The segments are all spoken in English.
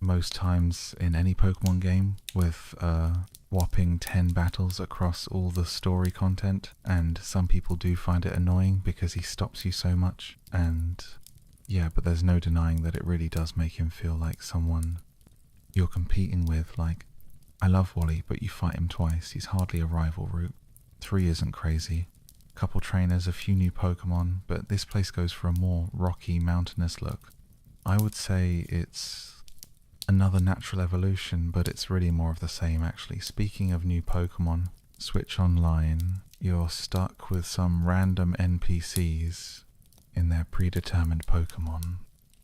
most times in any Pokemon game with whopping 10 battles across all the story content, and some people do find it annoying because he stops you so much, and yeah, but there's no denying that it really does make him feel like someone you're competing with. Like, I love Wally, but you fight him twice, he's hardly a rival route. 3 isn't crazy. Couple trainers, a few new Pokemon, but this place goes for a more rocky, mountainous look. I would say it's another natural evolution, but it's really more of the same actually. Speaking of new Pokemon, Switch Online, you're stuck with some random NPCs in their predetermined Pokemon,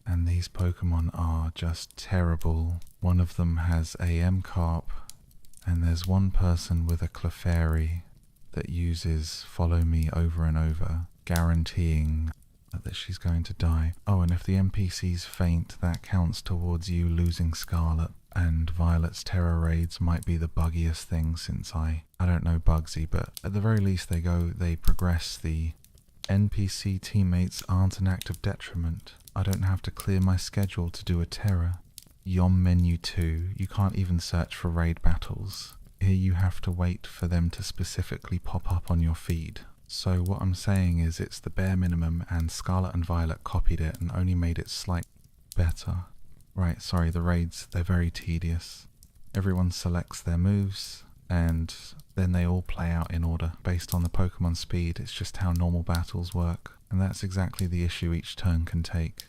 and these Pokemon are just terrible. One of them has a M-Carp, and there's one person with a Clefairy that uses Follow Me over and over, guaranteeing that she's going to die. Oh, and if the NPCs faint, that counts towards you losing Scarlet, and Violet's Terror Raids might be the buggiest thing since I don't know Bugsy, but at the very least they progress. The NPC teammates aren't an active detriment. I don't have to clear my schedule to do a terror. Yom Menu 2, you can't even search for raid battles. Here you have to wait for them to specifically pop up on your feed. So what I'm saying is it's the bare minimum, and Scarlet and Violet copied it and only made it slightly better. Right, sorry, the raids, they're very tedious. Everyone selects their moves, and then they all play out in order based on the Pokemon speed. It's just how normal battles work, and that's exactly the issue each turn can take.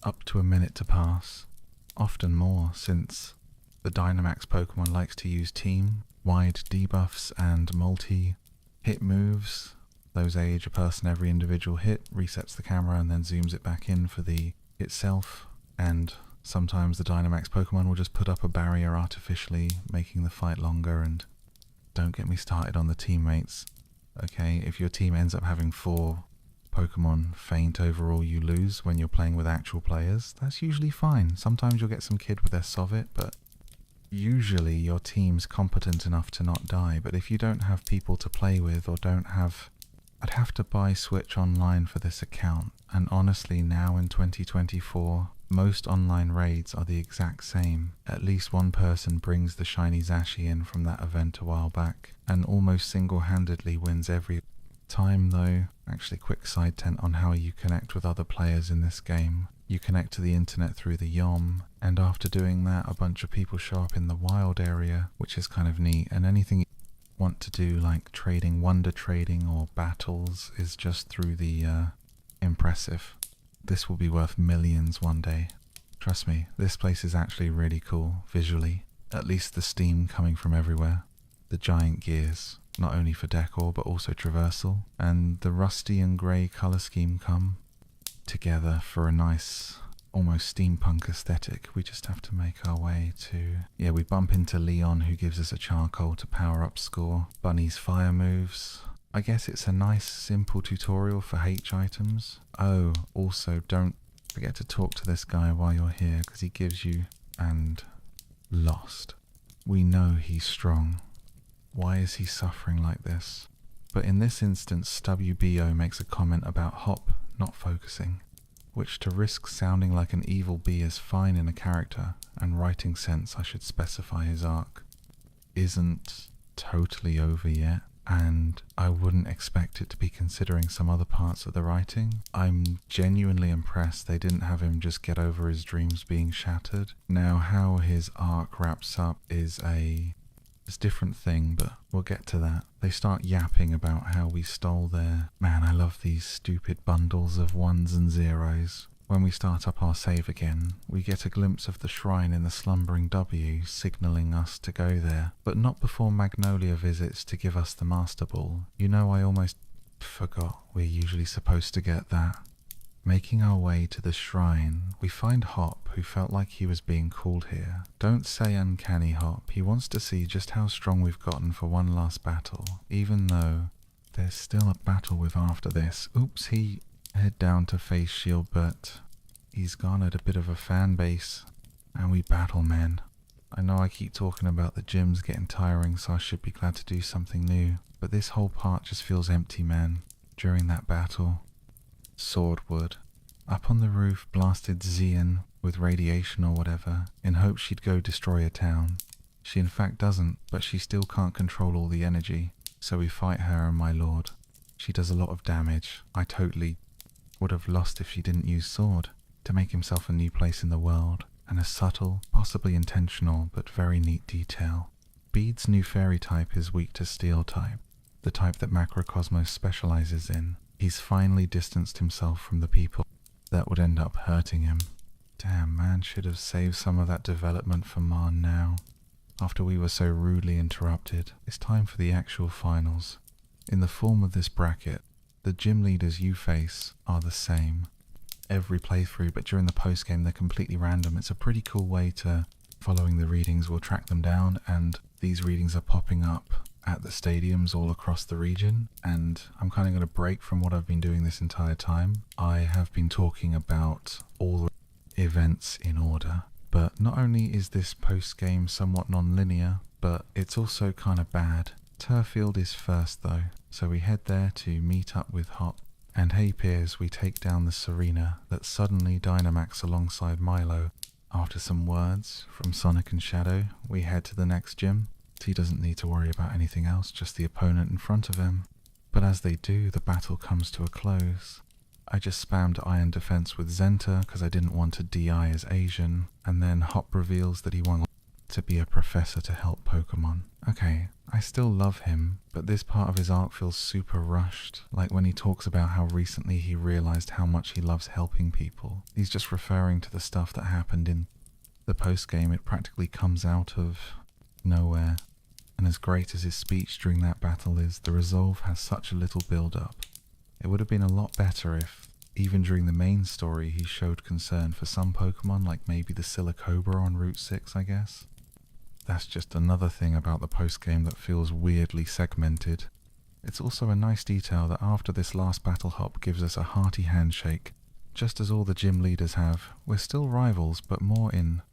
Up to a minute to pass, often more, since the Dynamax Pokemon likes to use team, wide debuffs, and multi-hit moves. Those age a person every individual hit, resets the camera, and then zooms it back in for the itself. And sometimes the Dynamax Pokemon will just put up a barrier artificially, making the fight longer. And don't get me started on the teammates. Okay, if your team ends up having 4 Pokemon faint overall, you lose when you're playing with actual players. That's usually fine. Sometimes you'll get some kid with their Sovit, but usually your team's competent enough to not die. But if you don't have people to play with, or don't have... I'd have to buy Switch Online for this account, and honestly now in 2024, most online raids are the exact same. At least one person brings the shiny Zashi in from that event a while back, and almost single-handedly wins every time though. Actually, quick side tent on how you connect with other players in this game. You connect to the internet through the Yom, and after doing that, a bunch of people show up in the wild area, which is kind of neat, and anything you want to do like trading, wonder trading, or battles is just through the impressive. This will be worth millions one day. Trust me, this place is actually really cool visually, at least the steam coming from everywhere. The giant gears, not only for decor but also traversal, and the rusty and grey colour scheme come together for a nice, almost steampunk aesthetic. We just have to make our way to... Yeah, we bump into Leon, who gives us a charcoal to power up score. Bunny's fire moves. I guess it's a nice, simple tutorial for H items. Oh, also, don't forget to talk to this guy while you're here, because he gives you... and... lost. We know he's strong. Why is he suffering like this? But in this instance, WBO makes a comment about Hop not focusing, which, to risk sounding like an evil bee, is fine in a character, and writing sense, I should specify his arc, isn't totally over yet, and I wouldn't expect it to be considering some other parts of the writing. I'm genuinely impressed they didn't have him just get over his dreams being shattered. Now, how his arc wraps up is a different thing, but we'll get to that. They start yapping about how we stole their... Man, I love these stupid bundles of 1s and 0s. When we start up our save again, we get a glimpse of the shrine in the slumbering W, signalling us to go there, but not before Magnolia visits to give us the Master Ball. You know, I almost forgot we're usually supposed to get that. Making our way to the shrine, we find Hop, who felt like he was being called here. Don't say uncanny Hop, he wants to see just how strong we've gotten for one last battle, even though there's still a battle with after this. Oops, he head down to face Shield, but he's garnered a bit of a fan base, and we battle men. I know I keep talking about the gyms getting tiring, so I should be glad to do something new, but this whole part just feels empty, man. During that battle, Swordwood. Up on the roof, blasted Zian with radiation or whatever, in hopes she'd go destroy a town. She in fact doesn't, but she still can't control all the energy, so we fight her and my lord. She does a lot of damage. I totally would have lost if she didn't use sword to make himself a new place in the world, and a subtle, possibly intentional, but very neat detail. Bede's new fairy type is weak to steel type, the type that Macrocosmos specializes in. He's finally distanced himself from the people that would end up hurting him. Damn, man, should have saved some of that development for Marn now. After we were so rudely interrupted, it's time for the actual finals. In the form of this bracket, the gym leaders you face are the same every playthrough, but during the post-game they're completely random. It's a pretty cool way to, following the readings, we'll track them down, and these readings are popping up at the stadiums all across the region, and I'm kind of going to break from what I've been doing this entire time. I have been talking about all the events in order, but not only is this post-game somewhat non-linear, but it's also kind of bad. Turfield is first though, so we head there to meet up with Hop, and hey Piers, we take down the Serena that suddenly Dynamax alongside Milo. After some words from Sonic and Shadow, we head to the next gym. He doesn't need to worry about anything else, just the opponent in front of him. But as they do, the battle comes to a close. I just spammed Iron Defense with Zenta because I didn't want to DI as Asian, and then Hop reveals that he wants to be a professor to help Pokémon. Okay, I still love him, but this part of his arc feels super rushed, like when he talks about how recently he realized how much he loves helping people. He's just referring to the stuff that happened in the post-game. It practically comes out of nowhere, and as great as his speech during that battle is, the resolve has such a little build-up. It would have been a lot better if, even during the main story, he showed concern for some Pokemon, like maybe the Silicobra on Route 6, I guess. That's just another thing about the post-game that feels weirdly segmented. It's also a nice detail that after this last battle, Hop gives us a hearty handshake, just as all the gym leaders have. We're still rivals, but more in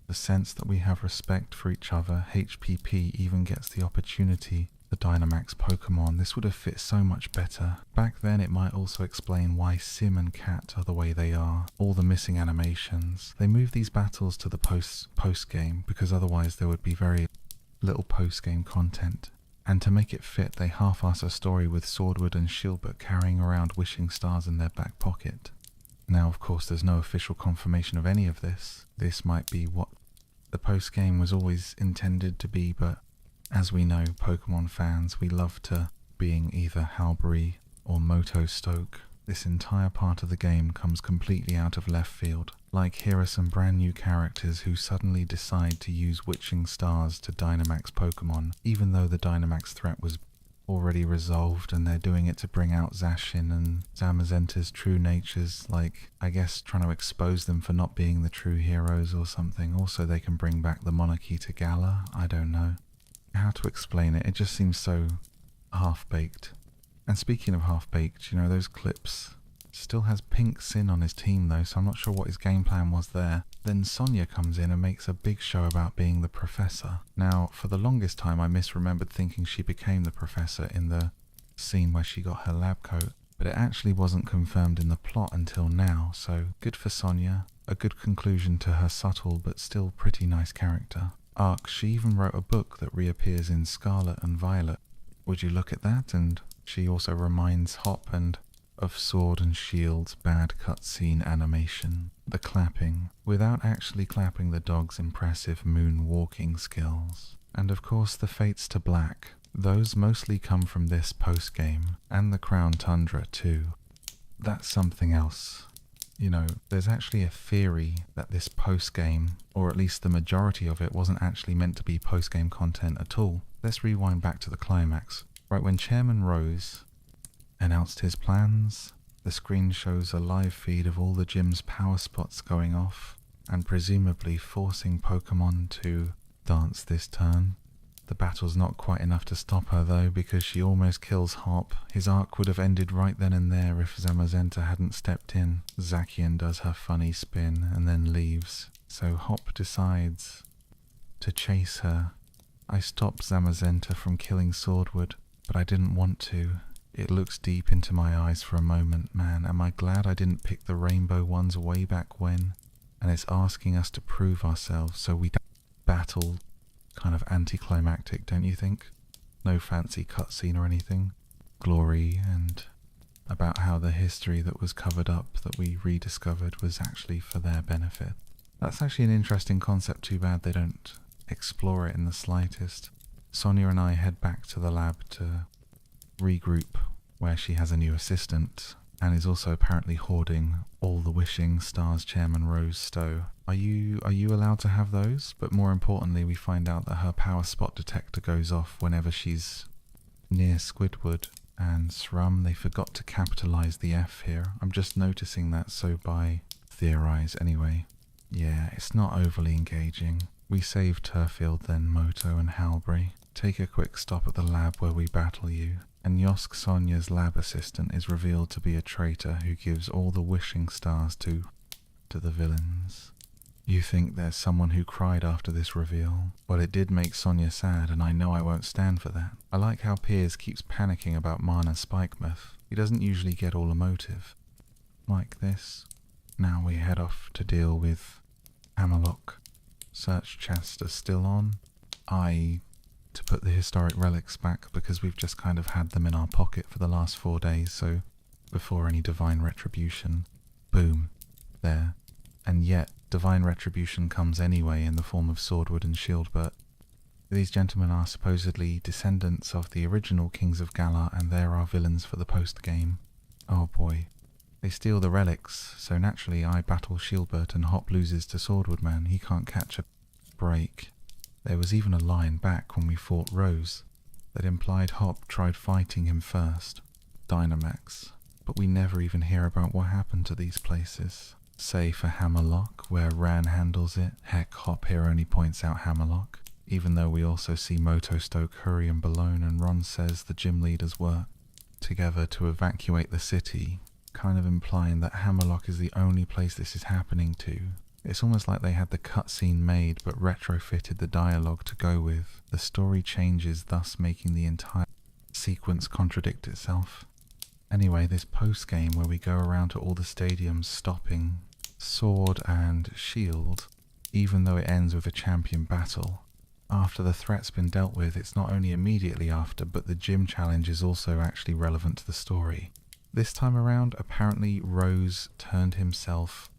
the sense that we have respect for each other. HPP even gets the opportunity the Dynamax Pokemon. This would have fit so much better. Back then it might also explain why Sim and Cat are the way they are. All the missing animations. They move these battles to the post-game because otherwise there would be very little post-game content. And to make it fit, they half-ass a story with Swordwood and Shieldbert carrying around wishing stars in their back pocket. Now of course there's no official confirmation of any of this. This might be what the post-game was always intended to be, but as we know, Pokemon fans, we love to being either Halberry or Moto Stoke. This entire part of the game comes completely out of left field. Like, here are some brand new characters who suddenly decide to use Witching Stars to Dynamax Pokemon, even though the Dynamax threat was already resolved, and they're doing it to bring out Zacian and Zamazenta's true natures, like, I guess trying to expose them for not being the true heroes or something. Also, they can bring back the Monarchy to Gala, I don't know. How to explain it, it just seems so half-baked. And speaking of half-baked, you know, those clips still has Pink Sin on his team though, so I'm not sure what his game plan was there. Then Sonia comes in and makes a big show about being the professor. Now, for the longest time I misremembered thinking she became the professor in the scene where she got her lab coat, but it actually wasn't confirmed in the plot until now, so good for Sonia. A good conclusion to her subtle but still pretty nice character arc. She even wrote a book that reappears in Scarlet and Violet. Would you look at that? And she also reminds Hop and of Sword and Shield's bad cutscene animation. The clapping, without actually clapping the dog's impressive moonwalking skills. And of course the Fates to Black. Those mostly come from this post-game, and the Crown Tundra too. That's something else. You know, there's actually a theory that this post-game, or at least the majority of it, wasn't actually meant to be post-game content at all. Let's rewind back to the climax. Right when Chairman Rose announced his plans, the screen shows a live feed of all the gym's power spots going off, and presumably forcing Pokemon to dance this turn. The battle's not quite enough to stop her though, because she almost kills Hop. His arc would have ended right then and there if Zamazenta hadn't stepped in. Zacian does her funny spin and then leaves, so Hop decides to chase her. I stopped Zamazenta from killing Swordwood, but I didn't want to. It looks deep into my eyes for a moment. Man, am I glad I didn't pick the rainbow ones way back when. and it's asking us to prove ourselves, so we don't battle. Kind of anticlimactic, don't you think? No fancy cutscene or anything. Glory and about how the history that was covered up that we rediscovered was actually for their benefit. That's actually an interesting concept. Too bad they don't explore it in the slightest. Sonia and I head back to the lab to regroup, where she has a new assistant and is also apparently hoarding all the wishing stars Chairman Rose Stowe. Are you allowed to have those? But more importantly, we find out that her power spot detector goes off whenever she's near Squidward and Srum. They forgot to capitalize the F here. I'm just noticing that, so by theorize anyway. Yeah, it's not overly engaging. We save Turfield, then Moto and Halbury. Take a quick stop at the lab where we battle you, and Yosk Sonia's lab assistant is revealed to be a traitor who gives all the wishing stars to the villains. You think there's someone who cried after this reveal? Well, it did make Sonia sad, and I know I won't stand for that. I like how Piers keeps panicking about Mana Spikemuth. He doesn't usually get all emotive like this. Now we head off to deal with Hammerlock. Search chest are still on. To put the historic relics back, because we've just kind of had them in our pocket for the last 4 days, so before any divine retribution. Boom. There. And yet, divine retribution comes anyway in the form of Swordwood and Shieldbert. These gentlemen are supposedly descendants of the original Kings of Galar, and they're our villains for the post-game. Oh boy. They steal the relics, so naturally I battle Shieldbert and Hop loses to Swordwoodman. He can't catch a break. There was even a line back when we fought Rose that implied Hop tried fighting him first, Dynamax, but we never even hear about what happened to these places. Say for Hammerlock, where Ran handles it. Heck, Hop here only points out Hammerlock, even though we also see Moto stoke Hurry and Balone, and Ron says the gym leaders work together to evacuate the city, kind of implying that Hammerlock is the only place this is happening to. It's almost like they had the cutscene made but retrofitted the dialogue to go with. The story changes, thus making the entire sequence contradict itself. Anyway, this post-game where we go around to all the stadiums stopping Sword and Shield, even though it ends with a champion battle. After the threat's been dealt with, it's not only immediately after, but the gym challenge is also actually relevant to the story. This time around, apparently Rose turned himself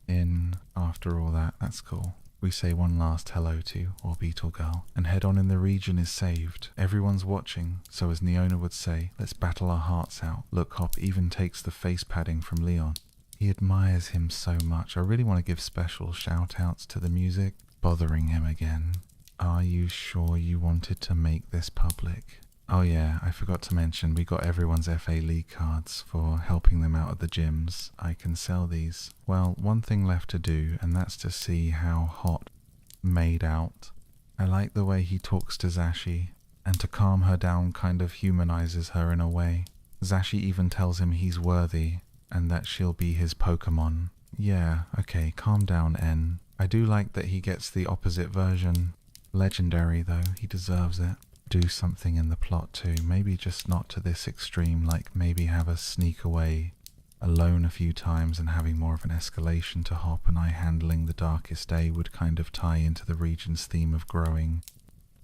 in after all that. That's cool. We say one last hello to, or Beetle Girl, and head on in. The region is saved. Everyone's watching, so as Neona would say, let's battle our hearts out. Look, Hop even takes the face padding from Leon. He admires him so much. I really want to give special shout outs to the music. Bothering him again. Are you sure you wanted to make this public? Oh yeah, I forgot to mention, we got everyone's FA League cards for helping them out at the gyms. I can sell these. Well, one thing left to do, and that's to see how Hot made out. I like the way he talks to Zashi, and to calm her down kind of humanizes her in a way. Zashi even tells him he's worthy, and that she'll be his Pokémon. Yeah, okay, calm down, N. I do like that he gets the opposite version. Legendary though, he deserves it. Do something in the plot too, maybe just not to this extreme, like maybe have us sneak away alone a few times and having more of an escalation to Hop and I handling the darkest day would kind of tie into the region's theme of growing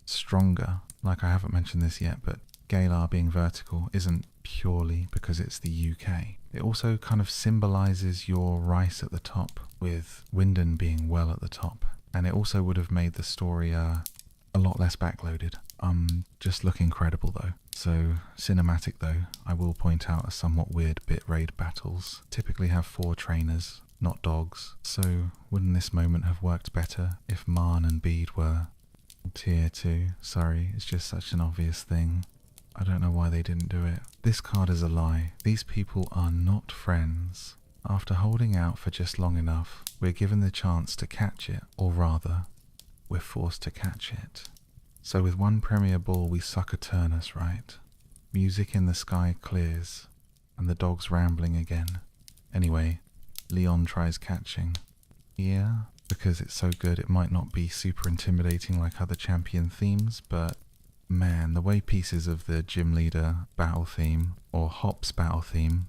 stronger. Like, I haven't mentioned this yet, but Galar being vertical isn't purely because it's the UK. It also kind of symbolizes your rice at the top, with Winden being well at the top, and it also would have made the story a lot less backloaded. Just look incredible though. So cinematic though, I will point out a somewhat weird bit raid battles typically have 4 trainers, not dogs. So wouldn't this moment have worked better if Marn and Bede were tier 2? Sorry, it's just such an obvious thing. I don't know why they didn't do it. This card is a lie. These people are not friends. After holding out for just long enough, we're given the chance to catch it, or rather, we're forced to catch it. So with one Premier Ball we suck a Turnus, right? Music in the sky clears, and the dog's rambling again. Anyway, Leon tries catching. Yeah, because it's so good it might not be super intimidating like other champion themes, but man, the way pieces of the gym leader battle theme, or Hop's battle theme,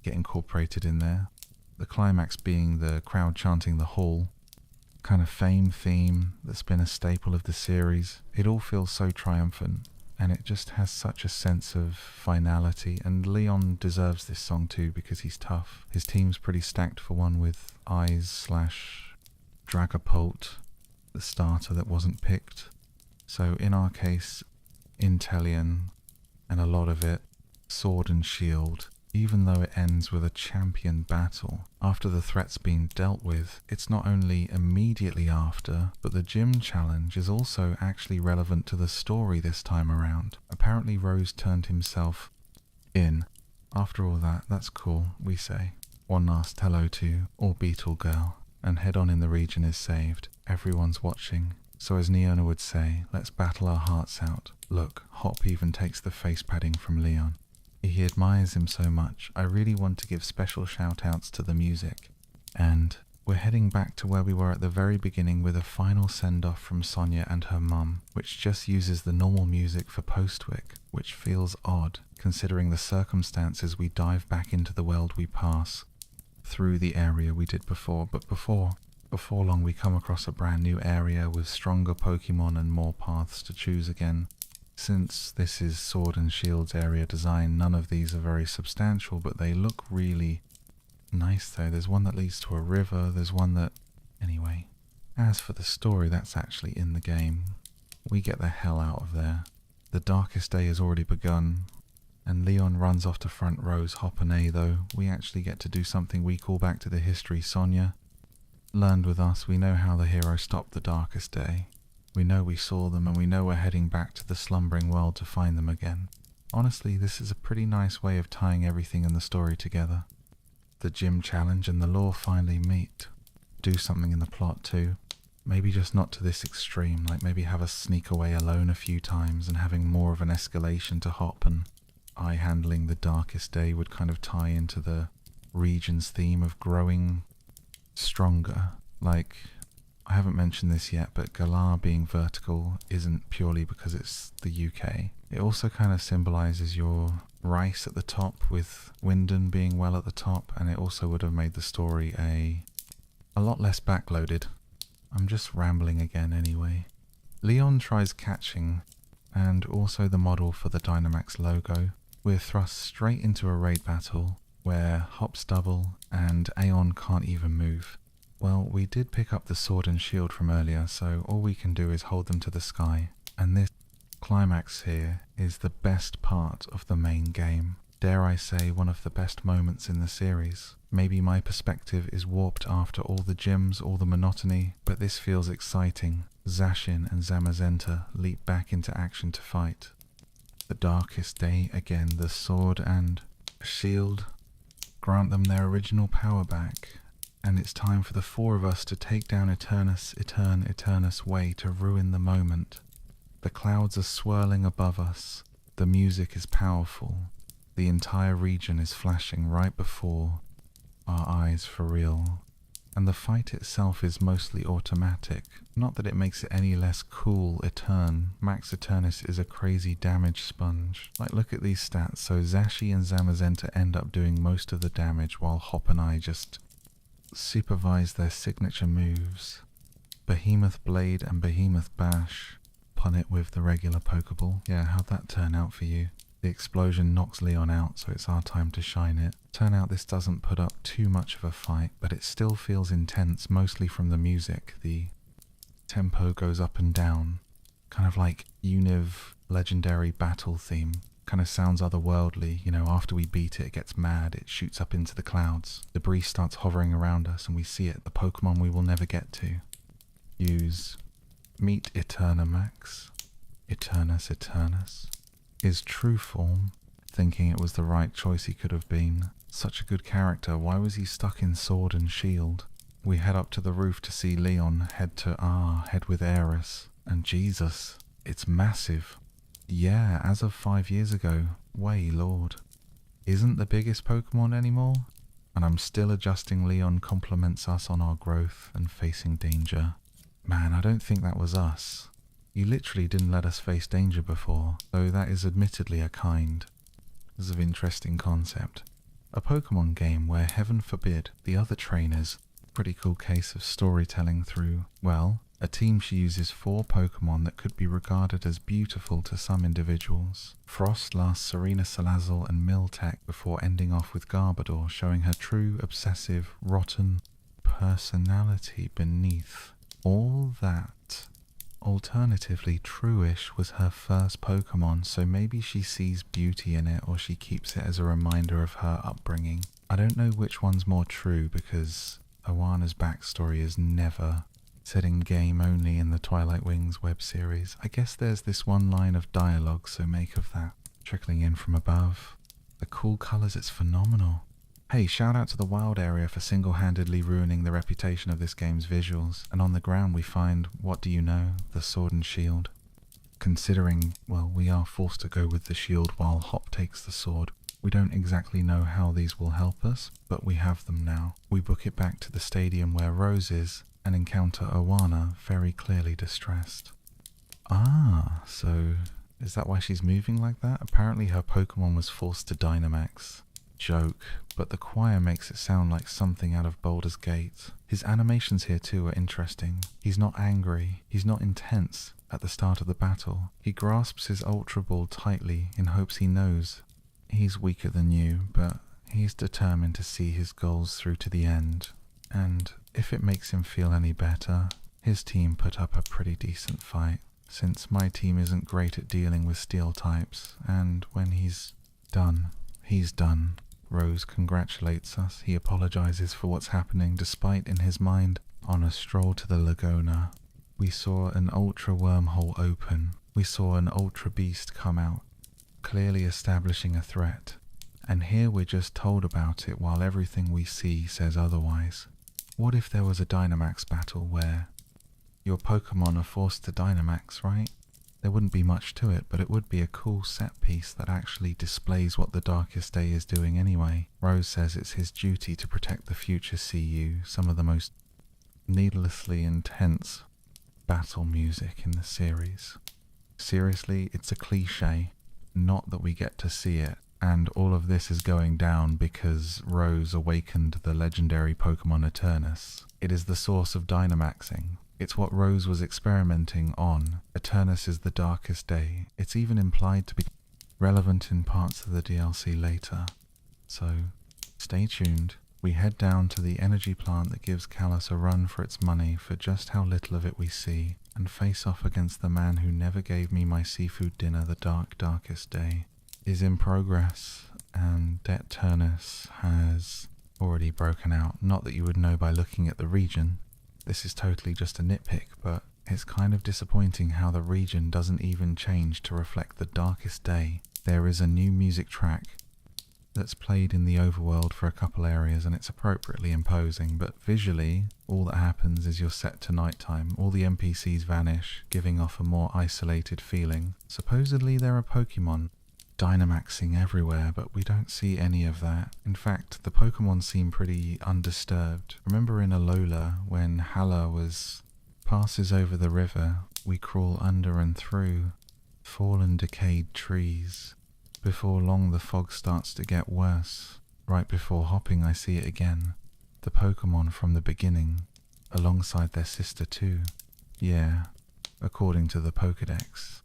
get incorporated in there, The climax being the crowd chanting the hall, kind of fame theme that's been a staple of the series. It all feels so triumphant, and it just has such a sense of finality, and Leon deserves this song too because he's tough. His team's pretty stacked for one, with Eyes/Dragapult, the starter that wasn't picked. So in our case, Inteleon, and a lot of it, Sword and Shield. Even though it ends with a champion battle, after the threat's been dealt with, it's not only immediately after, but the gym challenge is also actually relevant to the story this time around. Apparently Rose turned himself in. After all that, that's cool, we say. One last hello to or Beetle Girl, and head on in the region is saved. Everyone's watching. So as Neona would say, let's battle our hearts out. Look, Hop even takes the face padding from Leon. He admires him so much. I really want to give special shout outs to the music. And we're heading back to where we were at the very beginning with a final send off from Sonia and her mum, which just uses the normal music for Postwick, which feels odd considering the circumstances. We dive back into the world we pass through the area we did before, but before long we come across a brand new area with stronger Pokemon and more paths to choose again. Since this is Sword and Shield's area design, none of these are very substantial, but they look really nice though. There's one that leads to a river, there's one that... Anyway, as for the story, that's actually in the game. We get the hell out of there. The darkest day has already begun, and Leon runs off to front Rose, Hop and A though. We actually get to do something we call back to the history Sonia learned with us. We know how the hero stopped the darkest day. We know we saw them, and we know we're heading back to the slumbering world to find them again. Honestly, this is a pretty nice way of tying everything in the story together. The gym challenge and the lore finally meet. Do something in the plot too. Maybe just not to this extreme, like maybe have us sneak away alone a few times and having more of an escalation to Hop, and I handling the darkest day would kind of tie into the region's theme of growing stronger. Like, I haven't mentioned this yet, but Galar being vertical isn't purely because it's the UK. It also kind of symbolises your rice at the top, with Wyndon being well at the top, and it also would have made the story a lot less backloaded. I'm just rambling again anyway. Leon tries catching, and also the model for the Dynamax logo. We're thrust straight into a raid battle, where Hop Stubble and Aeon can't even move. Well, we did pick up the Sword and Shield from earlier, so all we can do is hold them to the sky, and this climax here is the best part of the main game. Dare I say, one of the best moments in the series. Maybe my perspective is warped after all the gyms, all the monotony, but this feels exciting. Zacian and Zamazenta leap back into action to fight. The darkest day again, the Sword and Shield grant them their original power back. And it's time for the four of us to take down Eternus Way to ruin the moment. The clouds are swirling above us. The music is powerful. The entire region is flashing right before our eyes for real. And the fight itself is mostly automatic. Not that it makes it any less cool. Max Eternus is a crazy damage sponge. Like, look at these stats. So Zashi and Zamazenta end up doing most of the damage, while Hop and I just supervise their signature moves. Behemoth Blade and Behemoth Bash. Pun it with the regular Pokeball. Yeah, how'd that turn out for you? The explosion knocks Leon out, so it's our time to shine it. Turn out this doesn't put up too much of a fight, but it still feels intense, mostly from the music. The tempo goes up and down, kind of like Univ legendary battle theme. Kind of sounds otherworldly, you know, after we beat it, it gets mad, it shoots up into the clouds. Debris starts hovering around us and we see it, the Pokemon we will never get to. Use Meet Eternamax, Eternus, his true form, thinking it was the right choice he could have been. Such a good character, why was he stuck in Sword and Shield? We head up to the roof to see Leon head with Aeris, and Jesus, it's massive. Yeah, as of 5 years ago. Way lord. Isn't the biggest Pokemon anymore? And I'm still adjusting. Leon compliments us on our growth and facing danger. Man, I don't think that was us. You literally didn't let us face danger before, though that is admittedly a kind of interesting concept. A Pokemon game where, heaven forbid, the other trainers. Pretty cool case of storytelling through, well, a team. She uses 4 Pokemon that could be regarded as beautiful to some individuals. Frost lasts Serena Salazzle and Miltech before ending off with Garbodor, showing her true, obsessive, rotten personality beneath all that. Alternatively, Truish was her first Pokemon, so maybe she sees beauty in it or she keeps it as a reminder of her upbringing. I don't know which one's more true because Owana's backstory is never set in game, only in the Twilight Wings web series. I guess there's this one line of dialogue, so make of that. Trickling in from above. The cool colours, it's phenomenal. Hey, shout out to the wild area for single-handedly ruining the reputation of this game's visuals. And on the ground we find, what do you know, the sword and shield. Considering, well, we are forced to go with the shield while Hop takes the sword. We don't exactly know how these will help us, but we have them now. We book it back to the stadium where Rose is and encounter Owana, very clearly distressed. Ah, so is that why she's moving like that? Apparently her Pokemon was forced to Dynamax. Joke, but the choir makes it sound like something out of Baldur's Gate. His animations here too are interesting. He's not angry, he's not intense at the start of the battle. He grasps his Ultra Ball tightly in hopes he knows he's weaker than you, but he's determined to see his goals through to the end. And if it makes him feel any better, his team put up a pretty decent fight, since my team isn't great at dealing with steel types, and when he's done, he's done. Rose congratulates us. He apologizes for what's happening, despite in his mind, on a stroll to the Laguna, we saw an Ultra Wormhole open. We saw an Ultra Beast come out, clearly establishing a threat. And here we're just told about it while everything we see says otherwise. What if there was a Dynamax battle where your Pokemon are forced to Dynamax, right? There wouldn't be much to it, but it would be a cool set piece that actually displays what the Darkest Day is doing anyway. Rose says it's his duty to protect the future CU, some of the most needlessly intense battle music in the series. Seriously, it's a cliche, not that we get to see it, and all of this is going down because Rose awakened the legendary Pokemon Eternus. It is the source of Dynamaxing. It's what Rose was experimenting on. Eternus is the Darkest Day. It's even implied to be relevant in parts of the DLC later. So, stay tuned. We head down to the energy plant that gives Kalos a run for its money for just how little of it we see, and face off against the man who never gave me my seafood dinner the darkest day. Is in progress, and Eternus has already broken out. Not that you would know by looking at the region. This is totally just a nitpick, but it's kind of disappointing how the region doesn't even change to reflect the Darkest Day. There is a new music track that's played in the overworld for a couple areas, and it's appropriately imposing, but visually, all that happens is you're set to nighttime. All the NPCs vanish, giving off a more isolated feeling. Supposedly there are Pokemon Dynamaxing everywhere, but we don't see any of that. In fact, the Pokemon seem pretty undisturbed. Remember in Alola, when Hala passes over the river, we crawl under and through fallen decayed trees. Before long the fog starts to get worse. Right before hopping I see it again. The Pokemon from the beginning, alongside their sister too. Yeah, according to the Pokedex.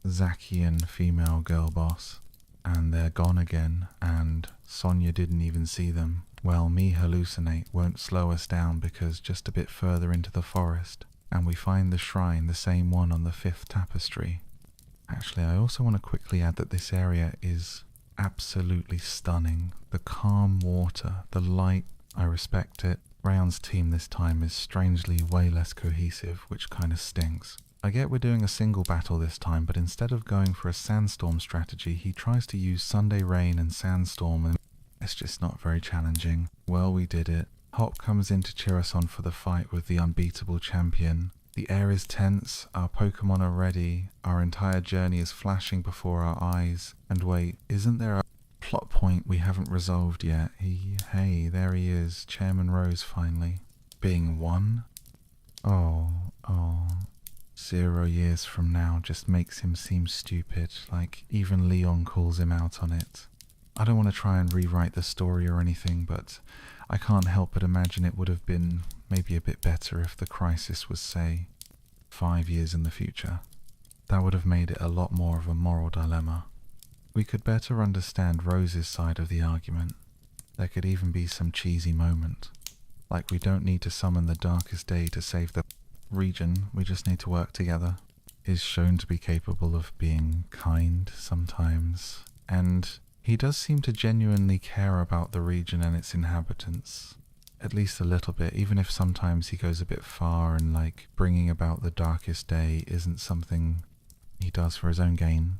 Zacian female girl boss, and they're gone again, and Sonia didn't even see them. Well, me hallucinate won't slow us down, because just a bit further into the forest, and we find the shrine, the same one on the 5th tapestry. Actually, I also want to quickly add that this area is absolutely stunning. The calm water, the light, I respect it. Rayon's team this time is strangely way less cohesive, which kind of stinks. I get we're doing a single battle this time, but instead of going for a sandstorm strategy, he tries to use Sunday Rain and Sandstorm, and it's just not very challenging. Well, we did it. Hop comes in to cheer us on for the fight with the unbeatable champion. The air is tense, our Pokemon are ready, our entire journey is flashing before our eyes. And wait, isn't there a plot point we haven't resolved yet? Hey, there he is, Chairman Rose finally. Being one? Oh. 0 years from now just makes him seem stupid, like even Leon calls him out on it. I don't want to try and rewrite the story or anything, but I can't help but imagine it would have been maybe a bit better if the crisis was, say, 5 years in the future. That would have made it a lot more of a moral dilemma. We could better understand Rose's side of the argument. There could even be some cheesy moment. Like, we don't need to summon the darkest day to save the region, we just need to work together. Is shown to be capable of being kind sometimes, and he does seem to genuinely care about the region and its inhabitants. At least a little bit, even if sometimes he goes a bit far and like bringing about the darkest day isn't something he does for his own gain.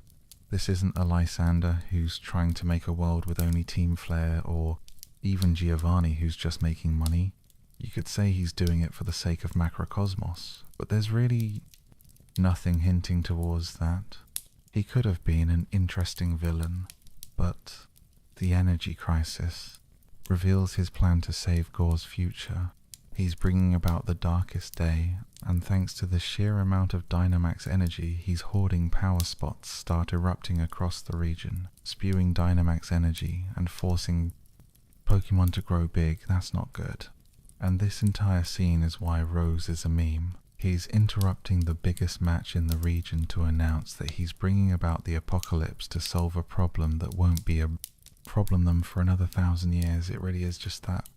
This isn't a Lysander who's trying to make a world with only Team Flare, or even Giovanni who's just making money. You could say he's doing it for the sake of Macrocosmos, but there's really nothing hinting towards that. He could have been an interesting villain, but the energy crisis reveals his plan to save Gore's future. He's bringing about the darkest day, and thanks to the sheer amount of Dynamax energy, he's hoarding power spots start erupting across the region, spewing Dynamax energy and forcing Pokemon to grow big. That's not good. And this entire scene is why Rose is a meme. He's interrupting the biggest match in the region to announce that he's bringing about the apocalypse to solve a problem that won't be a problem them for another 1,000 years. It really is just that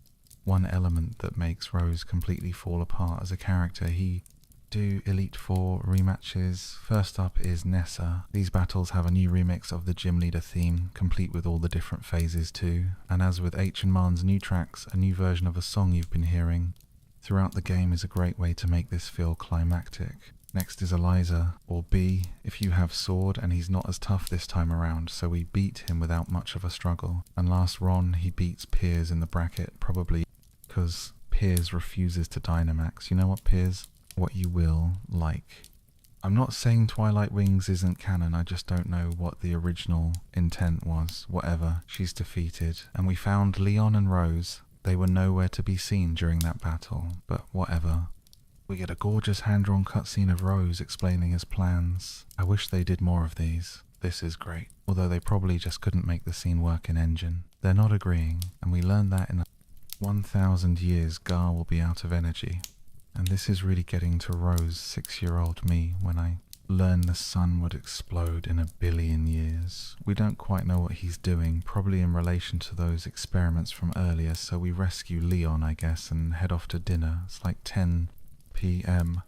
one element that makes Rose completely fall apart as a character. He do Elite Four rematches. First up is Nessa. These battles have a new remix of the Gym Leader theme, complete with all the different phases too. And as with H and Marn's new tracks, a new version of a song you've been hearing throughout the game is a great way to make this feel climactic. Next is Eliza, or B, if you have Sword, and he's not as tough this time around, so we beat him without much of a struggle. And last Ron, he beats Piers in the bracket, probably because Piers refuses to Dynamax. You know what, Piers? What you will like. I'm not saying Twilight Wings isn't canon, I just don't know what the original intent was. Whatever, she's defeated. And we found Leon and Rose. They were nowhere to be seen during that battle, but whatever. We get a gorgeous hand-drawn cutscene of Rose explaining his plans. I wish they did more of these. This is great. Although they probably just couldn't make the scene work in Engine. They're not agreeing, and we learned that in 1,000 years Gar will be out of energy. And this is really getting to Rose, 6-year-old me, when I learned the sun would explode in 1 billion years. We don't quite know what he's doing, probably in relation to those experiments from earlier, so we rescue Leon, I guess, and head off to dinner. It's like 10 p.m.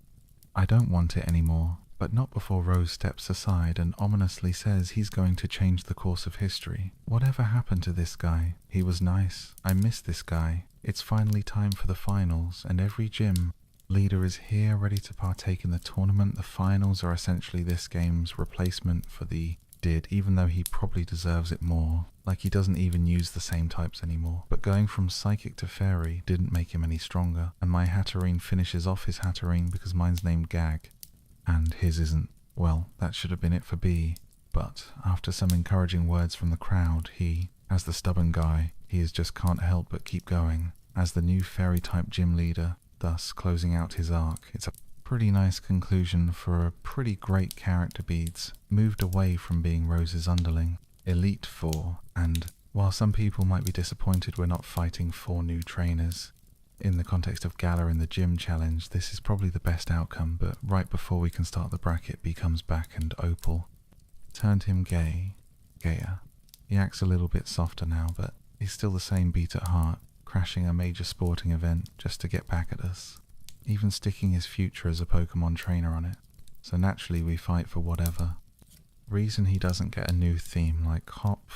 I don't want it anymore, but not before Rose steps aside and ominously says he's going to change the course of history. Whatever happened to this guy? He was nice. I miss this guy. It's finally time for the finals, and every gym leader is here ready to partake in the tournament. The finals are essentially this game's replacement for the did, even though he probably deserves it more. Like, he doesn't even use the same types anymore. But going from Psychic to Fairy didn't make him any stronger, and my Hatterene finishes off his Hatterene because mine's named Gag, and his isn't. Well, that should have been it for B, but after some encouraging words from the crowd, he, as the stubborn guy, he just can't help but keep going. As the new Fairy-type gym leader, thus closing out his arc. It's a pretty nice conclusion for a pretty great character beads, moved away from being Rose's underling. Elite Four, and while some people might be disappointed we're not fighting 4 new trainers, in the context of Gala in the gym challenge, this is probably the best outcome, but right before we can start the bracket, B comes back and Opal turned him gayer. He acts a little bit softer now, but he's still the same beat at heart, crashing a major sporting event just to get back at us, even sticking his future as a Pokemon trainer on it. So naturally we fight for whatever. Reason he doesn't get a new theme like Hop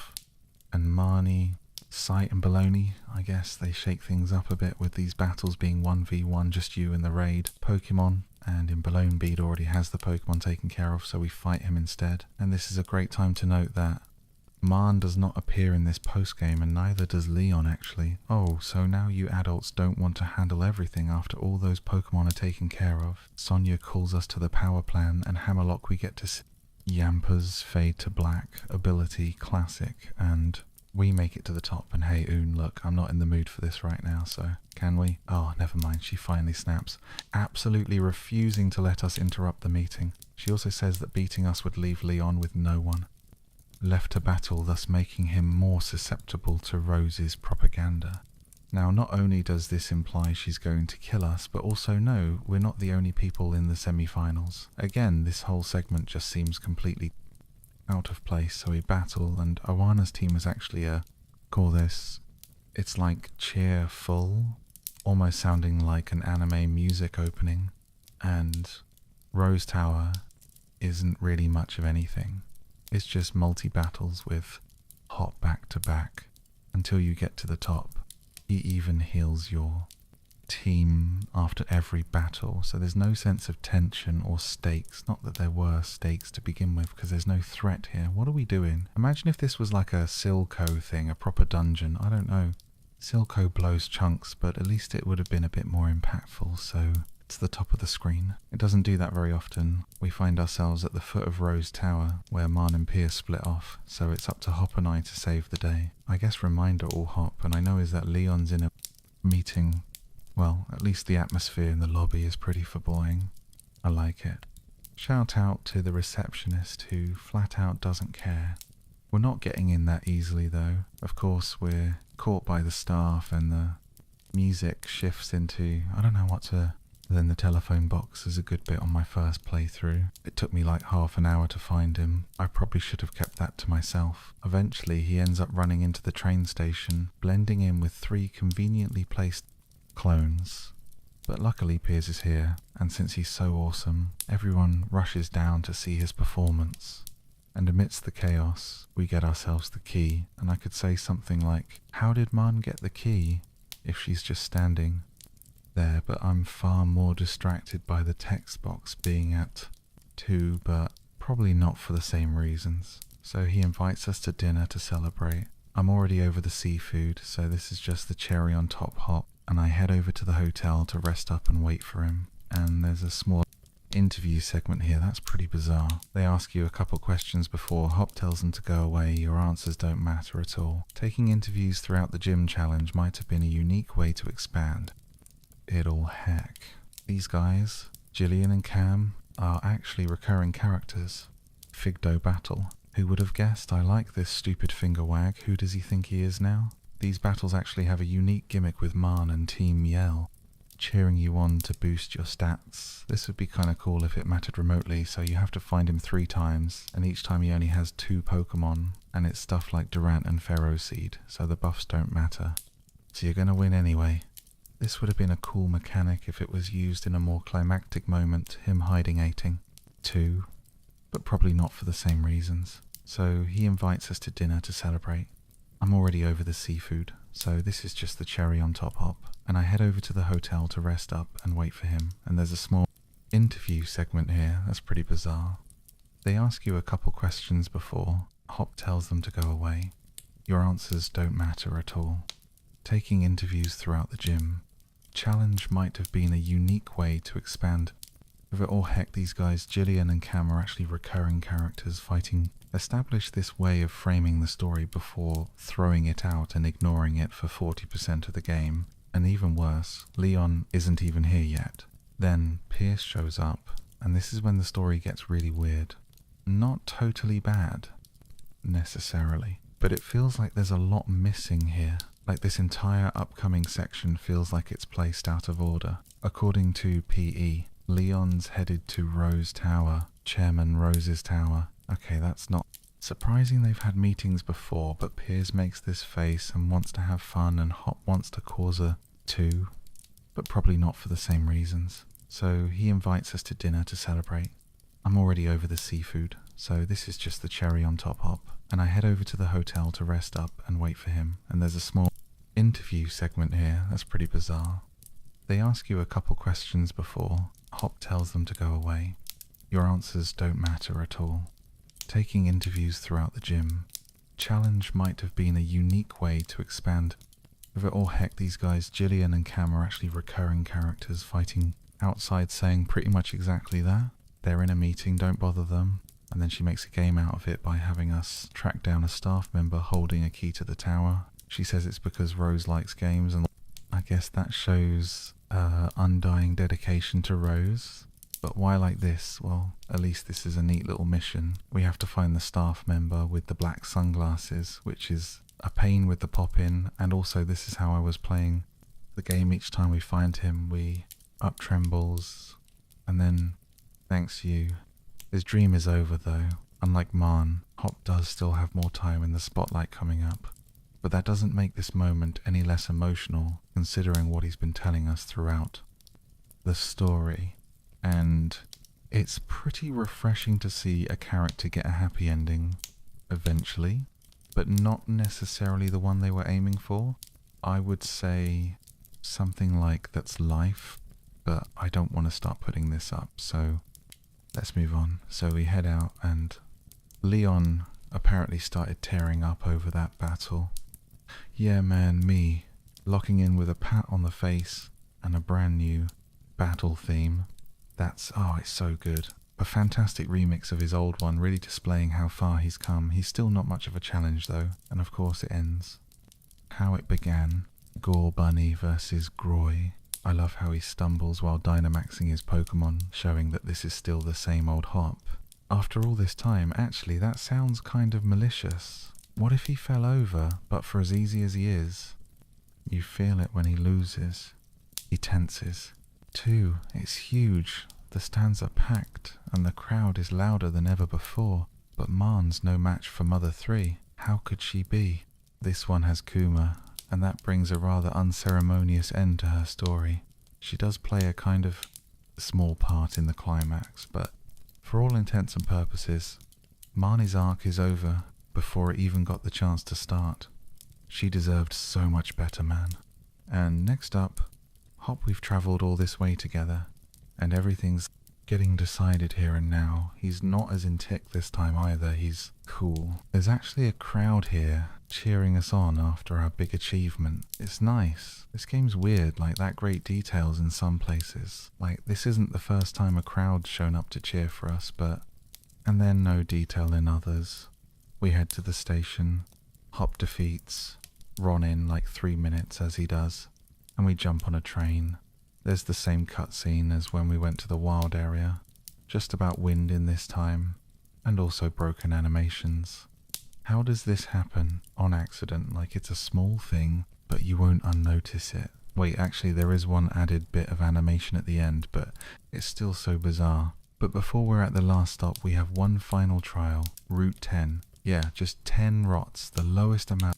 and Marnie, Sight and Baloney. I guess they shake things up a bit with these battles being 1v1, just you and the raid Pokemon, and in Balone Bead already has the Pokemon taken care of, so we fight him instead. And this is a great time to note that Marn does not appear in this postgame, and neither does Leon actually. Oh, so now you adults don't want to handle everything after all those Pokemon are taken care of. Sonia calls us to the power plan, and Hammerlock we get to see Yampa's Fade to Black, ability, classic, and we make it to the top. And hey Oon, look, I'm not in the mood for this right now, so can we? Oh, never mind, she finally snaps, absolutely refusing to let us interrupt the meeting. She also says that beating us would leave Leon with no one. left to battle, thus making him more susceptible to Rose's propaganda. Now, not only does this imply she's going to kill us, but also no, we're not the only people in the semi-finals. Again, this whole segment just seems completely out of place, so we battle, and Owana's team is actually call this, it's like cheerful, almost sounding like an anime music opening, and Rose Tower isn't really much of anything. It's just multi-battles with hop back to back until you get to the top. He even heals your team after every battle, so there's no sense of tension or stakes. Not that there were stakes to begin with, because there's no threat here. What are we doing? Imagine if this was like a Silco thing, a proper dungeon. I don't know. Silco blows chunks, but at least it would have been a bit more impactful, so it's the top of the screen. It doesn't do that very often. We find ourselves at the foot of Rose Tower, where Marn and Pierce split off, so it's up to Hop and I to save the day. I guess reminder all Hop, and I know is that Leon's in a meeting. Well, at least the atmosphere in the lobby is pretty foreboding. I like it. Shout out to the receptionist who flat out doesn't care. We're not getting in that easily though. Of course, we're caught by the staff and the music shifts into, I don't know what to... Then the telephone box is a good bit on my first playthrough. It took me like half an hour to find him. I probably should have kept that to myself. Eventually, he ends up running into the train station, blending in with 3 conveniently placed clones. But luckily Piers is here, and since he's so awesome, everyone rushes down to see his performance. And amidst the chaos, we get ourselves the key, and I could say something like, how did Marn get the key if she's just standing there? But I'm far more distracted by the text box being at 2, but probably not for the same reasons. So he invites us to dinner to celebrate. I'm already over the seafood, so this is just the cherry on top Hop, and I head over to the hotel to rest up and wait for him. And there's a small interview segment here. That's pretty bizarre. They ask you a couple questions before. Hop tells them to go away. Your answers don't matter at all. Taking interviews throughout the gym challenge might have been a unique way to expand. It'll heck. These guys, Gillian and Cam, are actually recurring characters. Figdo Battle. Who would have guessed? I like this stupid finger wag. Who does he think he is now? These battles actually have a unique gimmick with Marn and Team Yell, cheering you on to boost your stats. This would be kinda cool if it mattered remotely, so you have to find him 3 times, and each time he only has 2 Pokémon, and it's stuff like Durant and Ferroseed, so the buffs don't matter. So you're gonna win anyway. This would have been a cool mechanic if it was used in a more climactic moment, him hiding 2, but probably not for the same reasons. So he invites us to dinner to celebrate. I'm already over the seafood, so this is just the cherry on top Hop, and I head over to the hotel to rest up and wait for him, and there's a small interview segment here. That's pretty bizarre. They ask you a couple questions before. Hop tells them to go away. Your answers don't matter at all. Taking interviews throughout the gym. Challenge might have been a unique way to expand. With it all heck, these guys, Gillian and Cam, are actually recurring characters fighting. Establish this way of framing the story before throwing it out and ignoring it for 40% of the game. And even worse, Leon isn't even here yet. Then Pierce shows up, and this is when the story gets really weird. Not totally bad, necessarily, but it feels like there's a lot missing here. Like this entire upcoming section feels like it's placed out of order. According to PE, Leon's headed to Rose Tower, Chairman Rose's Tower. Okay, that's not surprising. They've had meetings before, but Piers makes this face and wants to have fun, and Hop wants to cause a 2, but probably not for the same reasons. So he invites us to dinner to celebrate. I'm already over the seafood, so this is just the cherry on top Hop, and I head over to the hotel to rest up and wait for him, and there's a small interview segment here. That's pretty bizarre. They ask you a couple questions before. Hop tells them to go away. Your answers don't matter at all. Taking interviews throughout the gym. Challenge might have been a unique way to expand. With it all heck, these guys, Gillian and Cam, are actually recurring characters fighting outside, saying pretty much exactly that. They're in a meeting, don't bother them. And then she makes a game out of it by having us track down a staff member holding a key to the tower. She says it's because Rose likes games, and I guess that shows undying dedication to Rose. But why like this? Well, at least this is a neat little mission. We have to find the staff member with the black sunglasses, which is a pain with the pop-in, and also this is how I was playing the game. Each time we find him, we up trembles, and then, thanks you. His dream is over though. Unlike Marn, Hop does still have more time in the spotlight coming up. But that doesn't make this moment any less emotional, considering what he's been telling us throughout the story. And it's pretty refreshing to see a character get a happy ending eventually, but not necessarily the one they were aiming for. I would say something like that's life, but I don't want to start putting this up, so let's move on. So we head out, and Leon apparently started tearing up over that battle. Yeah man, me, locking in with a pat on the face and a brand new battle theme. It's so good. A fantastic remix of his old one, really displaying how far he's come. He's still not much of a challenge though, and of course it ends. How it began. Gore Bunny versus Groy. I love how he stumbles while Dynamaxing his Pokémon, showing that this is still the same old Hop. After all this time, actually that sounds kind of malicious. What if he fell over, but for as easy as he is? You feel it when he loses. He tenses. 2, it's huge. The stands are packed, and the crowd is louder than ever before. But Marn's no match for Mother 3. How could she be? This one has Kuma, and that brings a rather unceremonious end to her story. She does play a kind of small part in the climax, but for all intents and purposes, Marnie's arc is over before it even got the chance to start. She deserved so much better, man. And next up, Hop, we've travelled all this way together, and everything's getting decided here and now. He's not as in tick this time either, he's cool. There's actually a crowd here cheering us on after our big achievement. It's nice. This game's weird, like that great details in some places. Like, this isn't the first time a crowd's shown up to cheer for us, and then no detail in others. We head to the station. Hop defeats Ron in like 3 minutes as he does, and we jump on a train. There's the same cutscene as when we went to the wild area, just about wind in this time, and also broken animations. How does this happen on accident? Like, it's a small thing, but you won't unnotice it. Wait, actually there is one added bit of animation at the end, but it's still so bizarre. But before we're at the last stop, we have one final trial, Route 10. Yeah, just 10 rots, the lowest amount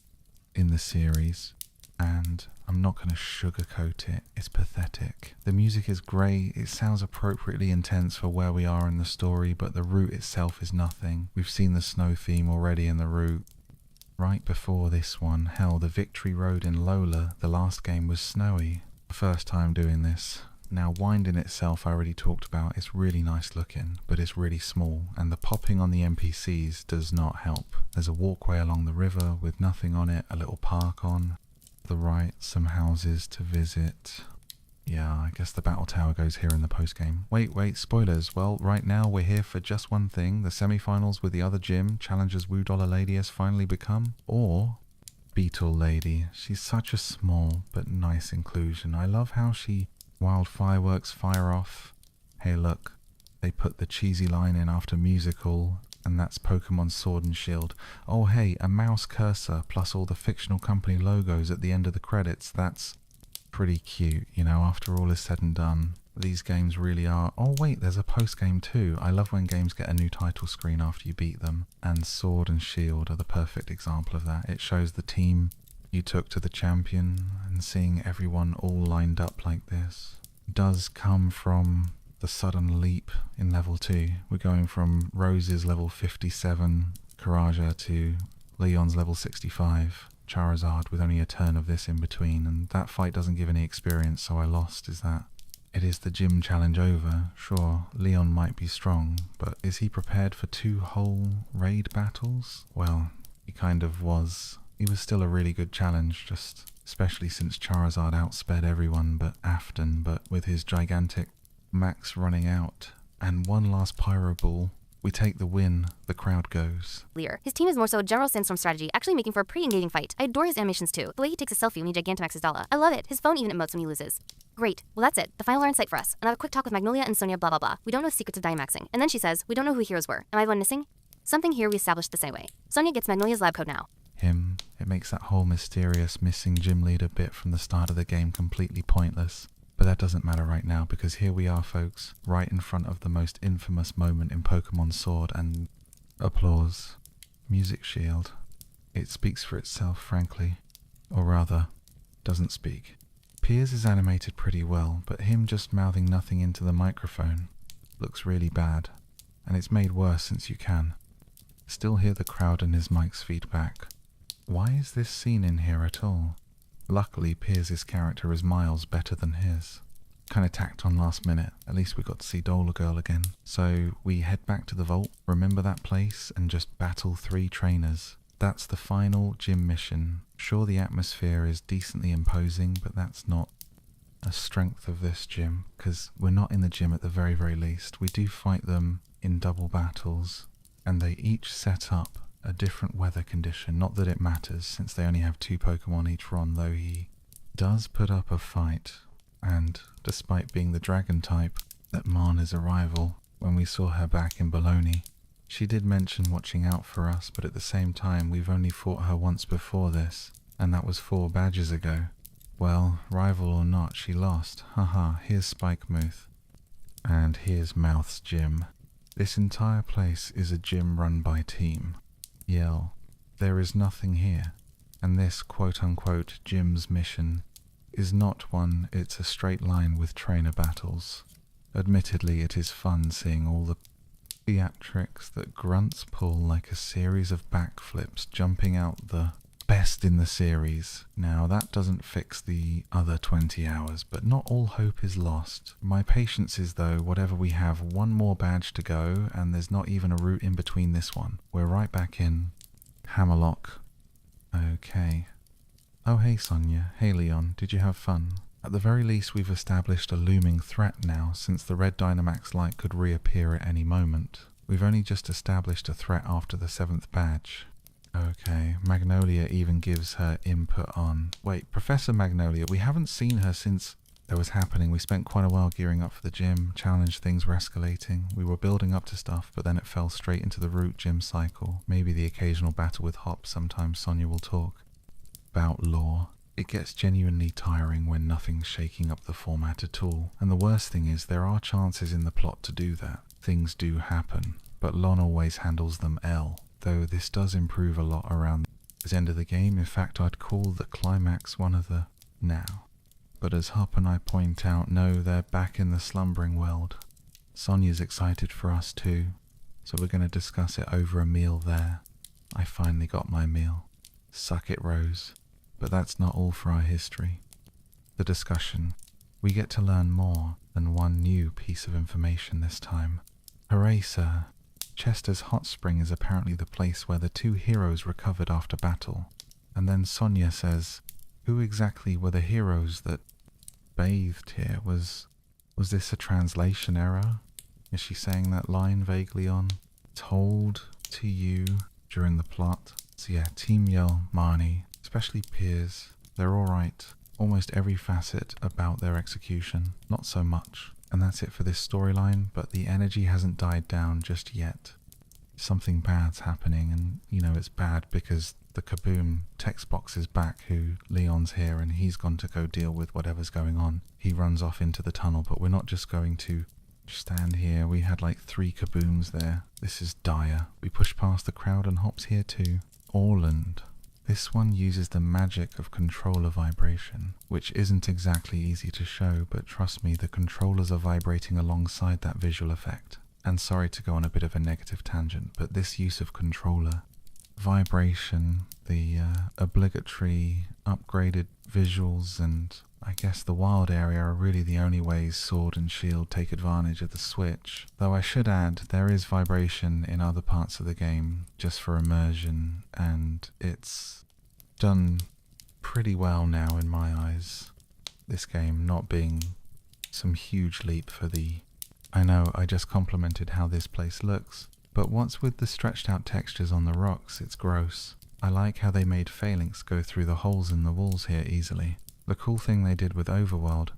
in the series, and I'm not going to sugarcoat it, it's pathetic. The music is great, it sounds appropriately intense for where we are in the story, but the route itself is nothing. We've seen the snow theme already in the route. Right before this one, hell, the Victory Road in Lola, the last game, was snowy. First time doing this. Now, Wind in itself I already talked about. It's really nice looking, but it's really small, and the popping on the NPCs does not help. There's a walkway along the river with nothing on it, a little park on the right, some houses to visit. Yeah, I guess the battle tower goes here in the postgame. Wait, spoilers. Well, right now we're here for just one thing. The semi-finals with the other gym, challengers Woo Dollar Lady has finally become, or Beetle Lady. She's such a small but nice inclusion. I love how she wild fireworks fire off. Hey look, they put the cheesy line in after musical, and that's Pokemon Sword and Shield. Oh hey, a mouse cursor plus all the fictional company logos at the end of the credits. That's pretty cute, you know, after all is said and done. These games really are... Oh wait, there's a post-game too. I love when games get a new title screen after you beat them, and Sword and Shield are the perfect example of that. It shows the team you took to the champion, and seeing everyone all lined up like this does come from the sudden leap in level 2. We're going from Rose's level 57 Karaja to Leon's level 65 Charizard, with only a turn of this in between, and that fight doesn't give any experience, so I lost. Is that it? Is the gym challenge over? Sure, Leon might be strong, but is he prepared for 2 whole raid battles? Well, he kind of was. He was still a really good challenge, just especially since Charizard outsped everyone but Afton, but with his gigantic max running out, and one last Pyro Ball We take the win, the crowd goes. Lear. His team is more so general sandstorm strategy, actually making for a pretty engaging fight. I adore his animations too. The way he takes a selfie when he Gigantamaxes Dala. I love it. His phone even emotes when he loses. Great. Well, that's it. The final are in sight for us. Another quick talk with Magnolia and Sonia blah blah blah. We don't know secrets of Dynamaxing. And then she says, we don't know who heroes were. Am I the one missing? Something here we established the same way. Sonia gets Magnolia's lab code now. Him. It makes that whole mysterious missing gym leader bit from the start of the game completely pointless. But that doesn't matter right now, because here we are, folks, right in front of the most infamous moment in Pokémon Sword, and applause. Music shield. It speaks for itself, frankly. Or rather, doesn't speak. Piers is animated pretty well, but him just mouthing nothing into the microphone looks really bad. And it's made worse since you can still hear the crowd and his mic's feedback. Why is this scene in here at all? Luckily, Piers' character is miles better than his. Kinda tacked on last minute. At least we got to see Dollar Girl again. So we head back to the vault, remember that place, and just battle 3 trainers. That's the final gym mission. Sure, the atmosphere is decently imposing, but that's not a strength of this gym, because we're not in the gym at the very, very least. We do fight them in double battles, and they each set up a different weather condition. Not that it matters, since they only have 2 Pokemon each run, though he does put up a fight. And despite being the dragon type, at Marna's arrival, when we saw her back in Bologna, she did mention watching out for us, but at the same time we've only fought her once before this, and that was 4 badges ago. Well, rival or not, she lost. Haha, here's Spikemuth. And here's Mouth's gym. This entire place is a gym run by team. Yell, there is nothing here, and this quote-unquote gym's mission is not one, it's a straight line with trainer battles. Admittedly, it is fun seeing all the theatrics that grunts pull like a series of backflips, jumping out the best in the series. Now, that doesn't fix the other 20 hours, but not all hope is lost. My patience is, though, whatever we have, 1 more badge to go, and there's not even a route in between this one. We're right back in Hammerlock. Okay. Oh, hey Sonia. Hey Leon. Did you have fun? At the very least, we've established a looming threat now, since the red Dynamax light could reappear at any moment. We've only just established a threat after the 7th badge. Okay, Magnolia even gives her input on... Wait, Professor Magnolia, we haven't seen her since that was happening. We spent quite a while gearing up for the gym, challenge things were escalating. We were building up to stuff, but then it fell straight into the root gym cycle. Maybe the occasional battle with Hop. Sometimes Sonia will talk about lore. It gets genuinely tiring when nothing's shaking up the format at all. And the worst thing is, there are chances in the plot to do that. Things do happen, but Lon always handles them L. Though this does improve a lot around the end of the game. In fact, I'd call the climax one of the now. But as Hop and I point out, no, they're back in the slumbering world. Sonia's excited for us too, so we're going to discuss it over a meal there. I finally got my meal. Suck it, Rose. But that's not all for our history. The discussion. We get to learn more than one new piece of information this time. Hooray, sir. Chester's hot spring is apparently the place where the 2 heroes recovered after battle. And then Sonia says, who exactly were the heroes that bathed here? Was this a translation error? Is she saying that line vaguely on told to you during the plot? So yeah, Team Yell, Marnie, especially Piers, they're alright. Almost every facet about their execution, not so much. And that's it for this storyline, but the energy hasn't died down just yet. Something bad's happening, and you know it's bad because the Kaboom text box is back, who Leon's here, and he's gone to go deal with whatever's going on. He runs off into the tunnel, but we're not just going to stand here. We had like 3 Kabooms there. This is dire. We push past the crowd and Hop's here too. Orland. This one uses the magic of controller vibration, which isn't exactly easy to show, but trust me, the controllers are vibrating alongside that visual effect. And sorry to go on a bit of a negative tangent, but this use of controller vibration, the obligatory upgraded visuals, and I guess the wild area are really the only ways Sword and Shield take advantage of the Switch. Though I should add, there is vibration in other parts of the game, just for immersion, and it's done pretty well now in my eyes. This game not being some huge leap for the... I know, I just complimented how this place looks, But what's with the stretched out textures on the rocks? It's gross. I like how they made phalanx go through the holes in the walls here easily. The cool thing they did with Overworld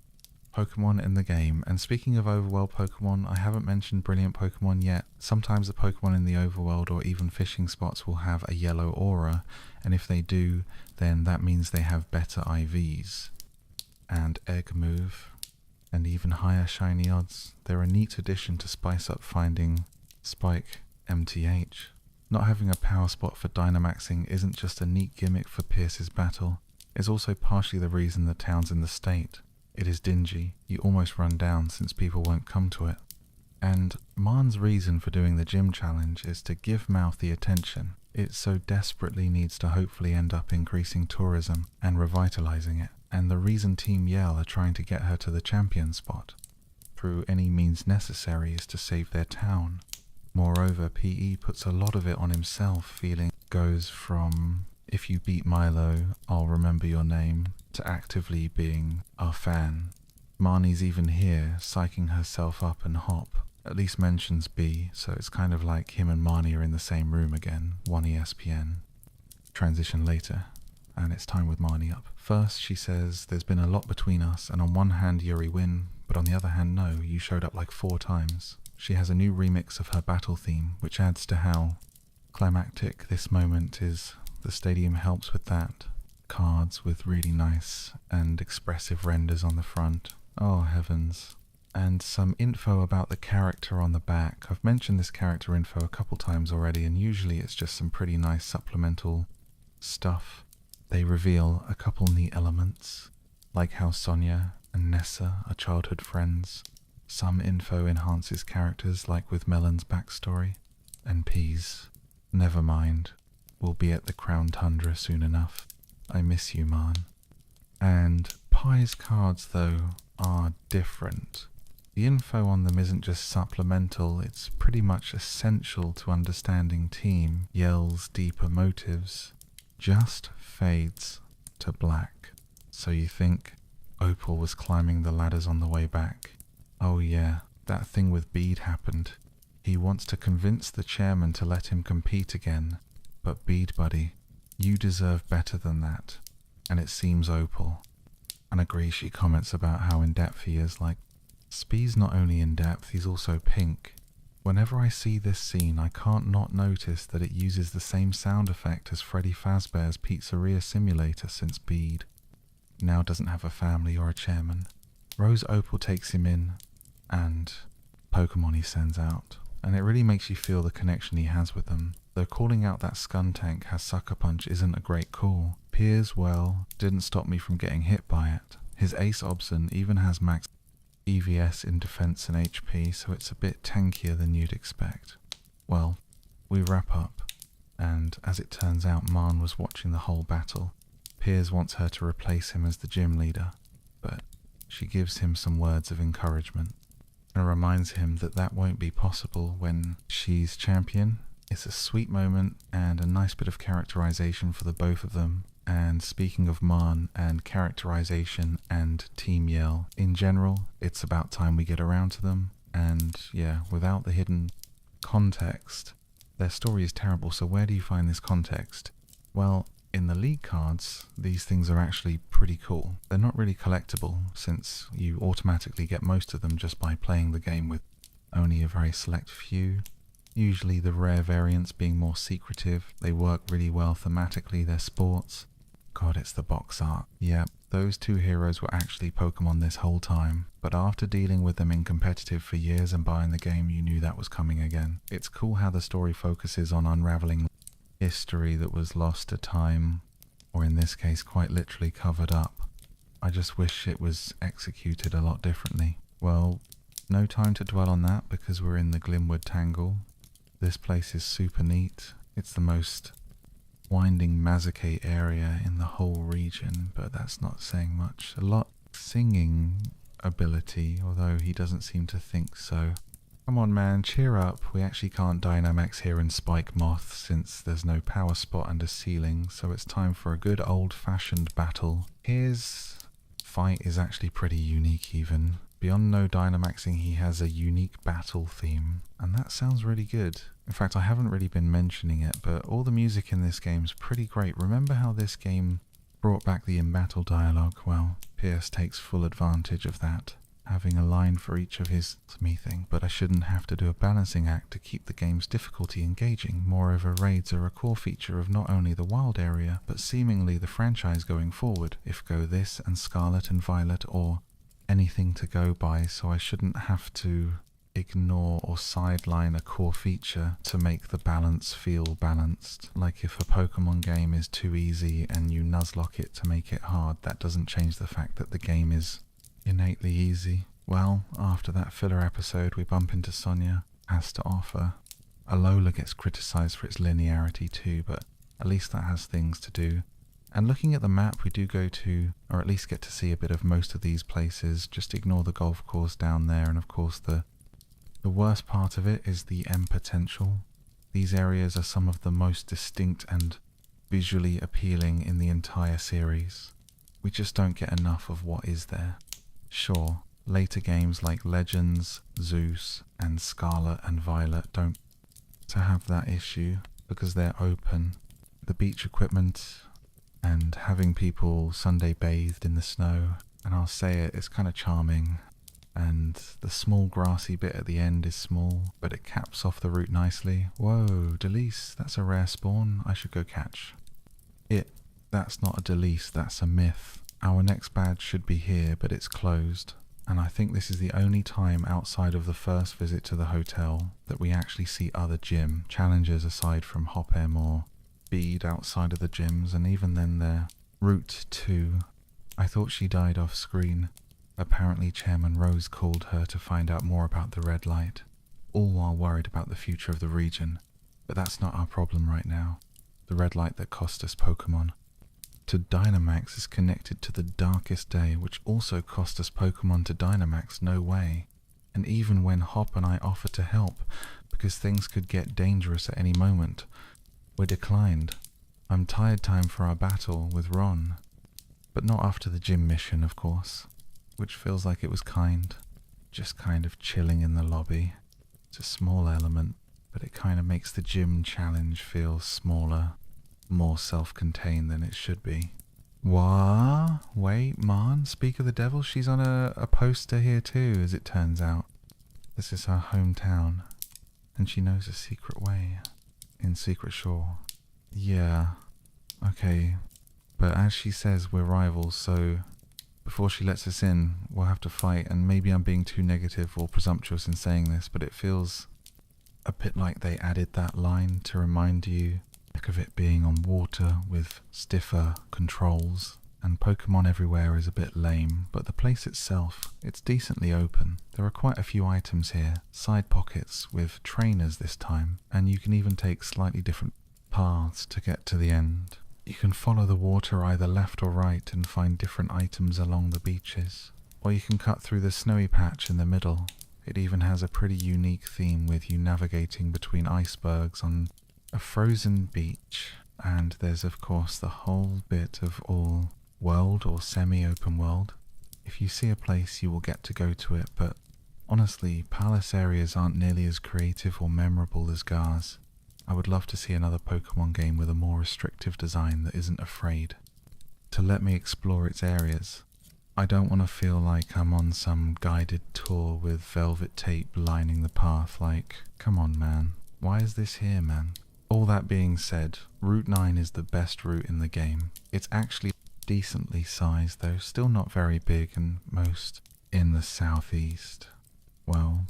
Pokemon in the game, and speaking of Overworld Pokemon, I haven't mentioned Brilliant Pokemon yet. Sometimes the Pokemon in the Overworld or even fishing spots will have a yellow aura, and if they do, then that means they have better IVs, and egg move, and even higher shiny odds. They're a neat addition to spice up finding Spike MTH. Not having a power spot for Dynamaxing isn't just a neat gimmick for Pierce's battle, it's also partially the reason the town's in the state. It is dingy, you almost run down since people won't come to it. And Marn's reason for doing the gym challenge is to give Mouth the attention it so desperately needs to hopefully end up increasing tourism and revitalizing it, and the reason Team Yell are trying to get her to the champion spot, through any means necessary, is to save their town. Moreover, PE puts a lot of it on himself, feeling goes from, if you beat Milo, I'll remember your name, to actively being our fan. Marnie's even here, psyching herself up and Hop, at least mentions B, so it's kind of like him and Marnie are in the same room again, 1 ESPN. Transition later, and it's time with Marnie up. First, she says, there's been a lot between us, and on one hand Yuri win, but on the other hand no, you showed up like 4 times. She has a new remix of her battle theme, which adds to how climactic this moment is. The stadium helps with that. Cards with really nice and expressive renders on the front. Oh heavens. And some info about the character on the back. I've mentioned this character info a couple times already, and usually it's just some pretty nice supplemental stuff. They reveal a couple neat elements, like how Sonia and Nessa are childhood friends. Some info enhances characters, like with Melon's backstory. And Peas, never mind, we'll be at the Crown Tundra soon enough. I miss you, Marn. And Pie's cards, though, are different. The info on them isn't just supplemental, it's pretty much essential to understanding Team Yell's deeper motives. Just fades to black. So you think Opal was climbing the ladders on the way back. Oh yeah, that thing with Bede happened. He wants to convince the chairman to let him compete again. But Bede, buddy, you deserve better than that. And it seems Opal. And agree, she comments about how in-depth he is, like, Spee's not only in-depth, he's also pink. Whenever I see this scene, I can't not notice that it uses the same sound effect as Freddy Fazbear's Pizzeria Simulator, since Bede now doesn't have a family or a chairman. Rose Opal takes him in, and Pokemon he sends out, and it really makes you feel the connection he has with them. Though calling out that Skuntank has Sucker Punch isn't a great call. Piers, well, didn't stop me from getting hit by it. His Ace Obson even has max EVS in defense and HP, so it's a bit tankier than you'd expect. Well, we wrap up, and as it turns out, Marn was watching the whole battle. Piers wants her to replace him as the gym leader, but she gives him some words of encouragement and reminds him that that won't be possible when she's champion. It's a sweet moment and a nice bit of characterization for the both of them. And speaking of Marn and characterization and Team Yell, in general, it's about time we get around to them. And yeah, without the hidden context, their story is terrible, so where do you find this context? Well, in the league cards, these things are actually pretty cool. They're not really collectible, since you automatically get most of them just by playing the game with only a very select few. Usually the rare variants being more secretive. They work really well thematically, they're sports. God, it's the box art. Yep, those 2 heroes were actually Pokemon this whole time, but after dealing with them in competitive for years and buying the game, you knew that was coming again. It's cool how the story focuses on unraveling history that was lost to time, or in this case quite literally covered up. I just wish it was executed a lot differently. Well, no time to dwell on that because we're in the Glimwood Tangle. This place is super neat. It's the most winding Mazzacate area in the whole region, but that's not saying much. A lot singing ability, although he doesn't seem to think so. Come on man, cheer up. We actually can't Dynamax here in Spike Moth since there's no power spot under ceiling, so it's time for a good old-fashioned battle. His fight is actually pretty unique even. Beyond no Dynamaxing, he has a unique battle theme, and that sounds really good. In fact, I haven't really been mentioning it, but all the music in this game's pretty great. Remember how this game brought back the in-battle dialogue? Well, Pierce takes full advantage of that, having a line for each of his thing, but I shouldn't have to do a balancing act to keep the game's difficulty engaging. Moreover, raids are a core feature of not only the wild area, but seemingly the franchise going forward, if go this and Scarlet and Violet or anything to go by, so I shouldn't have to ignore or sideline a core feature to make the balance feel balanced. Like if a Pokemon game is too easy and you nuzlocke it to make it hard, that doesn't change the fact that the game is innately easy. Well, after that filler episode, we bump into Sonia has to offer. Alola gets criticised for its linearity too, but at least that has things to do. And looking at the map, we do go to, or at least get to see a bit of most of these places. Just ignore the golf course down there, and of course the worst part of it is the M potential. These areas are some of the most distinct and visually appealing in the entire series. We just don't get enough of what is there. Sure, later games like Legends, Zeus, and Scarlet and Violet don't to have that issue because they're open. The beach equipment and having people Sunday bathed in the snow, and I'll say it, it's kind of charming. And the small grassy bit at the end is small, but it caps off the route nicely. Whoa, Delise, that's a rare spawn I should go catch. That's not a Delise, that's a myth. Our next badge should be here, but it's closed. And I think this is the only time outside of the first visit to the hotel that we actually see other gym challenges aside from Hopem or Bede outside of the gyms, and even then they're Route 2. I thought she died off screen. Apparently Chairman Rose called her to find out more about the red light, all while worried about the future of the region. But that's not our problem right now. The red light that cost us Pokemon. To Dynamax is connected to the darkest day, which also cost us Pokemon to Dynamax, no way. And even when Hop and I offered to help, because things could get dangerous at any moment, we're declined. I'm tired time for our battle with Ron. But not after the gym mission, of course, which feels like it was kind. Just kind of chilling in the lobby. It's a small element, but it kind of makes the gym challenge feel smaller, more self-contained than it should be. What? Wait, man, speak of the devil, she's on a poster here too, as it turns out. This is her hometown, and she knows a secret way. In Secret Shore. Yeah, okay, but as she says, we're rivals, so before she lets us in, we'll have to fight, and maybe I'm being too negative or presumptuous in saying this, but it feels a bit like they added that line to remind you of it being on water with stiffer controls, and Pokemon everywhere is a bit lame, but the place itself, it's decently open. There are quite a few items here, side pockets with trainers this time, and you can even take slightly different paths to get to the end. You can follow the water either left or right and find different items along the beaches, or you can cut through the snowy patch in the middle. It even has a pretty unique theme with you navigating between icebergs on a frozen beach, and there's of course the whole bit of all world or semi-open world. If you see a place you will get to go to it, but honestly, palace areas aren't nearly as creative or memorable as Gar's. I would love to see another Pokemon game with a more restrictive design that isn't afraid to let me explore its areas. I don't want to feel like I'm on some guided tour with velvet tape lining the path like, come on man, why is this here man? All that being said, Route 9 is the best route in the game. It's actually decently sized though, still not very big, and most in the southeast. Well,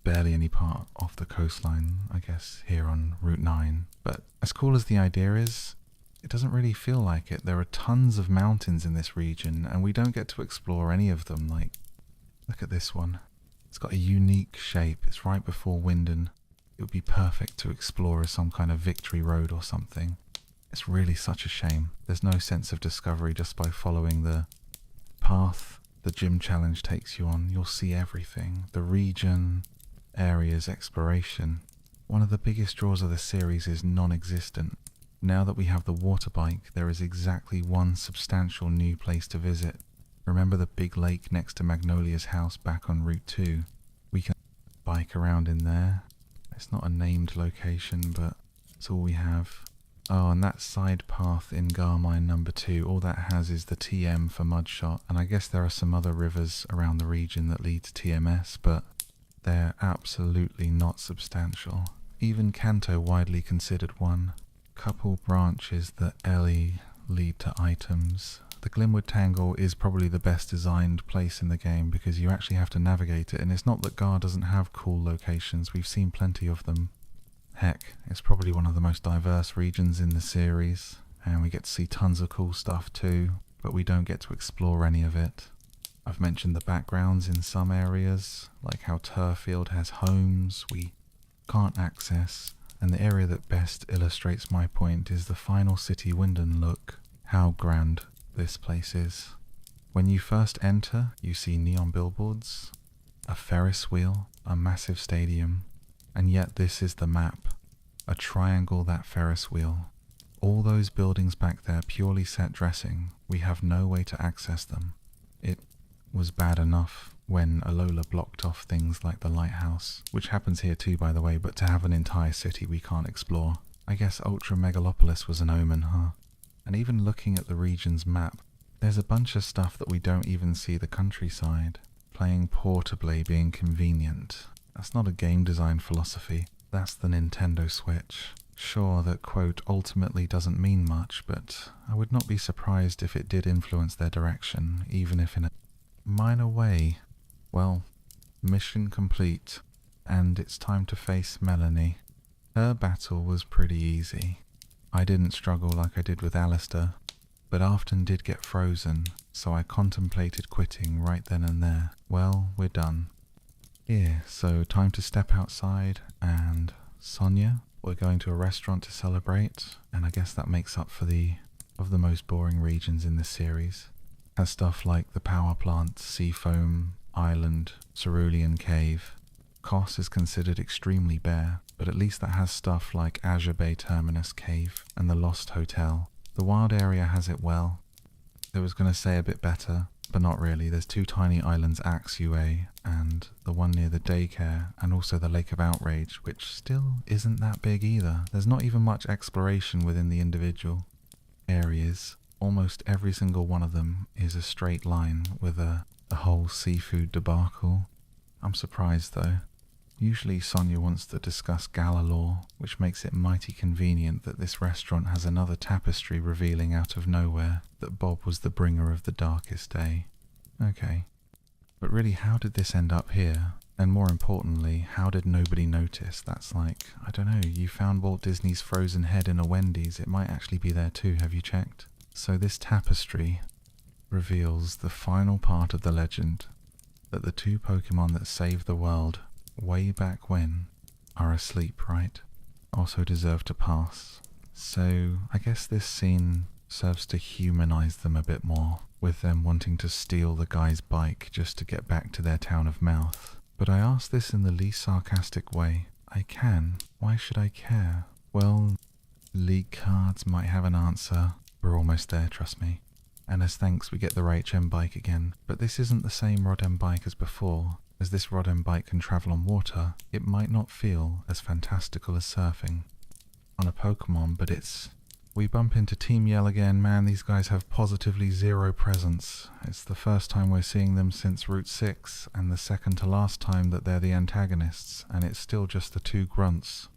barely any part off the coastline, I guess, here on Route 9. But as cool as the idea is, it doesn't really feel like it. There are tons of mountains in this region, and we don't get to explore any of them. Like, look at this one. It's got a unique shape. It's right before Winden. It would be perfect to explore as some kind of victory road or something. It's really such a shame. There's no sense of discovery just by following the path the gym challenge takes you on. You'll see everything. The region, areas, exploration. One of the biggest draws of the series is non-existent. Now that we have the water bike, there is exactly one substantial new place to visit. Remember the big lake next to Magnolia's house back on Route 2? We can bike around in there. It's not a named location, but it's all we have. Oh, and that side path in Garmine number 2, all that has is the TM for Mudshot, and I guess there are some other rivers around the region that lead to TMS, but they're absolutely not substantial. Even Kanto widely considered one. Couple branches that Ellie lead to items. The Glimwood Tangle is probably the best designed place in the game because you actually have to navigate it, and it's not that Gar doesn't have cool locations, we've seen plenty of them. Heck, it's probably one of the most diverse regions in the series, and we get to see tons of cool stuff too, but we don't get to explore any of it. I've mentioned the backgrounds in some areas, like how Turfield has homes we can't access, and the area that best illustrates my point is the final city Winden look. How grand this place is. When you first enter, you see neon billboards, a Ferris wheel, a massive stadium, and yet this is the map. A triangle, that Ferris wheel. All those buildings back there purely set dressing. We have no way to access them. It was bad enough when Alola blocked off things like the lighthouse, which happens here too by the way, but to have an entire city we can't explore. I guess Ultra Megalopolis was an omen, huh? And even looking at the region's map, there's a bunch of stuff that we don't even see the countryside. Playing portably being convenient. That's not a game design philosophy, that's the Nintendo Switch. Sure, that quote ultimately doesn't mean much, but I would not be surprised if it did influence their direction, even if in a minor way. Well, mission complete, and it's time to face Melanie. Her battle was pretty easy. I didn't struggle like I did with Alistair, but Afton did get frozen, so I contemplated quitting right then and there. Well, we're done. Here, so time to step outside, and Sonia, we're going to a restaurant to celebrate, and I guess that makes up for the most boring regions in this series. Has stuff like the power plant, Seafoam Island, Cerulean Cave. Kos is considered extremely bare, but at least that has stuff like Azure Bay Terminus Cave and the Lost Hotel. The wild area has it well. I was going to say a bit better, but not really. There's 2 tiny islands, Axe UA, and the one near the daycare, and also the Lake of Outrage, which still isn't that big either. There's not even much exploration within the individual areas. Almost every single one of them is a straight line with a whole seafood debacle. I'm surprised though. Usually Sonia wants to discuss Gala lore, which makes it mighty convenient that this restaurant has another tapestry revealing out of nowhere that Bob was the bringer of the darkest day. Okay. But really, how did this end up here? And more importantly, how did nobody notice? That's like, I don't know, you found Walt Disney's frozen head in a Wendy's, it might actually be there too, have you checked? So this tapestry reveals the final part of the legend, that the 2 Pokemon that saved the world way back when are asleep, right? Also deserve to pass. So I guess this scene serves to humanize them a bit more, with them wanting to steal the guy's bike just to get back to their town of Mouth. But I ask this in the least sarcastic way. I can. Why should I care? Well, league cards might have an answer. We're almost there, trust me. And as thanks we get the HM bike again, but this isn't the same Rodem bike as before. As this Rodem bike can travel on water, it might not feel as fantastical as surfing on a Pokemon, but it's... We bump into Team Yell again, man, these guys have positively 0 presence. It's the first time we're seeing them since Route 6, and the second to last time that they're the antagonists, and it's still just the 2 grunts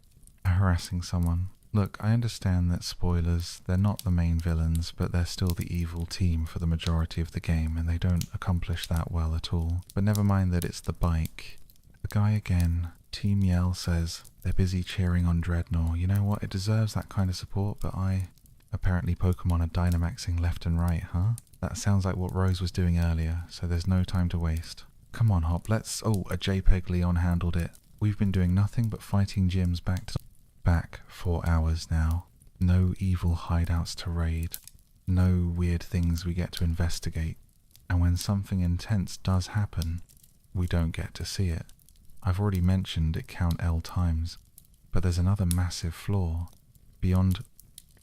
harassing someone. Look, I understand that spoilers, they're not the main villains, but they're still the evil team for the majority of the game, and they don't accomplish that well at all. But never mind that it's the bike. The guy again, Team Yell, says they're busy cheering on Dreadnought. You know what, it deserves that kind of support, but apparently Pokemon are Dynamaxing left and right, huh? That sounds like what Rose was doing earlier, so there's no time to waste. Come on, Hop, let's... Oh, a JPEG Leon handled it. We've been doing nothing but fighting gyms back 4 hours now. No evil hideouts to raid. No weird things we get to investigate. And when something intense does happen, we don't get to see it. I've already mentioned it count L times, but there's another massive flaw. Beyond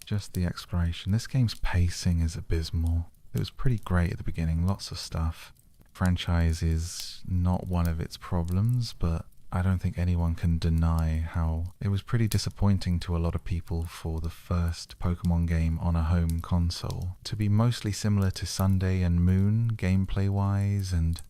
just the exploration, this game's pacing is abysmal. It was pretty great at the beginning, lots of stuff. Franchise is not one of its problems, but I don't think anyone can deny how it was pretty disappointing to a lot of people for the first Pokemon game on a home console to be mostly similar to Sunday and Moon gameplay-wise, and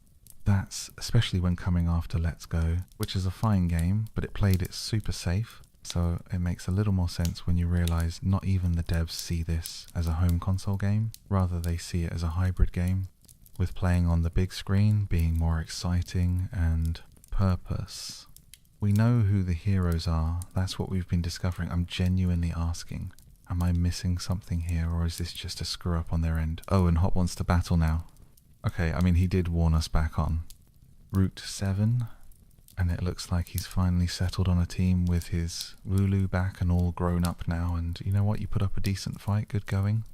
that's especially when coming after Let's Go, which is a fine game, but it played it super safe, so it makes a little more sense when you realise not even the devs see this as a home console game, rather they see it as a hybrid game, with playing on the big screen being more exciting and purpose. We know who the heroes are, that's what we've been discovering. I'm genuinely asking, am I missing something here, or is this just a screw up on their end? Oh, and Hop wants to battle now. Okay, I mean, he did warn us back on Route 7, and it looks like he's finally settled on a team with his Wooloo back and all grown up now, and you know what, you put up a decent fight, good going.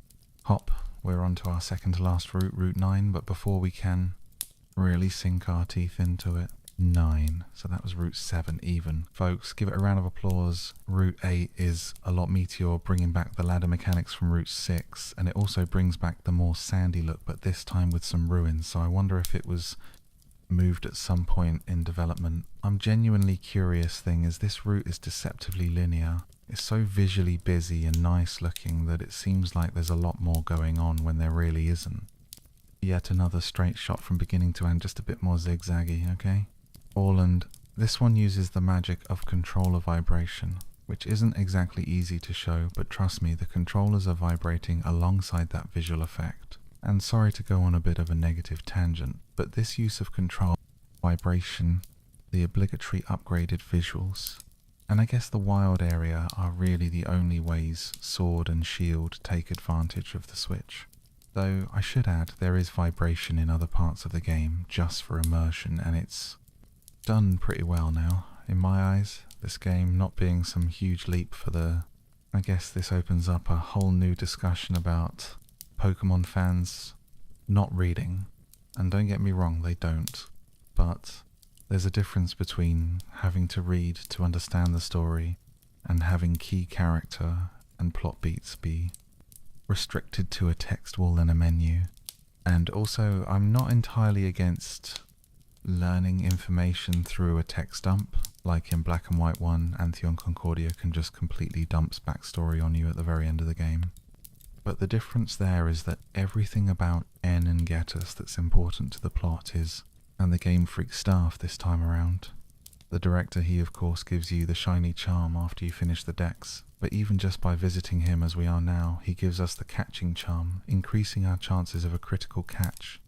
Hop, we're on to our second to last route, Route 9, but before we can really sink our teeth into it, 9, so that was Route 7 even. Folks, give it a round of applause. Route 8 is a lot meatier, bringing back the ladder mechanics from Route 6, and it also brings back the more sandy look, but this time with some ruins, so I wonder if it was moved at some point in development. I'm genuinely curious thing is this route is deceptively linear. It's so visually busy and nice looking that it seems like there's a lot more going on when there really isn't. Yet another straight shot from beginning to end, just a bit more zigzaggy, okay? Orland, this one uses the magic of controller vibration, which isn't exactly easy to show, but trust me, the controllers are vibrating alongside that visual effect. And sorry to go on a bit of a negative tangent, but this use of control vibration, the obligatory upgraded visuals, and I guess the wild area are really the only ways Sword and Shield take advantage of the Switch. Though I should add, there is vibration in other parts of the game just for immersion, and it's done pretty well now, in my eyes. This game not being some huge leap for the... I guess this opens up a whole new discussion about Pokemon fans not reading. And don't get me wrong, they don't. But there's a difference between having to read to understand the story and having key character and plot beats be restricted to a text wall and a menu. And also, I'm not entirely against learning information through a text dump, like in Black and White 1, Antheon Concordia can just completely dumps backstory on you at the very end of the game. But the difference there is that everything about N and Getus that's important to the plot is, and the Game Freak staff this time around. The director, he of course gives you the shiny charm after you finish the decks, but even just by visiting him as we are now, he gives us the catching charm, increasing our chances of a critical catch.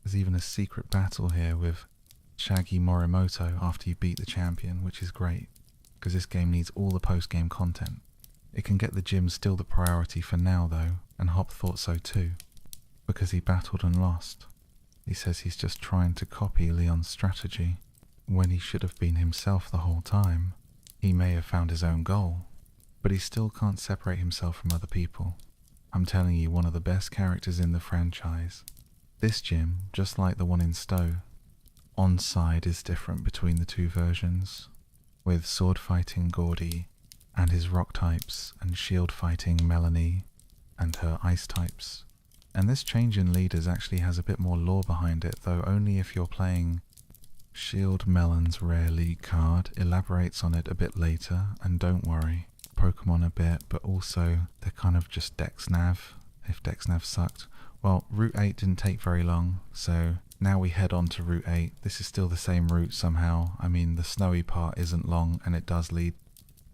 There's even a secret battle here with Shaggy Morimoto after you beat the champion, which is great, because this game needs all the post-game content. It can get the gym still the priority for now though, and Hop thought so too, because he battled and lost. He says he's just trying to copy Leon's strategy, when he should have been himself the whole time. He may have found his own goal, but he still can't separate himself from other people. I'm telling you, one of the best characters in the franchise. This gym, just like the one in Stowe, on-side is different between the two versions, with sword fighting Gordy and his rock types, and shield fighting Melanie and her ice types. And this change in leaders actually has a bit more lore behind it, though only if you're playing Shield Melon's rare league card, elaborates on it a bit later, and don't worry, Pokemon a bit, but also they're kind of just Dex Nav, if Dex Nav sucked. Well, Route 8 didn't take very long, so now we head on to Route 8. This is still the same route somehow. I mean, the snowy part isn't long, and it does lead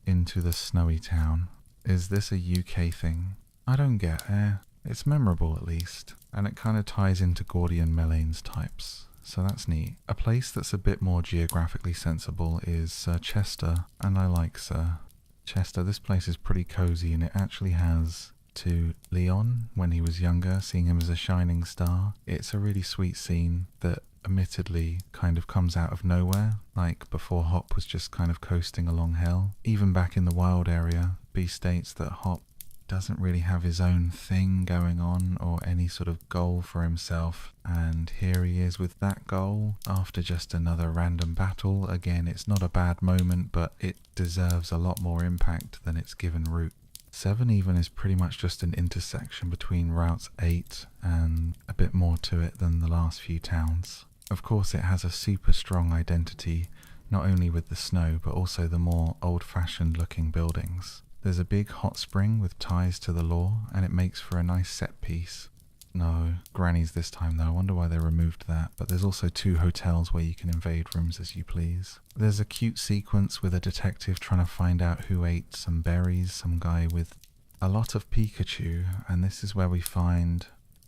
into the snowy town. Is this a UK thing? I don't get it. It's memorable at least, and it kind of ties into Gordy and Melane's types, so that's neat. A place that's a bit more geographically sensible is Sir Chester, and I like Sir Chester. This place is pretty cozy, and it actually has to Leon when he was younger, seeing him as a shining star. It's a really sweet scene that admittedly kind of comes out of nowhere, like before Hop was just kind of coasting along hell. Even back in the wild area, B states that Hop doesn't really have his own thing going on or any sort of goal for himself, and here he is with that goal after just another random battle. Again, it's not a bad moment, but it deserves a lot more impact than its given route. 7 even is pretty much just an intersection between routes 8 and a bit more to it than the last few towns. Of course, it has a super strong identity, not only with the snow, but also the more old-fashioned looking buildings. There's a big hot spring with ties to the lore, and it makes for a nice set piece. No, grannies this time though, I wonder why they removed that. But there's also 2 hotels where you can invade rooms as you please. There's a cute sequence with a detective trying to find out who ate some berries, some guy with a lot of Pikachu, and this is where we find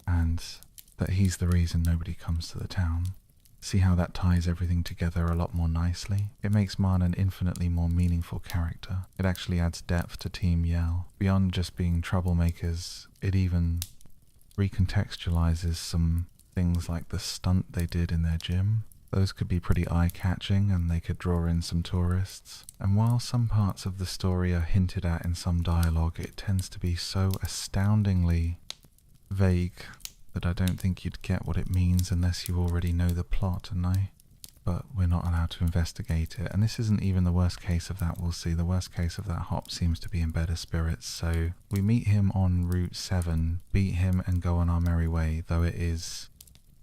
that he's the reason nobody comes to the town. See how that ties everything together a lot more nicely? It makes Marn an infinitely more meaningful character. It actually adds depth to Team Yell. Beyond just being troublemakers, it even recontextualizes some things like the stunt they did in their gym. Those could be pretty eye-catching and they could draw in some tourists. And while some parts of the story are hinted at in some dialogue, it tends to be so astoundingly vague that I don't think you'd get what it means unless you already know the plot, but we're not allowed to investigate it. And this isn't even the worst case of that, we'll see. The worst case of that hop seems to be in better spirits, so we meet him on Route 7, beat him and go on our merry way, though it is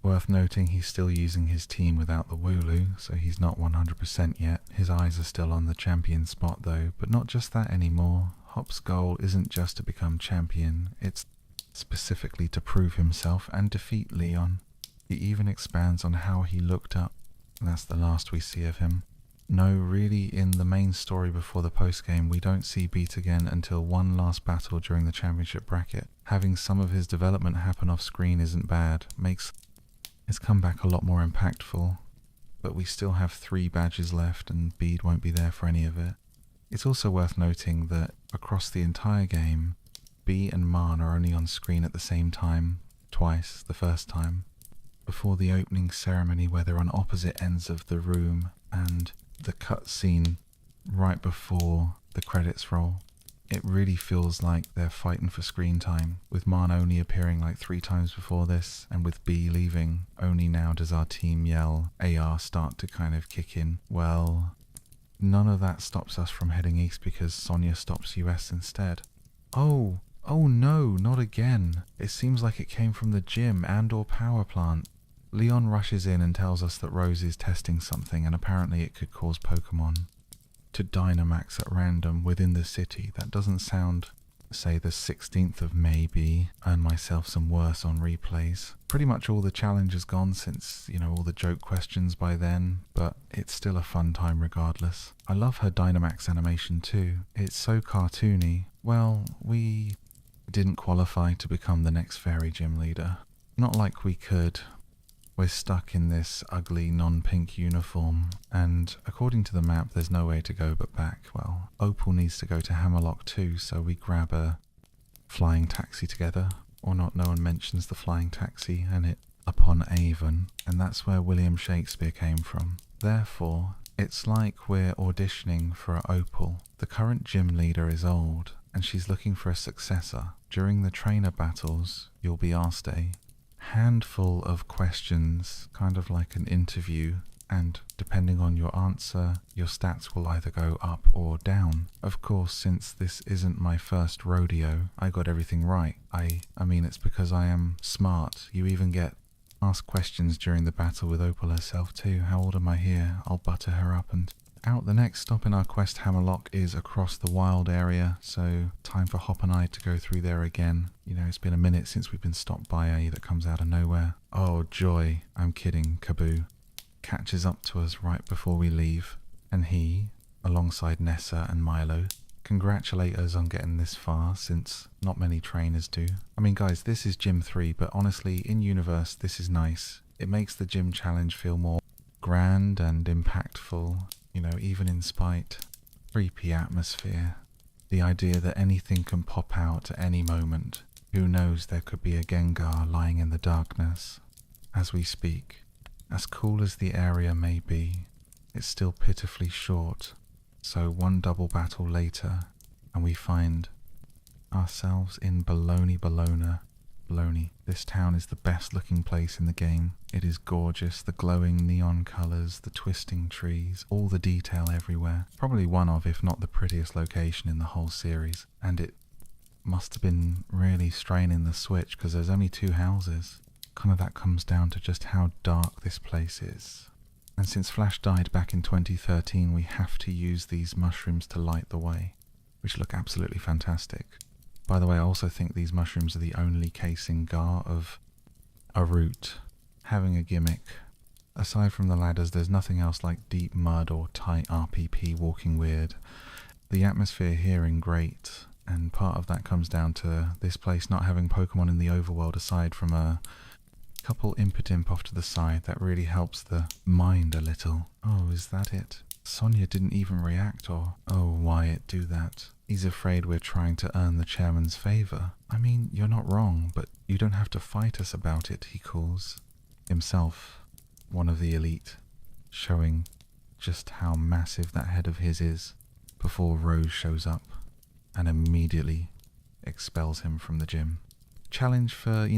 worth noting he's still using his team without the Wooloo, so he's not 100% yet. His eyes are still on the champion spot though, but not just that anymore. Hop's goal isn't just to become champion, it's specifically to prove himself and defeat Leon. He even expands on how he looked up, and that's the last we see of him. No, really, in the main story before the postgame, we don't see Beat again until one last battle during the championship bracket. Having some of his development happen off screen isn't bad, makes his comeback a lot more impactful, but we still have 3 badges left and Bede won't be there for any of it. It's also worth noting that across the entire game, Bee and Marn are only on screen at the same time, twice, the first time, before the opening ceremony where they're on opposite ends of the room, and the cutscene right before the credits roll. It really feels like they're fighting for screen time, with Marn only appearing like 3 times before this, and with Bee leaving, only now does our team yell AR start to kind of kick in. Well, none of that stops us from heading east because Sonya stops US instead. Oh no, not again. It seems like it came from the gym and or power plant. Leon rushes in and tells us that Rose is testing something and apparently it could cause Pokémon to Dynamax at random within the city. That doesn't sound, say, the 16th of maybe, earn myself some worse on replays. Pretty much all the challenge has gone since, all the joke questions by then, but it's still a fun time regardless. I love her Dynamax animation too. It's so cartoony. Well, we didn't qualify to become the next fairy gym leader. Not like we could. We're stuck in this ugly non-pink uniform, and according to the map there's no way to go but back. Well, Opal needs to go to Hammerlock too, so we grab a flying taxi together, or not, no one mentions the flying taxi, and it upon Avon, and that's where William Shakespeare came from. Therefore, it's like we're auditioning for Opal. The current gym leader is old, and she's looking for a successor. During the trainer battles, you'll be asked a handful of questions, kind of like an interview, and depending on your answer, your stats will either go up or down. Of course, since this isn't my first rodeo, I got everything right. I mean, it's because I am smart. You even get asked questions during the battle with Opal herself too. How old am I here? I'll butter her up and out. The next stop in our quest, Hammerlock, is across the wild area, so time for Hop and I to go through there again. It's been a minute since we've been stopped by a that comes out of nowhere. Oh joy, I'm kidding, Kaboo catches up to us right before we leave, and he, alongside Nessa and Milo, congratulate us on getting this far, since not many trainers do. I mean guys, this is Gym 3, but honestly, in universe, this is nice. It makes the gym challenge feel more grand and impactful, even in spite. Creepy atmosphere. The idea that anything can pop out at any moment. Who knows, there could be a Gengar lying in the darkness. As we speak, as cool as the area may be, it's still pitifully short. So one double battle later, and we find ourselves in Bologna. This town is the best looking place in the game. It is gorgeous, the glowing neon colours, the twisting trees, all the detail everywhere. Probably one of, if not the prettiest location in the whole series. And it must have been really straining the switch because there's only 2 houses. Kind of that comes down to just how dark this place is. And since Flash died back in 2013, we have to use these mushrooms to light the way, which look absolutely fantastic. By the way, I also think these mushrooms are the only case in Gar of a route having a gimmick. Aside from the ladders, there's nothing else like deep mud or tight RPP walking weird. The atmosphere here in great, and part of that comes down to this place not having Pokemon in the overworld aside from a couple Imp off to the side. That really helps the mind a little. Oh, is that it? Sonia didn't even react, or oh, Wyatt, do that. He's afraid we're trying to earn the chairman's favour. I mean, you're not wrong, but you don't have to fight us about it, he calls himself one of the elite, showing just how massive that head of his is before Rose shows up and immediately expels him from the gym. Challenge for,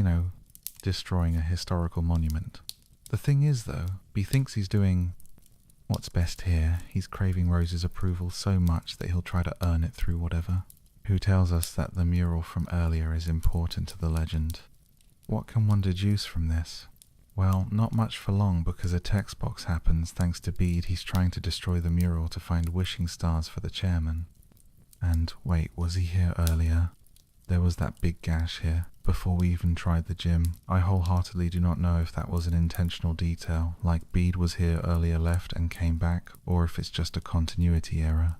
destroying a historical monument. The thing is, though, he thinks he's doing what's best here. He's craving Rose's approval so much that he'll try to earn it through whatever. Who tells us that the mural from earlier is important to the legend? What can one deduce from this? Well, not much for long, because a text box happens thanks to Bede. He's trying to destroy the mural to find wishing stars for the chairman. And wait, was he here earlier? There was that big gash here, before we even tried the gym. I wholeheartedly do not know if that was an intentional detail, like Bede was here earlier, left and came back, or if it's just a continuity error.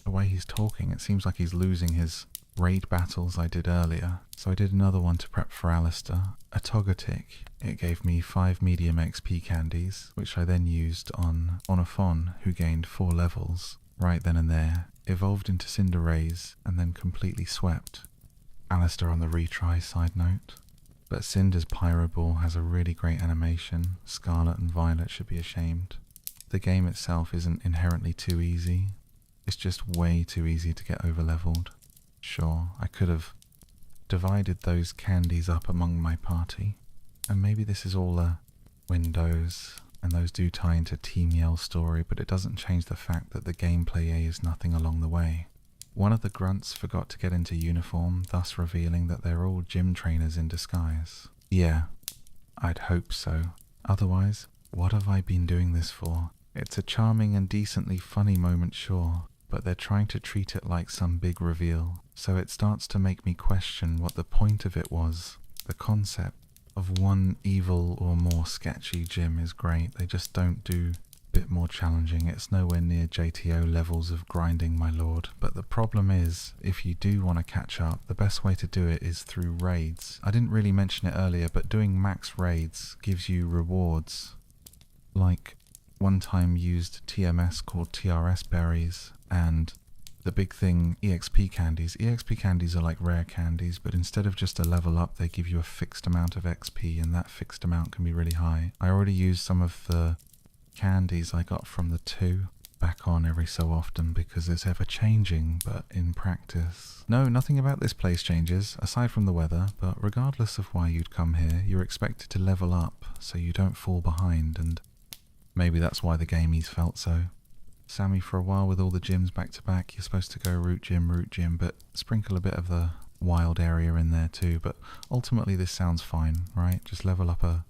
The way he's talking, it seems like he's losing his raid battles I did earlier, so I did another one to prep for Alistair. A Togetic. It gave me 5 medium XP candies, which I then used on a Fawn, who gained 4 levels, right then and there, evolved into Cinderace, and then completely swept. Alistair on the retry, side note. But Cinder's Pyro Ball has a really great animation. Scarlet and Violet should be ashamed. The game itself isn't inherently too easy. It's just way too easy to get over-leveled. Sure, I could have divided those candies up among my party. And maybe this is all a Windows, and those do tie into Team Yell's story, but it doesn't change the fact that the gameplay is nothing along the way. One of the grunts forgot to get into uniform, thus revealing that they're all gym trainers in disguise. Yeah, I'd hope so. Otherwise, what have I been doing this for? It's a charming and decently funny moment, sure, but they're trying to treat it like some big reveal, so it starts to make me question what the point of it was. The concept of one evil or more sketchy gym is great. They just don't do bit more challenging. It's nowhere near JTO levels of grinding, my lord. But the problem is, if you do want to catch up, the best way to do it is through raids. I didn't really mention it earlier, but doing max raids gives you rewards. Like one time used TMS called TRS berries, and the big thing, EXP candies. EXP candies are like rare candies, but instead of just a level up, they give you a fixed amount of XP, and that fixed amount can be really high. I already used some of the candies I got from the 2 back on every so often because it's ever changing, but in practice. No, nothing about this place changes, aside from the weather, but regardless of why you'd come here, you're expected to level up so you don't fall behind, and maybe that's why the gamies felt so. Sammy, for a while with all the gyms back to back, you're supposed to go route gym, but sprinkle a bit of the wild area in there too, but ultimately this sounds fine, right? Just level up a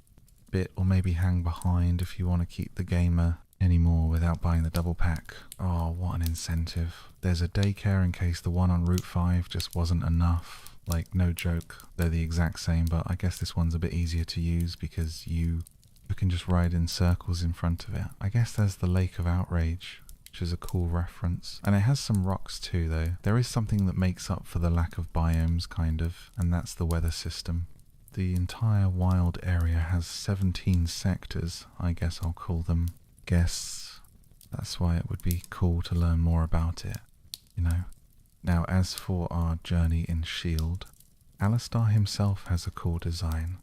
bit, or maybe hang behind if you want to keep the gamer anymore without buying the double pack. Oh, what an incentive. There's a daycare in case the one on Route 5 just wasn't enough. Like, no joke, they're the exact same, but I guess this one's a bit easier to use because you can just ride in circles in front of it. I guess there's the Lake of Outrage, which is a cool reference. And it has some rocks too, though. There is something that makes up for the lack of biomes, kind of, and that's the weather system. The entire wild area has 17 sectors, I guess I'll call them. Guess that's why it would be cool to learn more about it, Now, as for our journey in S.H.I.E.L.D., Alistair himself has a cool design.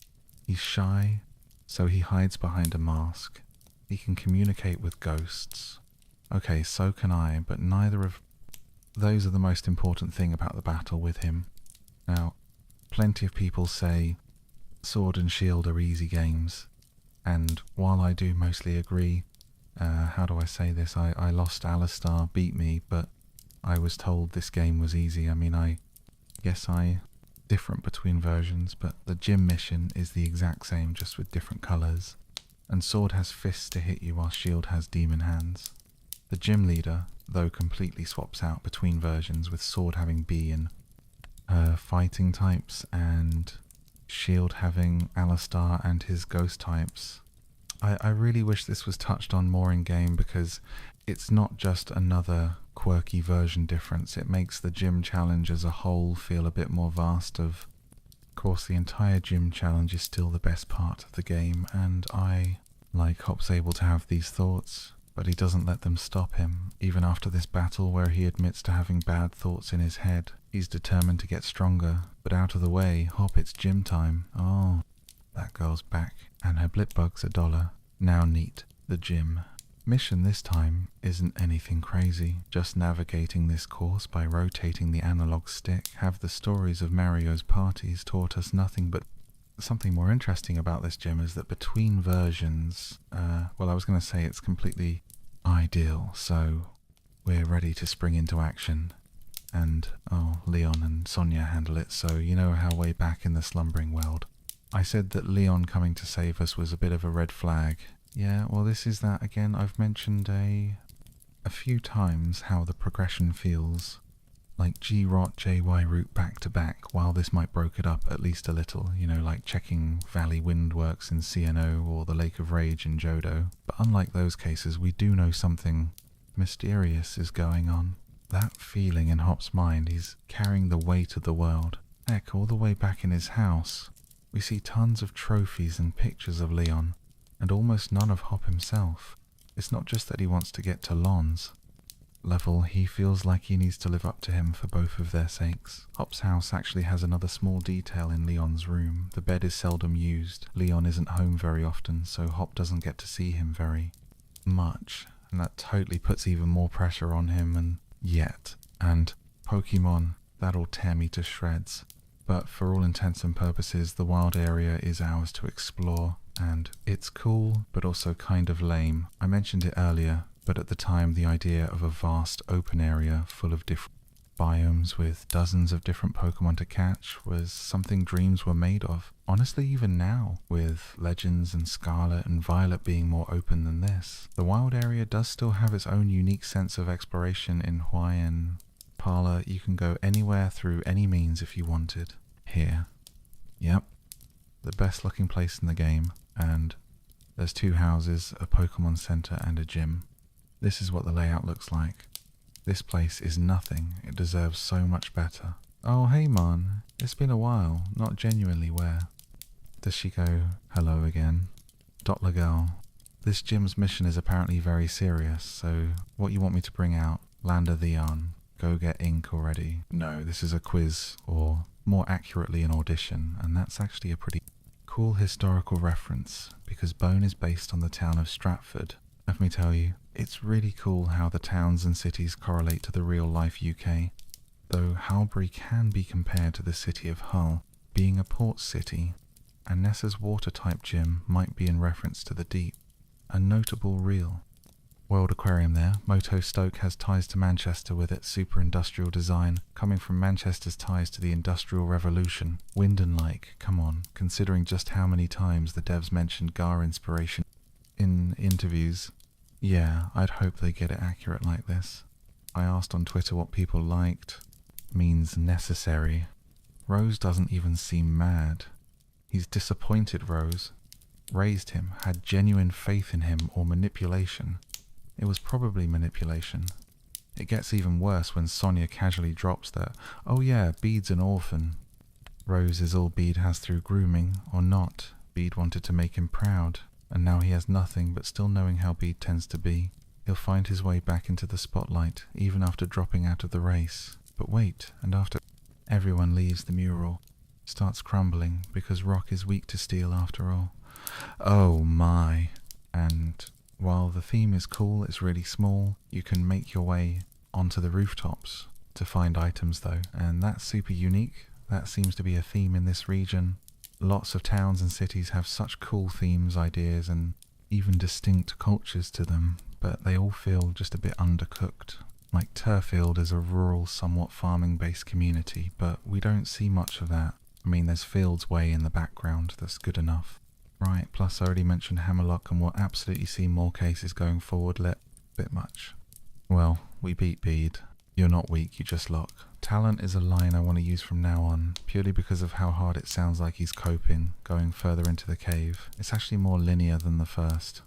He's shy, so he hides behind a mask. He can communicate with ghosts. Okay, so can I, but neither of those are the most important thing about the battle with him. Now, plenty of people say Sword and Shield are easy games, and while I do mostly agree, how do I say this, I lost Alistair, beat me, but I was told this game was easy. I mean, I Yes, different between versions, but the gym mission is the exact same, just with different colours. And Sword has fists to hit you while Shield has demon hands. The gym leader, though, completely swaps out between versions, with Sword having B and fighting types, and Shield having Alistar and his ghost types. I really wish this was touched on more in game, because it's not just another quirky version difference. It makes the gym challenge as a whole feel a bit more vast. Of course, the entire gym challenge is still the best part of the game, and I, like Hop's, able to have these thoughts, but he doesn't let them stop him. Even after this battle where he admits to having bad thoughts in his head, he's determined to get stronger. But out of the way, Hop, it's gym time. Oh, that girl's back, and her blipbug's $1. Now neat, the gym. Mission this time isn't anything crazy, just navigating this course by rotating the analog stick. Have the stories of Mario's parties taught us nothing but something more interesting about this gym is that between versions, well, I was going to say it's completely ideal, so we're ready to spring into action. And, oh, Leon and Sonia handle it, so you know how way back in the Slumbering World I said that Leon coming to save us was a bit of a red flag. Yeah, well, this is that again. I've mentioned a few times how the progression feels like G-Rot, JY route back to back, while this might broke it up at least a little, you know, like checking Valley Windworks in CNO or the Lake of Rage in Jodo. But unlike those cases, we do know something mysterious is going on. That feeling in Hop's mind, he's carrying the weight of the world. Heck, all the way back in his house, we see tons of trophies and pictures of Leon, and almost none of Hop himself. It's not just that he wants to get to Lon's level, he feels like he needs to live up to him for both of their sakes. Hop's house actually has another small detail in Leon's room. The bed is seldom used. Leon isn't home very often, so Hop doesn't get to see him very much, and that totally puts even more pressure on him. And Pokémon, that'll tear me to shreds. But for all intents and purposes, the wild area is ours to explore, and it's cool, but also kind of lame. I mentioned it earlier, but at the time the idea of a vast open area full of different biomes with dozens of different Pokemon to catch was something dreams were made of. Honestly, even now, with Legends and Scarlet and Violet being more open than this, the wild area does still have its own unique sense of exploration in Hawaiian Parlor. You can go anywhere through any means if you wanted. Here. Yep. The best looking place in the game, and there's 2 houses, a Pokemon Center and a gym. This is what the layout looks like. This place is nothing. It deserves so much better. Oh, hey man. It's been a while. Not genuinely where. Does she go, hello again? Dotla girl. This gym's mission is apparently very serious, so what you want me to bring out? Lander the yarn. Go get ink already. No, this is a quiz, or more accurately an audition, and that's actually a pretty cool historical reference, because Bone is based on the town of Stratford. Let me tell you, it's really cool how the towns and cities correlate to the real-life UK, though Halbury can be compared to the city of Hull, being a port city, and Nessa's water-type gym might be in reference to the deep. A notable reel. World Aquarium there. Moto Stoke has ties to Manchester with its super industrial design, coming from Manchester's ties to the Industrial Revolution. Winden-like, come on, considering just how many times the devs mentioned Gar inspiration in interviews. Yeah, I'd hope they get it accurate like this. I asked on Twitter what people liked. Means necessary. Rose doesn't even seem mad. He's disappointed Rose. Raised him, had genuine faith in him, or manipulation. It was probably manipulation. It gets even worse when Sonia casually drops that, oh yeah, Bede's an orphan. Rose is all Bede has through grooming, or not. Bede wanted to make him proud, and now he has nothing, but still knowing how Bede tends to be. He'll find his way back into the spotlight, even after dropping out of the race. But wait, and after everyone leaves the mural, starts crumbling, because rock is weak to steel after all. Oh my. And while the theme is cool, it's really small, you can make your way onto the rooftops to find items though, and that's super unique. That seems to be a theme in this region. Lots of towns and cities have such cool themes, ideas, and even distinct cultures to them, but they all feel just a bit undercooked. Like Turfield is a rural, somewhat farming-based community, but we don't see much of that. I mean, there's fields way in the background, that's good enough. Right, plus I already mentioned Hammerlock and we'll absolutely see more cases going forward, bit much. Well, we beat Bede. You're not weak, you just lock. Talent is a line I want to use from now on, purely because of how hard it sounds like he's coping, going further into the cave. It's actually more linear than the first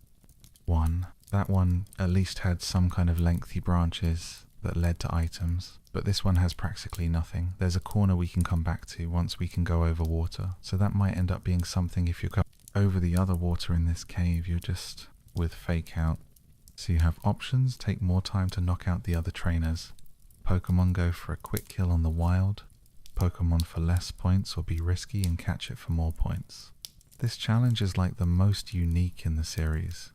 one. That one at least had some kind of lengthy branches that led to items, but this one has practically nothing. There's a corner we can come back to once we can go over water, so that might end up being something if you're over the other water in this cave, you're just with fake out. So you have options, take more time to knock out the other trainers. Pokemon go for a quick kill on the wild, Pokemon for less points or be risky and catch it for more points. This challenge is like the most unique in the series,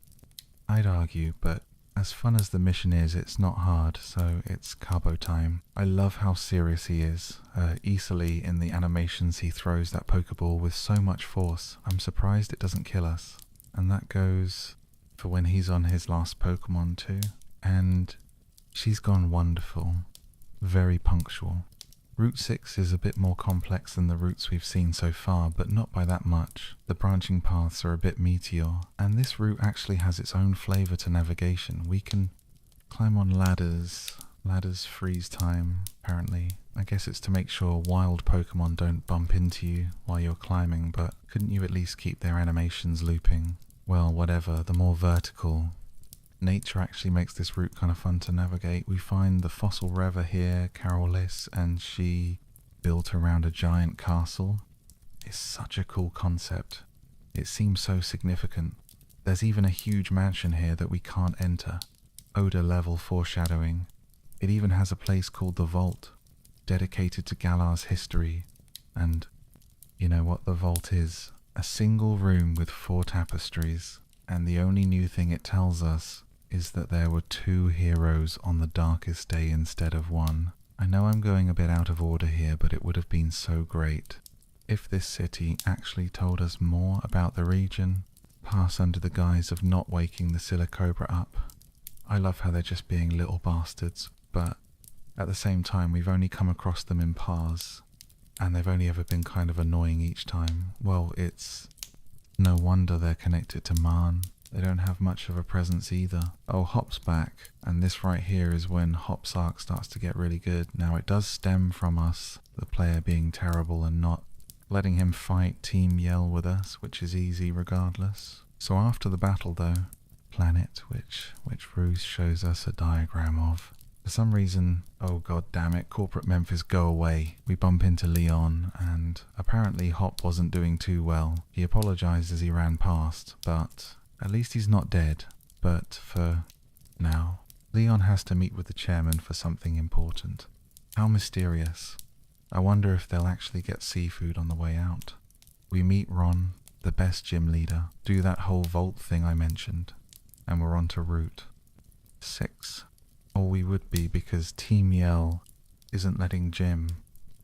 I'd argue, but as fun as the mission is, it's not hard, so it's carbo time. I love how serious he is. Easily in the animations he throws that Pokeball with so much force. I'm surprised it doesn't kill us. And that goes for when he's on his last Pokemon too. And she's gone wonderful. Very punctual. Route 6 is a bit more complex than the routes we've seen so far, but not by that much. The branching paths are a bit meteor, and this route actually has its own flavour to navigation. We can climb on ladders. Ladders freeze time, apparently. I guess it's to make sure wild Pokemon don't bump into you while you're climbing, but couldn't you at least keep their animations looping? Well, whatever, the more vertical. Nature actually makes this route kind of fun to navigate. We find the fossil Rever here, Carolis, and she built around a giant castle. It's such a cool concept. It seems so significant. There's even a huge mansion here that we can't enter. Odor level foreshadowing. It even has a place called the Vault, dedicated to Galar's history. And you know what the Vault is? A single room with 4 tapestries. And the only new thing it tells us is that there were 2 heroes on the darkest day instead of 1. I know I'm going a bit out of order here, but it would have been so great if this city actually told us more about the region, pass under the guise of not waking the Silicobra up. I love how they're just being little bastards, but at the same time we've only come across them in pars, and they've only ever been kind of annoying each time. Well, it's no wonder they're connected to Marn. They don't have much of a presence either. Oh, Hop's back, and this right here is when Hop's arc starts to get really good. Now it does stem from us, the player being terrible and not letting him fight Team Yell with us, which is easy regardless. So after the battle though, planet, which Ruse shows us a diagram of. For some reason, oh god damn it, Corporate Memphis, go away. We bump into Leon, and apparently Hop wasn't doing too well. He apologized as he ran past, but at least he's not dead. But for now, Leon has to meet with the chairman for something important. How mysterious. I wonder if they'll actually get seafood on the way out. We meet Ron, the best gym leader, do that whole vault thing I mentioned, and we're on to Route 6. Or we would be, because Team Yell isn't letting Jim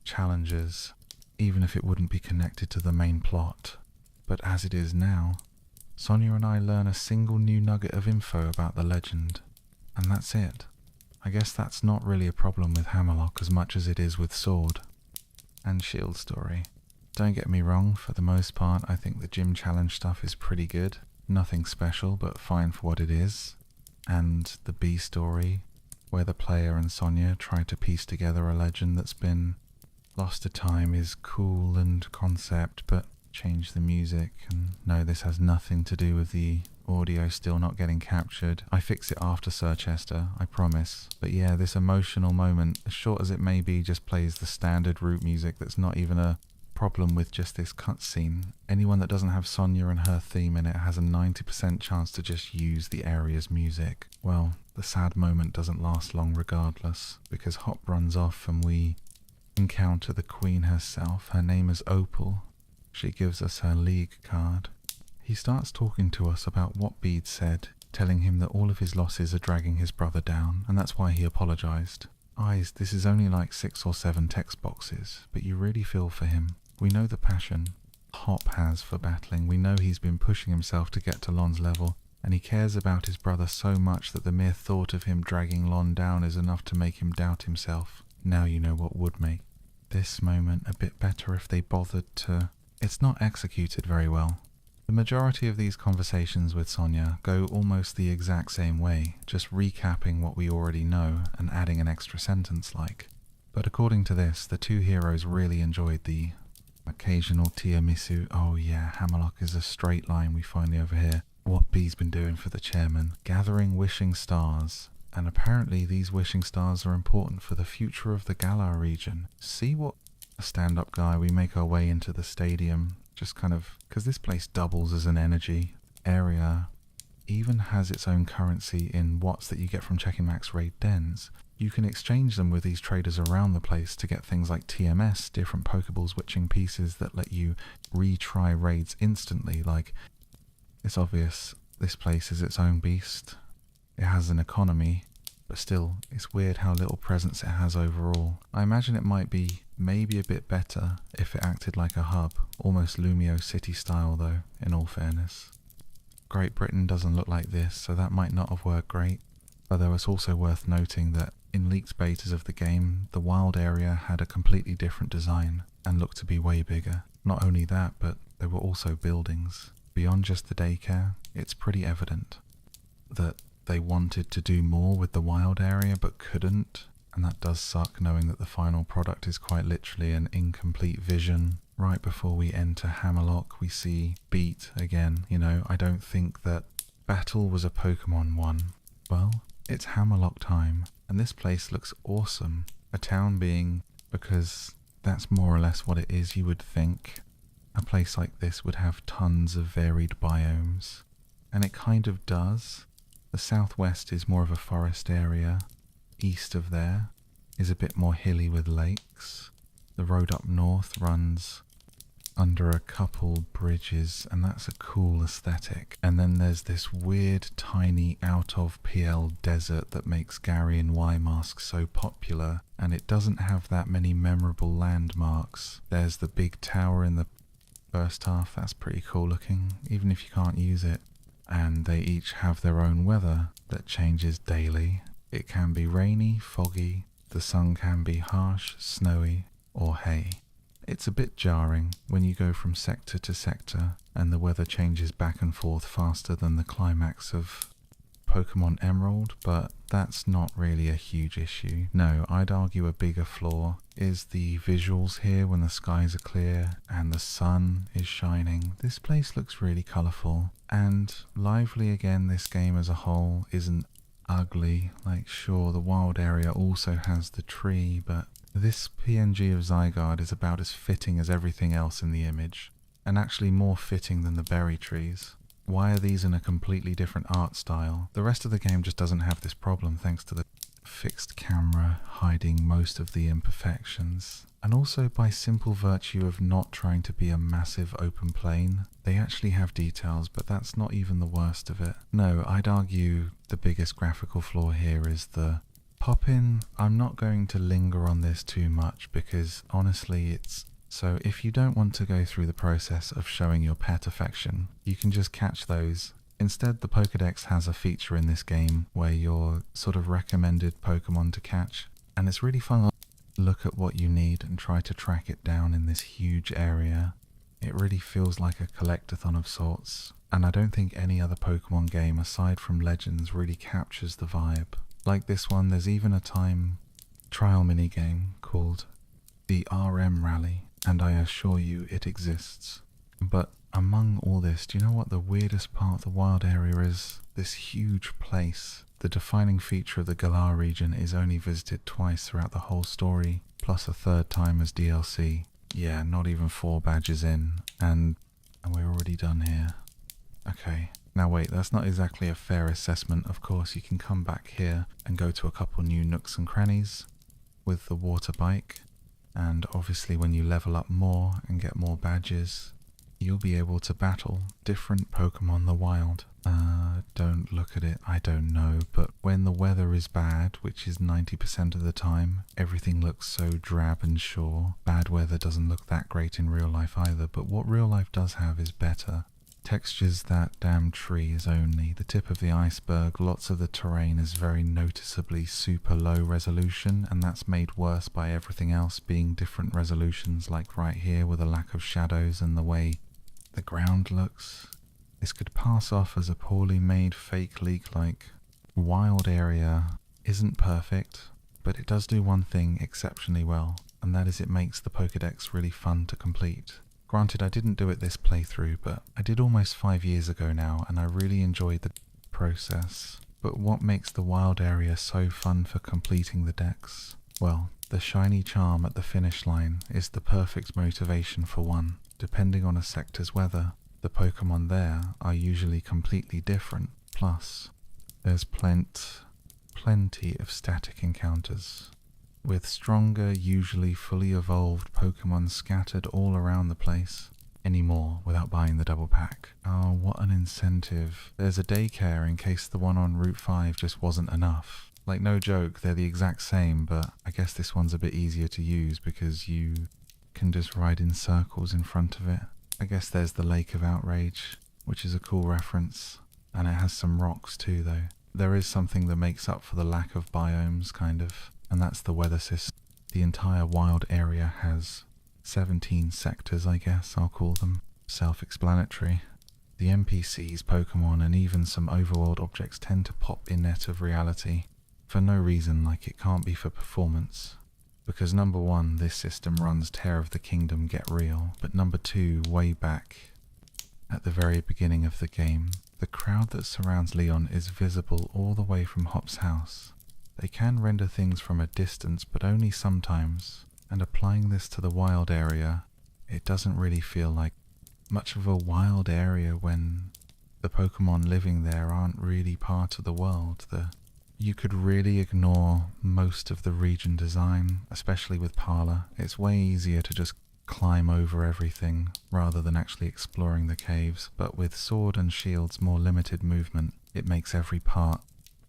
challenges, even if it wouldn't be connected to the main plot. But as it is now, Sonia and I learn a single new nugget of info about the legend, and that's it. I guess that's not really a problem with Hammerlock as much as it is with Sword and Shield story. Don't get me wrong, for the most part I think the gym challenge stuff is pretty good. Nothing special, but fine for what it is. And the B story, where the player and Sonia try to piece together a legend that's been lost to time, is cool and concept, but change the music. And no, this has nothing to do with the audio still not getting captured. I fix it after Search Esther, I promise. But yeah, this emotional moment, as short as it may be, just plays the standard root music that's not even a problem with just this cutscene. Anyone that doesn't have Sonia and her theme in it has a 90% chance to just use the area's music. Well, the sad moment doesn't last long regardless, because Hop runs off and we encounter the queen herself. Her name is Opal. She gives us her league card. He starts talking to us about what Bede said, telling him that all of his losses are dragging his brother down, and that's why he apologized. Eyes, this is only like 6 or 7 text boxes, but you really feel for him. We know the passion Hop has for battling. We know he's been pushing himself to get to Lon's level. and he cares about his brother so much that the mere thought of him dragging Lon down is enough to make him doubt himself. Now you know what would make this moment a bit better if they bothered to... It's not executed very well. The majority of these conversations with Sonia go almost the exact same way, just recapping what we already know and adding an extra sentence like. But according to this, the two heroes really enjoyed the occasional tiramisu. Oh yeah, Hammerlock is a straight line we finally overhear. What B's been doing for the chairman. Gathering wishing stars. And apparently these wishing stars are important for the future of the Galar region. See what a stand-up guy, we make our way into the stadium. Just kind of, because this place doubles as an energy area, even has its own currency in watts that you get from checking max raid dens. You can exchange them with these traders around the place to get things like TMS, different Pokeballs witching pieces that let you retry raids instantly. Like, it's obvious this place is its own beast. It has an economy, but still, it's weird how little presence it has overall. I imagine it might be maybe a bit better if it acted like a hub, almost Lumio City style though, in all fairness. Great Britain doesn't look like this, so that might not have worked great. Although it's also worth noting that in leaked betas of the game, the wild area had a completely different design and looked to be way bigger. Not only that, but there were also buildings. Beyond just the daycare, it's pretty evident that they wanted to do more with the wild area but couldn't, and that does suck knowing that the final product is quite literally an incomplete vision. Right before we enter Hammerlock, we see Beat again. You know, I don't think that Battle was a Pokemon one. Well, it's Hammerlock time, and this place looks awesome. A town being, because that's more or less what it is, you would think. A place like this would have tons of varied biomes, and it kind of does. The southwest is more of a forest area. East of there is a bit more hilly with lakes. The road up north runs under a couple bridges, and that's a cool aesthetic. And then there's this weird tiny out of PL desert that makes Gary and Y Mask so popular, and it doesn't have that many memorable landmarks. There's the big tower in the first half, that's pretty cool looking, even if you can't use it. And they each have their own weather that changes daily. It can be rainy, foggy, the sun can be harsh, snowy, or hay. It's a bit jarring when you go from sector to sector and the weather changes back and forth faster than the climax of Pokemon Emerald, but that's not really a huge issue. No, I'd argue a bigger flaw is the visuals here when the skies are clear and the sun is shining. This place looks really colourful and lively again. This game as a whole isn't ugly. Like, sure, the wild area also has the tree, but this PNG of Zygarde is about as fitting as everything else in the image, and actually more fitting than the berry trees. Why are these in a completely different art style? The rest of the game just doesn't have this problem thanks to the fixed camera hiding most of the imperfections. And also by simple virtue of not trying to be a massive open plane, they actually have details, but that's not even the worst of it. No, I'd argue the biggest graphical flaw here is the pop-in. I'm not going to linger on this too much because honestly it's... So if you don't want to go through the process of showing your pet affection, you can just catch those. Instead, the Pokédex has a feature in this game where you're sort of recommended Pokemon to catch, and it's really fun to look at what you need and try to track it down in this huge area. It really feels like a collectathon of sorts, and I don't think any other Pokemon game aside from Legends really captures the vibe. Like this one, there's even a time trial minigame called the RM Rally, and I assure you it exists. But among all this, do you know what the weirdest part of the wild area is? This huge place. The defining feature of the Galar region is only visited twice throughout the whole story, plus a third time as DLC. Yeah, not even 4 badges in, and we're already done here. Okay, now wait, that's not exactly a fair assessment. Of course, you can come back here and go to a couple new nooks and crannies with the water bike. And obviously when you level up more and get more badges, you'll be able to battle different Pokemon in the wild. Don't look at it, I don't know, but when the weather is bad, which is 90% of the time, everything looks so drab and sure. Bad weather doesn't look that great in real life either, but what real life does have is better Texture's that damn tree is only the tip of the iceberg. Lots of the terrain is very noticeably super low resolution, and that's made worse by everything else being different resolutions, like right here with a lack of shadows and the way the ground looks. This could pass off as a poorly made fake leak. Like, wild area isn't perfect, but it does do one thing exceptionally well, and that is it makes the Pokédex really fun to complete. Granted, I didn't do it this playthrough, but I did almost 5 years ago now, and I really enjoyed the process. But what makes the wild area so fun for completing the decks? Well, the shiny charm at the finish line is the perfect motivation for one. Depending on a sector's weather, the Pokémon there are usually completely different. Plus, there's plenty of static encounters, with stronger, usually fully evolved Pokémon scattered all around the place. Anymore without buying the double pack. Oh, what an incentive. There's a daycare in case the one on Route 5 just wasn't enough. Like, no joke, they're the exact same, but I guess this one's a bit easier to use because you can just ride in circles in front of it. I guess there's the Lake of Outrage, which is a cool reference, and it has some rocks too though. There is something that makes up for the lack of biomes, kind of, and that's the weather system. The entire wild area has 17 sectors, I guess I'll call them. Self-explanatory. The NPCs, Pokemon, and even some overworld objects tend to pop in net of reality, for no reason, like it can't be for performance. Because number one, this system runs Tear of the Kingdom Get Real, but number two, way back at the very beginning of the game, the crowd that surrounds Leon is visible all the way from Hop's house. They can render things from a distance, but only sometimes, and applying this to the wild area, it doesn't really feel like much of a wild area when the Pokemon living there aren't really part of the world. You could really ignore most of the region design, especially with Parla. It's way easier to just climb over everything rather than actually exploring the caves, but with Sword and Shield's more limited movement, it makes every part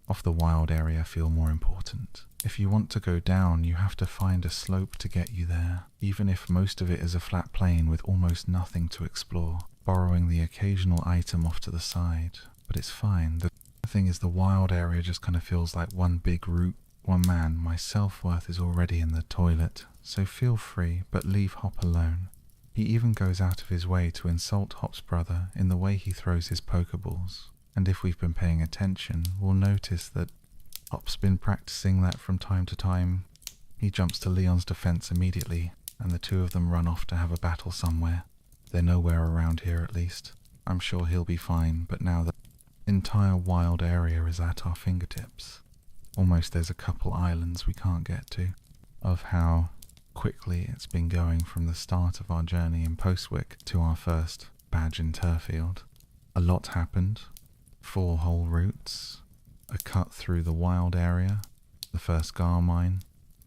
of the wild area feel more important. If you want to go down, you have to find a slope to get you there, even if most of it is a flat plain with almost nothing to explore, borrowing the occasional item off to the side. But it's fine. The thing is, the wild area just kind of feels like one big route. One man, my self-worth is already in the toilet, so feel free, but leave Hop alone. He even goes out of his way to insult Hop's brother in the way he throws his Pokeballs. And if we've been paying attention, we'll notice that Hop's been practicing that from time to time. He jumps to Leon's defense immediately, and the two of them run off to have a battle somewhere. They're nowhere around here at least. I'm sure he'll be fine, but now the entire wild area is at our fingertips. Almost there's a couple islands we can't get to, of how quickly it's been going from the start of our journey in Postwick to our first badge in Turfield. A lot happened. 4 whole routes, a cut through the wild area, the first Gar mine,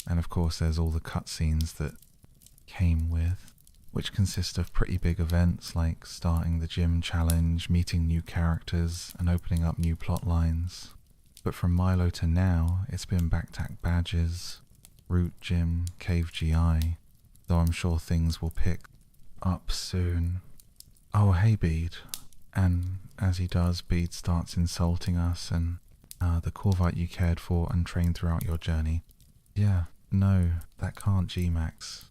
and of course there's all the cutscenes that came with, which consist of pretty big events like starting the gym challenge, meeting new characters, and opening up new plot lines. But from Milo to now, it's been backtack badges, route gym, cave GI, though I'm sure things will pick up soon. Oh, hey Bede. And as he does, Bede starts insulting us and the Corvite you cared for and trained throughout your journey. Yeah, no, that can't G-Max.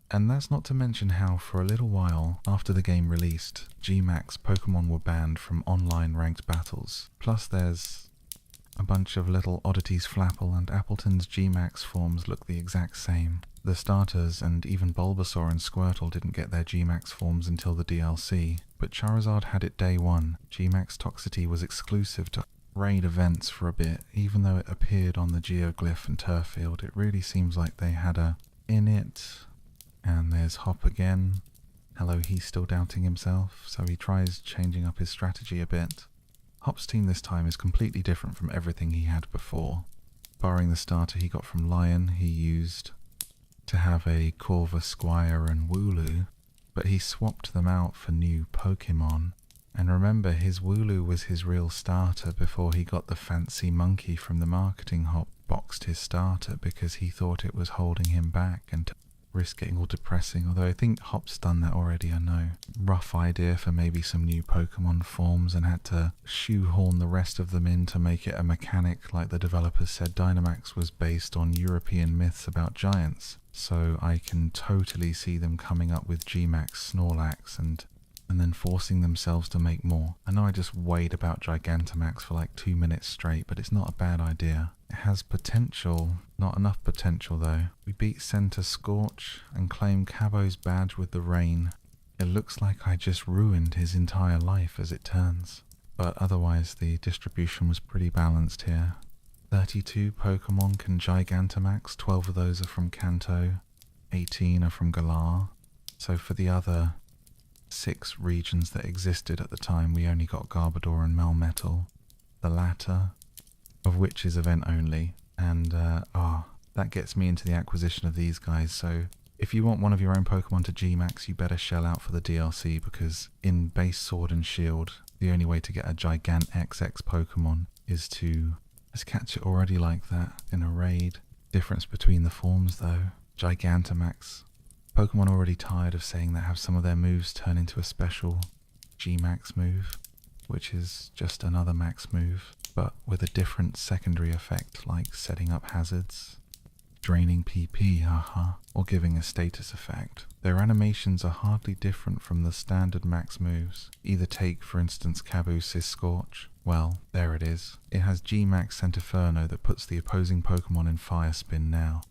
And that's not to mention how for a little while after the game released, G-Max Pokemon were banned from online ranked battles. Plus there's a bunch of little oddities. Flapple and Appleton's G-Max forms look the exact same. The starters and even Bulbasaur and Squirtle didn't get their G-Max forms until the DLC, but Charizard had it day one. G-Max Toxicity was exclusive to raid events for a bit, even though it appeared on the Geoglyph and Turfield. It really seems like they had a in it. And there's Hop again. Hello, he's still doubting himself, so he tries changing up his strategy a bit. Hop's team this time is completely different from everything he had before. Barring the starter he got from Lion, he used to have a Corva, Squire and Wooloo, but he swapped them out for new Pokémon. And remember, his Wooloo was his real starter before he got the fancy monkey from the marketing. Hop boxed his starter because he thought it was holding him back and risk getting all depressing, although I think Hop's done that already, I know. Rough idea for maybe some new Pokemon forms and had to shoehorn the rest of them in to make it a mechanic. Like the developers said, Dynamax was based on European myths about giants, so I can totally see them coming up with Gmax, Snorlax, and then forcing themselves to make more. I know I just weighed about Gigantamax for like 2 minutes straight, but it's not a bad idea. It has potential, not enough potential though. We beat Center Scorch and claim Cabo's badge with the rain. It looks like I just ruined his entire life as it turns. But otherwise the distribution was pretty balanced here. 32 Pokemon can Gigantamax, 12 of those are from Kanto, 18 are from Galar. So for the other 6 regions that existed at the time, we only got Garbodor and Melmetal, the latter of which is event only, and that gets me into the acquisition of these guys. So if you want one of your own Pokemon to Gmax, you better shell out for the DLC, because in base Sword and Shield, the only way to get a Gigant XX Pokemon is to just catch it already like that in a raid. Difference between the forms though, Gigantamax. Pokemon already tired of saying that have some of their moves turn into a special G-Max move, which is just another max move, but with a different secondary effect like setting up hazards, draining PP, or giving a status effect. Their animations are hardly different from the standard max moves. Either take, for instance, Cabo's Scorch. Well, there it is. It has G-Max Centinferno that puts the opposing Pokemon in Fire Spin now.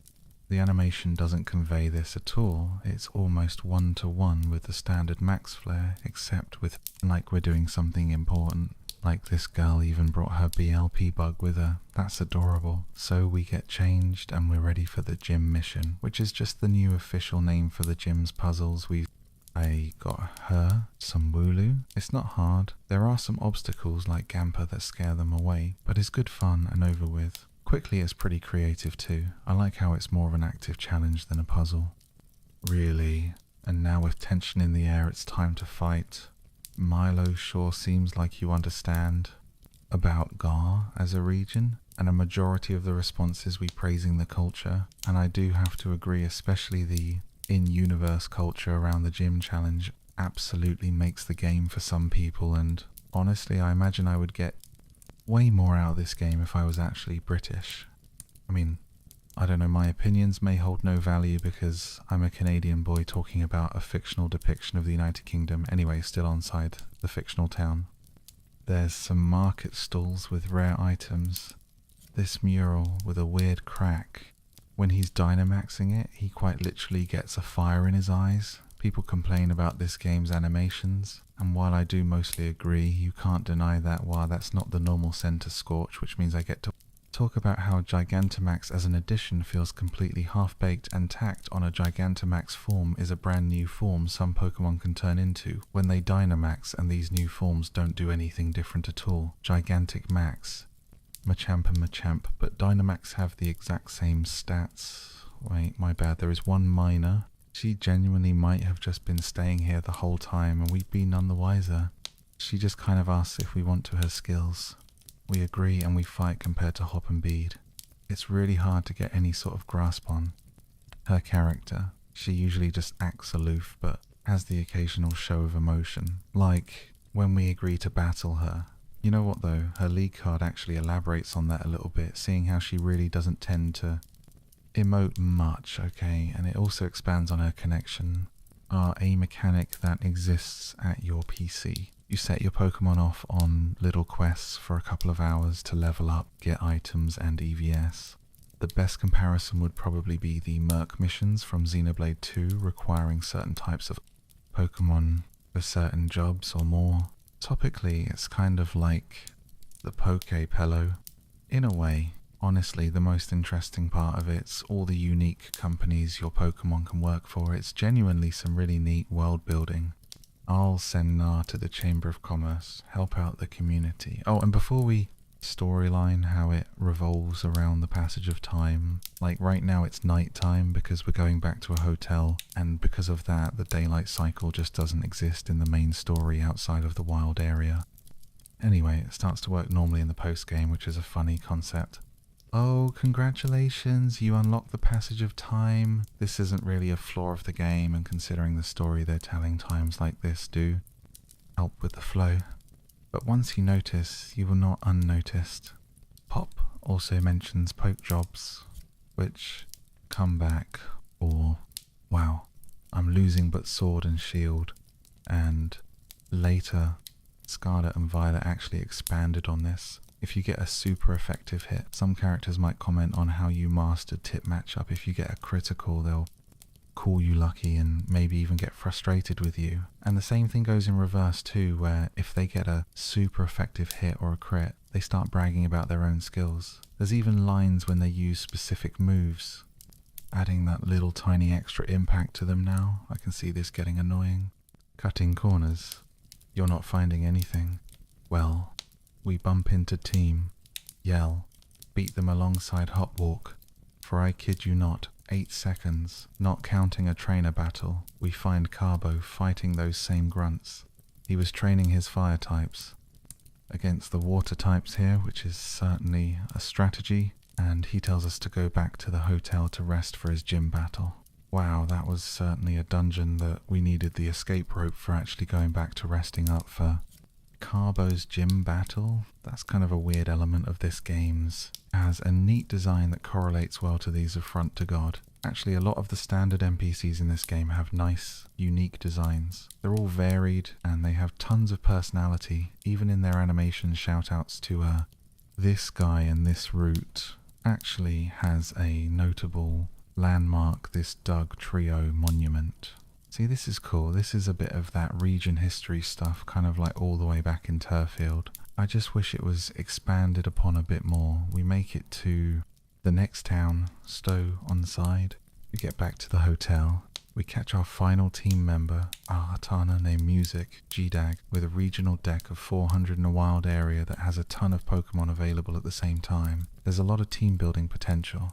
The animation doesn't convey this at all. It's almost one-to-one with the standard Max Flare, except with like we're doing something important. Like this girl even brought her BLP bug with her. That's adorable. So we get changed and we're ready for the gym mission, which is just the new official name for the gym's puzzles. I got her some Wooloo. It's not hard. There are some obstacles like Gamper that scare them away, but it's good fun and over with. Quickly it's pretty creative too. I like how it's more of an active challenge than a puzzle. Really? And now with tension in the air, it's time to fight. Milo sure seems like you understand about Gar as a region, and a majority of the responses we praising the culture, and I do have to agree, especially the in-universe culture around the gym challenge absolutely makes the game for some people, and honestly I imagine I would get way more out of this game if I was actually British. I mean, I don't know, my opinions may hold no value because I'm a Canadian boy talking about a fictional depiction of the United Kingdom, anyway, still on side the fictional town. There's some market stalls with rare items. This mural with a weird crack. When he's Dynamaxing it, he quite literally gets a fire in his eyes. People complain about this game's animations, and while I do mostly agree, you can't deny that while that's not the normal Center Scorch, which means I get to talk about how Gigantamax as an addition feels completely half-baked, and tacked on a Gigantamax form is a brand new form some Pokemon can turn into when they Dynamax, and these new forms don't do anything different at all. Gigantic Max, Machamp and Machamp, but Dynamax have the exact same stats. Wait, my bad, there is one minor. She genuinely might have just been staying here the whole time and we'd be none the wiser. She just kind of asks if we want to her skills. We agree and we fight compared to Hop and Bead. It's really hard to get any sort of grasp on her character. She usually just acts aloof but has the occasional show of emotion. Like when we agree to battle her. You know what though, her league card actually elaborates on that a little bit, seeing how she really doesn't tend to emote much, okay, and it also expands on her connection, are a mechanic that exists at your PC. You set your Pokemon off on little quests for a couple of hours to level up, get items and EVS. The best comparison would probably be the Merc missions from Xenoblade 2 requiring certain types of Pokemon for certain jobs or more. Topically, it's kind of like the Poképello, in a way. Honestly, the most interesting part of it's all the unique companies your Pokemon can work for. It's genuinely some really neat world building. I'll send Nar to the Chamber of Commerce, help out the community. Oh, and before we storyline how it revolves around the passage of time, like right now it's night time because we're going back to a hotel, and because of that the daylight cycle just doesn't exist in the main story outside of the wild area. Anyway, it starts to work normally in the post game, which is a funny concept. Oh, congratulations, you unlock the passage of time. This isn't really a flaw of the game, and considering the story they're telling, times like this do help with the flow. But once you notice, you will not unnoticed. Pop also mentions poke jobs, which come back, or wow, I'm losing but sword and shield, and later Scarlet and Violet actually expanded on this. If you get a super effective hit, some characters might comment on how you mastered tip matchup. If you get a critical, they'll call you lucky and maybe even get frustrated with you. And the same thing goes in reverse too, where if they get a super effective hit or a crit, they start bragging about their own skills. There's even lines when they use specific moves, adding that little tiny extra impact to them now. I can see this getting annoying. Cutting corners. You're not finding anything. Well, we bump into team, yell, beat them alongside hot walk. For I kid you not, 8 seconds, not counting a trainer battle, we find Carbo fighting those same grunts. He was training his fire types against the water types here, which is certainly a strategy, and he tells us to go back to the hotel to rest for his gym battle. Wow, that was certainly a dungeon that we needed the escape rope for actually going back to resting up for. Carbo's gym battle, that's kind of a weird element of this game's. Has a neat design that correlates well to these of Front to God. Actually, a lot of the standard NPCs in this game have nice, unique designs. They're all varied and they have tons of personality, even in their animation shoutouts to this guy and this route actually has a notable landmark, this Doug Trio monument. See, this is cool. This is a bit of that region history stuff, kind of like all the way back in Turfield. I just wish it was expanded upon a bit more. We make it to the next town, Stowe on the side. We get back to the hotel. We catch our final team member, a Hatana named Music, G-Dag, with a regional deck of 400 in a wild area that has a ton of Pokemon available at the same time. There's a lot of team building potential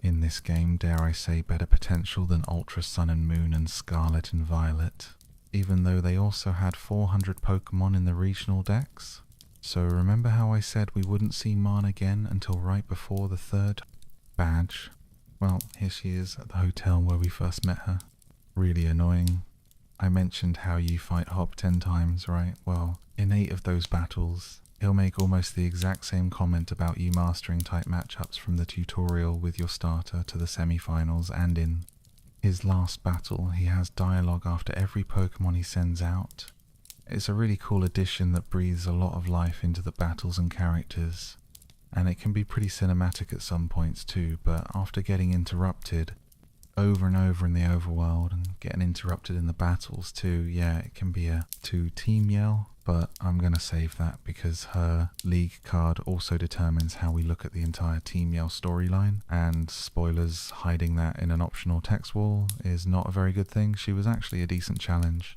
in this game, dare I say better potential than Ultra Sun and Moon and Scarlet and Violet, even though they also had 400 Pokemon in the regional decks. So remember how I said we wouldn't see Marn again until right before the 3rd badge? Well, here she is at the hotel where we first met her. Really annoying. I mentioned how you fight Hop 10 times, right? Well, in 8 of those battles, he'll make almost the exact same comment about you mastering type matchups from the tutorial with your starter to the semi-finals, and in his last battle he has dialogue after every Pokemon he sends out. It's a really cool addition that breathes a lot of life into the battles and characters, and it can be pretty cinematic at some points too, but after getting interrupted over and over in the overworld and getting interrupted in the battles too, yeah, it can be a team yell. But I'm going to save that because her league card also determines how we look at the entire Team Yell storyline, and spoilers, hiding that in an optional text wall is not a very good thing. She was actually a decent challenge,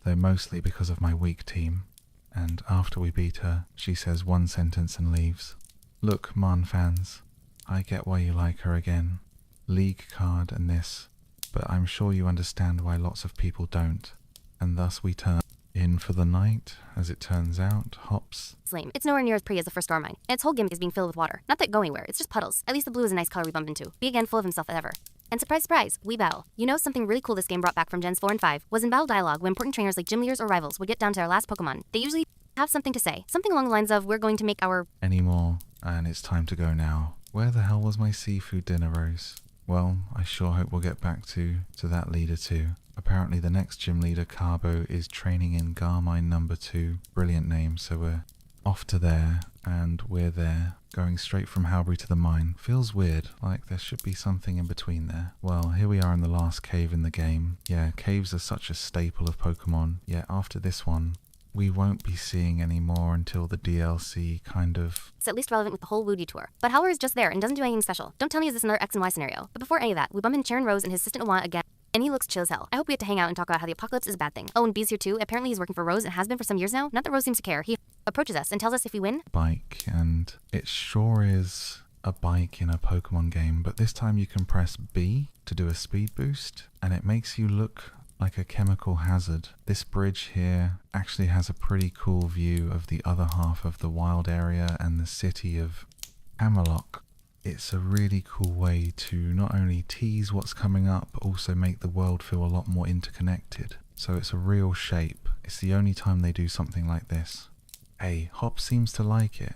though mostly because of my weak team, and after we beat her, she says one sentence and leaves. Look, Marn fans, I get why you like her again. League card and this, but I'm sure you understand why lots of people don't, and thus we turn in for the night. As it turns out, Hops. It's lame. It's nowhere near as pretty as the first Stormine. And its whole gimmick is being filled with water. Not that go anywhere, it's just puddles. At least the blue is a nice color we bump into. Be again full of himself as ever. And surprise, surprise, we battle. You know, something really cool this game brought back from Gens 4 and 5 was in battle dialogue when important trainers like gym leaders or rivals would get down to their last Pokemon. They usually have something to say. Something along the lines of, we're going to make our anymore, and it's time to go now. Where the hell was my seafood dinner, Rose? Well, I sure hope we'll get back to that leader too. Apparently the next gym leader, Carbo, is training in Garmine number 2. Brilliant name, so we're off to there, and we're there, going straight from Halbury to the mine. Feels weird, like there should be something in between there. Well, here we are in the last cave in the game. Yeah, caves are such a staple of Pokemon, yet after this one, we won't be seeing any more until the DLC kind of... It's at least relevant with the whole Woody tour. But Howler is just there and doesn't do anything special. Don't tell me is this another X and Y scenario. But before any of that, we bump into Sharon Rose and his assistant Awana again. And he looks chill as hell. I hope we get to hang out and talk about how the apocalypse is a bad thing. Oh, and B's here too. Apparently he's working for Rose and has been for some years now. Not that Rose seems to care. He approaches us and tells us if we win. Bike, and it sure is a bike in a Pokemon game, but this time you can press B to do a speed boost, and it makes you look like a chemical hazard. This bridge here actually has a pretty cool view of the other half of the wild area and the city of Hammerlock. It's a really cool way to not only tease what's coming up, but also make the world feel a lot more interconnected. So it's a real shape. It's the only time they do something like this. A, Hop seems to like it.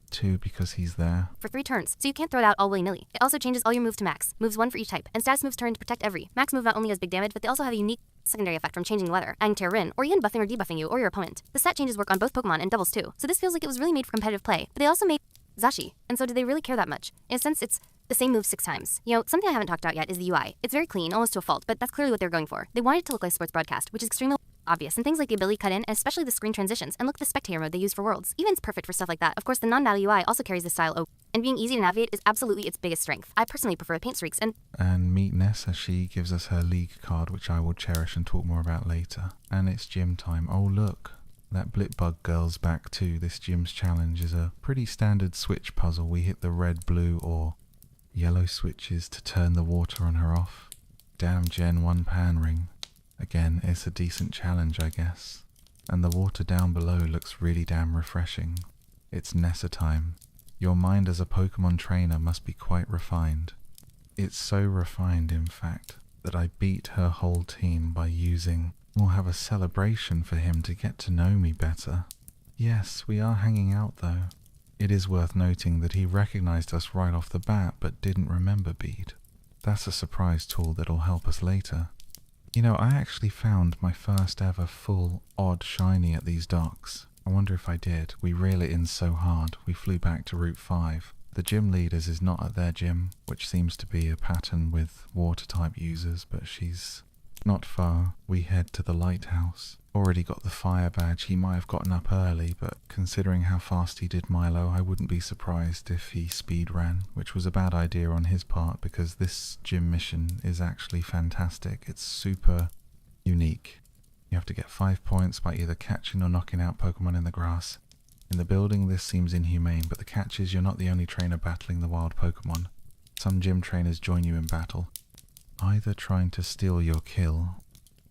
2, because he's there. For 3 turns, so you can't throw it out all willy-nilly. It also changes all your moves to max. Moves 1 for each type, and status moves turn to protect every. Max move not only has big damage, but they also have a unique secondary effect from changing the weather, adding to your Rin, or even buffing or debuffing you or your opponent. The stat changes work on both Pokemon and doubles too, so this feels like it was really made for competitive play. But they also made Zashi, and so do they really care that much? In a sense, it's the same move 6 times. You know, something I haven't talked about yet is the UI. It's very clean, almost to a fault, but that's clearly what they're going for. They wanted it to look like a sports broadcast, which is extremely obvious, and things like the ability cut in, and especially the screen transitions, and look at the spectator mode they use for worlds. Even's perfect for stuff like that. Of course, the non-battle UI also carries this style and being easy to navigate is absolutely its biggest strength. I personally prefer paint streaks and meet Ness as she gives us her league card, which I will cherish and talk more about later. And it's gym time. Oh look, that Blipbug girl's back too. This gym's challenge is a pretty standard switch puzzle. We hit the red, blue or yellow switches to turn the water on her off. Damn Gen 1 pan ring. Again, it's a decent challenge, I guess. And the water down below looks really damn refreshing. It's Nessa time. Your mind as a Pokemon trainer must be quite refined. It's so refined, in fact, that I beat her whole team by using, we'll have a celebration for him to get to know me better. Yes, we are hanging out though. It is worth noting that he recognized us right off the bat but didn't remember Bead. That's a surprise tool that'll help us later. You know, I actually found my first ever full odd shiny at these docks. I wonder if I did. We reel it in so hard, we flew back to Route 5. The gym leaders is not at their gym, which seems to be a pattern with water type users, but she's not far. We head to the lighthouse. Already got the fire badge. He might have gotten up early, but considering how fast he did Milo, I wouldn't be surprised if he speed ran, which was a bad idea on his part because this gym mission is actually fantastic. It's super unique. You have to get 5 points by either catching or knocking out Pokemon in the grass. In the building this seems inhumane, but the catch is you're not the only trainer battling the wild Pokemon. Some gym trainers join you in battle, either trying to steal your kill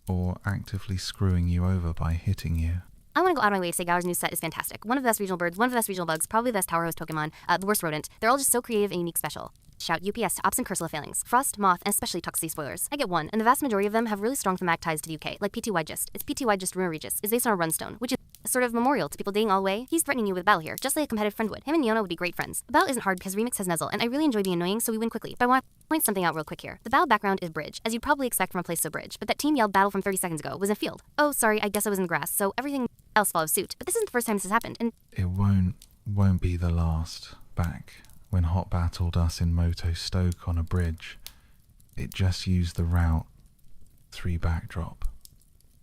or actively screwing you over by hitting you. I want to go out of my way to say Gaur's new set is fantastic. One of the best regional birds, one of the best regional bugs, probably the best tower host Pokemon, the worst rodent. They're all just so creative and unique special. Shout UPS to Ops and Cursula failings, Frost, Moth, and especially Toxicity spoilers. I get one, and the vast majority of them have really strong thematic ties to the UK, like PTY Gist. It's PTY Gist Rumor Regis is based on a runstone, which is a sort of memorial to people dating all the way. He's threatening you with a battle here, just like a competitive friend would. Him and Yona would be great friends. The battle isn't hard because Remix has Nuzzle, and I really enjoy being annoying, so we win quickly. But I want to point something out real quick here. The battle background is Bridge, as you'd probably expect from a place so Bridge, but that team yelled battle from 30 seconds ago was in a field. Oh, sorry, I guess I was in the grass, so everything else follows suit. But this isn't the first time this has happened, and it won't be the last. Back when Hot battled us in Moto Stoke on a bridge, it just used the Route 3 backdrop,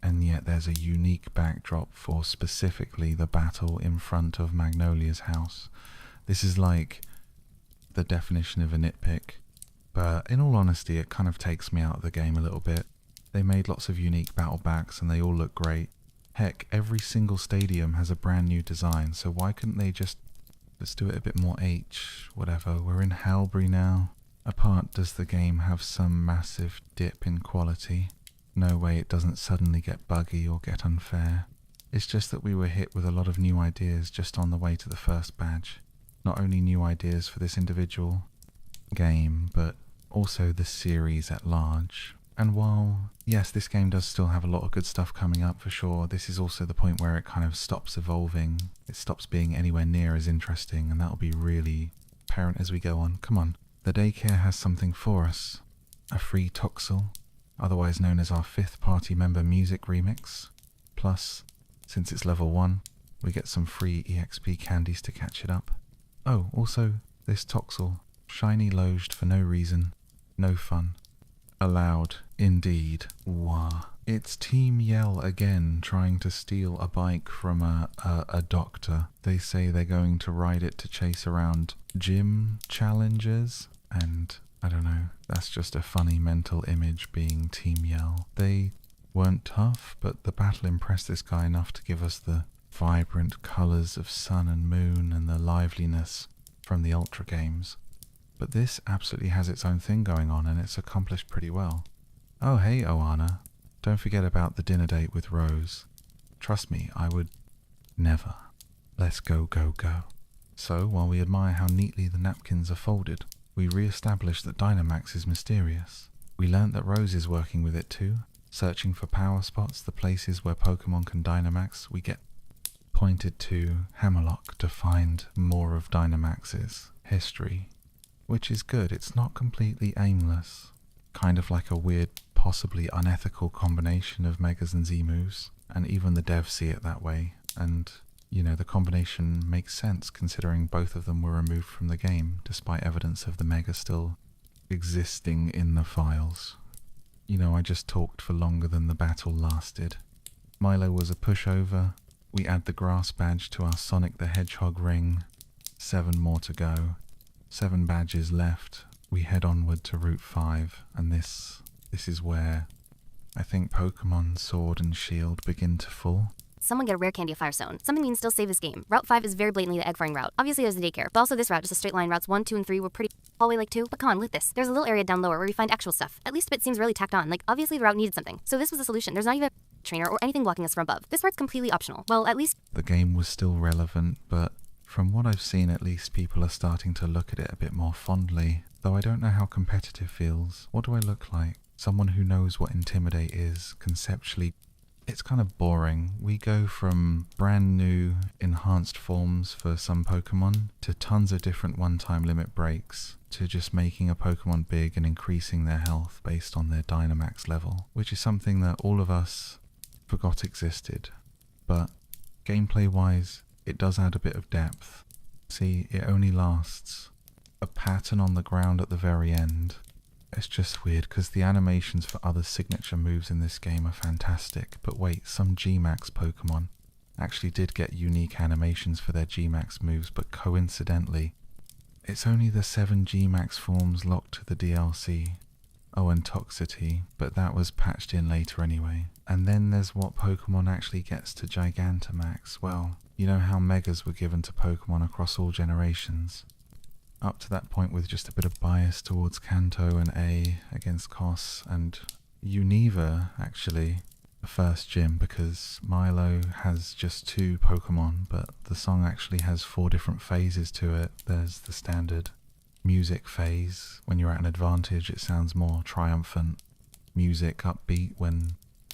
and yet there's a unique backdrop for specifically the battle in front of Magnolia's house. This is like the definition of a nitpick, but in all honesty it kind of takes me out of the game a little bit. They made lots of unique battle backs and they all look great. Heck, every single stadium has a brand new design, so why couldn't they just let's do it a bit more whatever. We're in Halbury now. Apart, does the game have some massive dip in quality? No way it doesn't suddenly get buggy or get unfair. It's just that we were hit with a lot of new ideas just on the way to the first badge. Not only new ideas for this individual game, but also the series at large. And while, yes, this game does still have a lot of good stuff coming up for sure, this is also the point where it kind of stops evolving. It stops being anywhere near as interesting, and that'll be really apparent as we go on. Come on. The daycare has something for us. A free Toxel, otherwise known as our 5th party member music remix. Plus, since it's level 1, we get some free EXP candies to catch it up. Oh, also, this Toxel, shiny loged for no reason, no fun. Allowed, indeed. Wah. It's Team Yell again, trying to steal a bike from a doctor. They say they're going to ride it to chase around gym challenges, and I don't know, that's just a funny mental image being Team Yell. They weren't tough, but the battle impressed this guy enough to give us the vibrant colours of sun and moon and the liveliness from the Ultra games. But this absolutely has its own thing going on, and it's accomplished pretty well. Oh hey, Oana. Don't forget about the dinner date with Rose. Trust me, I would never. Let's go, go, go. So, while we admire how neatly the napkins are folded, we re-establish that Dynamax is mysterious. We learnt that Rose is working with it too, searching for power spots, the places where Pokemon can Dynamax. We get pointed to Hammerlock to find more of Dynamax's history, which is good. It's not completely aimless, kind of like a weird, possibly unethical combination of Megas and Z moves, and even the devs see it that way, and you know, the combination makes sense considering both of them were removed from the game, despite evidence of the Mega still existing in the files. You know, I just talked for longer than the battle lasted. Milo was a pushover. We add the grass badge to our Sonic the Hedgehog ring. 7 more to go. 7 badges left. We head onward to Route 5, and this is where I think Pokemon Sword and Shield begin to fall. Someone get a rare candy of Firestone. Something we can still save this game. Route 5 is very blatantly the egg farming route. Obviously there's the daycare, but also this route is a straight line. Routes 1, 2, and 3 were pretty hallway like 2. But come on, with this. There's a little area down lower where we find actual stuff. At least it seems really tacked on. Like, obviously the route needed something. So this was the solution. There's not even a trainer or anything blocking us from above. This part's completely optional. Well, at least the game was still relevant, but from what I've seen, at least people are starting to look at it a bit more fondly. Though I don't know how competitive feels. What do I look like? Someone who knows what Intimidate is, conceptually. It's kind of boring. We go from brand new enhanced forms for some Pokemon to tons of different one-time limit breaks to just making a Pokemon big and increasing their health based on their Dynamax level, which is something that all of us forgot existed. But gameplay-wise, it does add a bit of depth. See, it only lasts a pattern on the ground at the very end. It's just weird because the animations for other signature moves in this game are fantastic, but wait, some G-Max Pokemon actually did get unique animations for their G-Max moves, but coincidentally, it's only the 7 G-Max forms locked to the DLC. Oh, and Toxicity, but that was patched in later anyway. And then there's what Pokemon actually gets to Gigantamax. Well, you know how Megas were given to Pokemon across all generations? Up to that point with just a bit of bias towards Kanto and A against Cos, and Uneva, actually, the first gym, because Milo has just 2 Pokemon, but the song actually has 4 different phases to it. There's the standard music phase. When you're at an advantage, it sounds more triumphant. Music upbeat when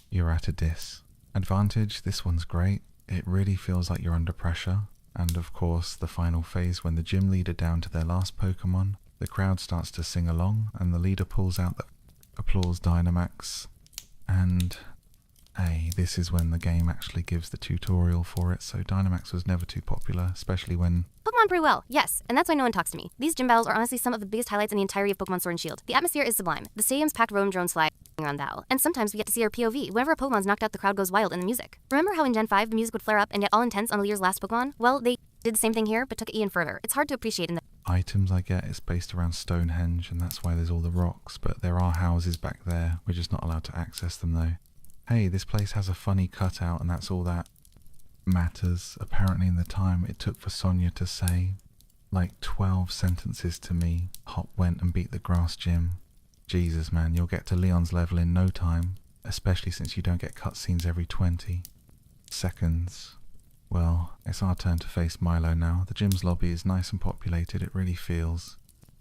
you're at a dis. Advantage, this one's great. It really feels like you're under pressure. And of course, the final phase when the gym leader down to their last Pokemon, the crowd starts to sing along, and the leader pulls out the applause Dynamax, and hey, this is when the game actually gives the tutorial for it, so Dynamax was never too popular, especially when Pokemon pretty well, yes, and that's why no one talks to me. These gym battles are honestly some of the biggest highlights in the entirety of Pokemon Sword and Shield. The atmosphere is sublime. The stadium's packed, roam drones fly around the owl, and sometimes we get to see our POV. Whenever a Pokemon's knocked out, the crowd goes wild in the music. Remember how in Gen 5 the music would flare up and get all intense on the leader's last Pokemon? Well, they did the same thing here, but took it even further. It's hard to appreciate in the items I get is based around Stonehenge, and that's why there's all the rocks, but there are houses back there. We're just not allowed to access them though. Hey, this place has a funny cutout, and that's all that matters. Apparently in the time it took for Sonia to say like 12 sentences to me, Hop went and beat the grass gym. Jesus man, you'll get to Leon's level in no time, especially since you don't get cutscenes every 20 seconds. Well, it's our turn to face Milo now. The gym's lobby is nice and populated, it really feels.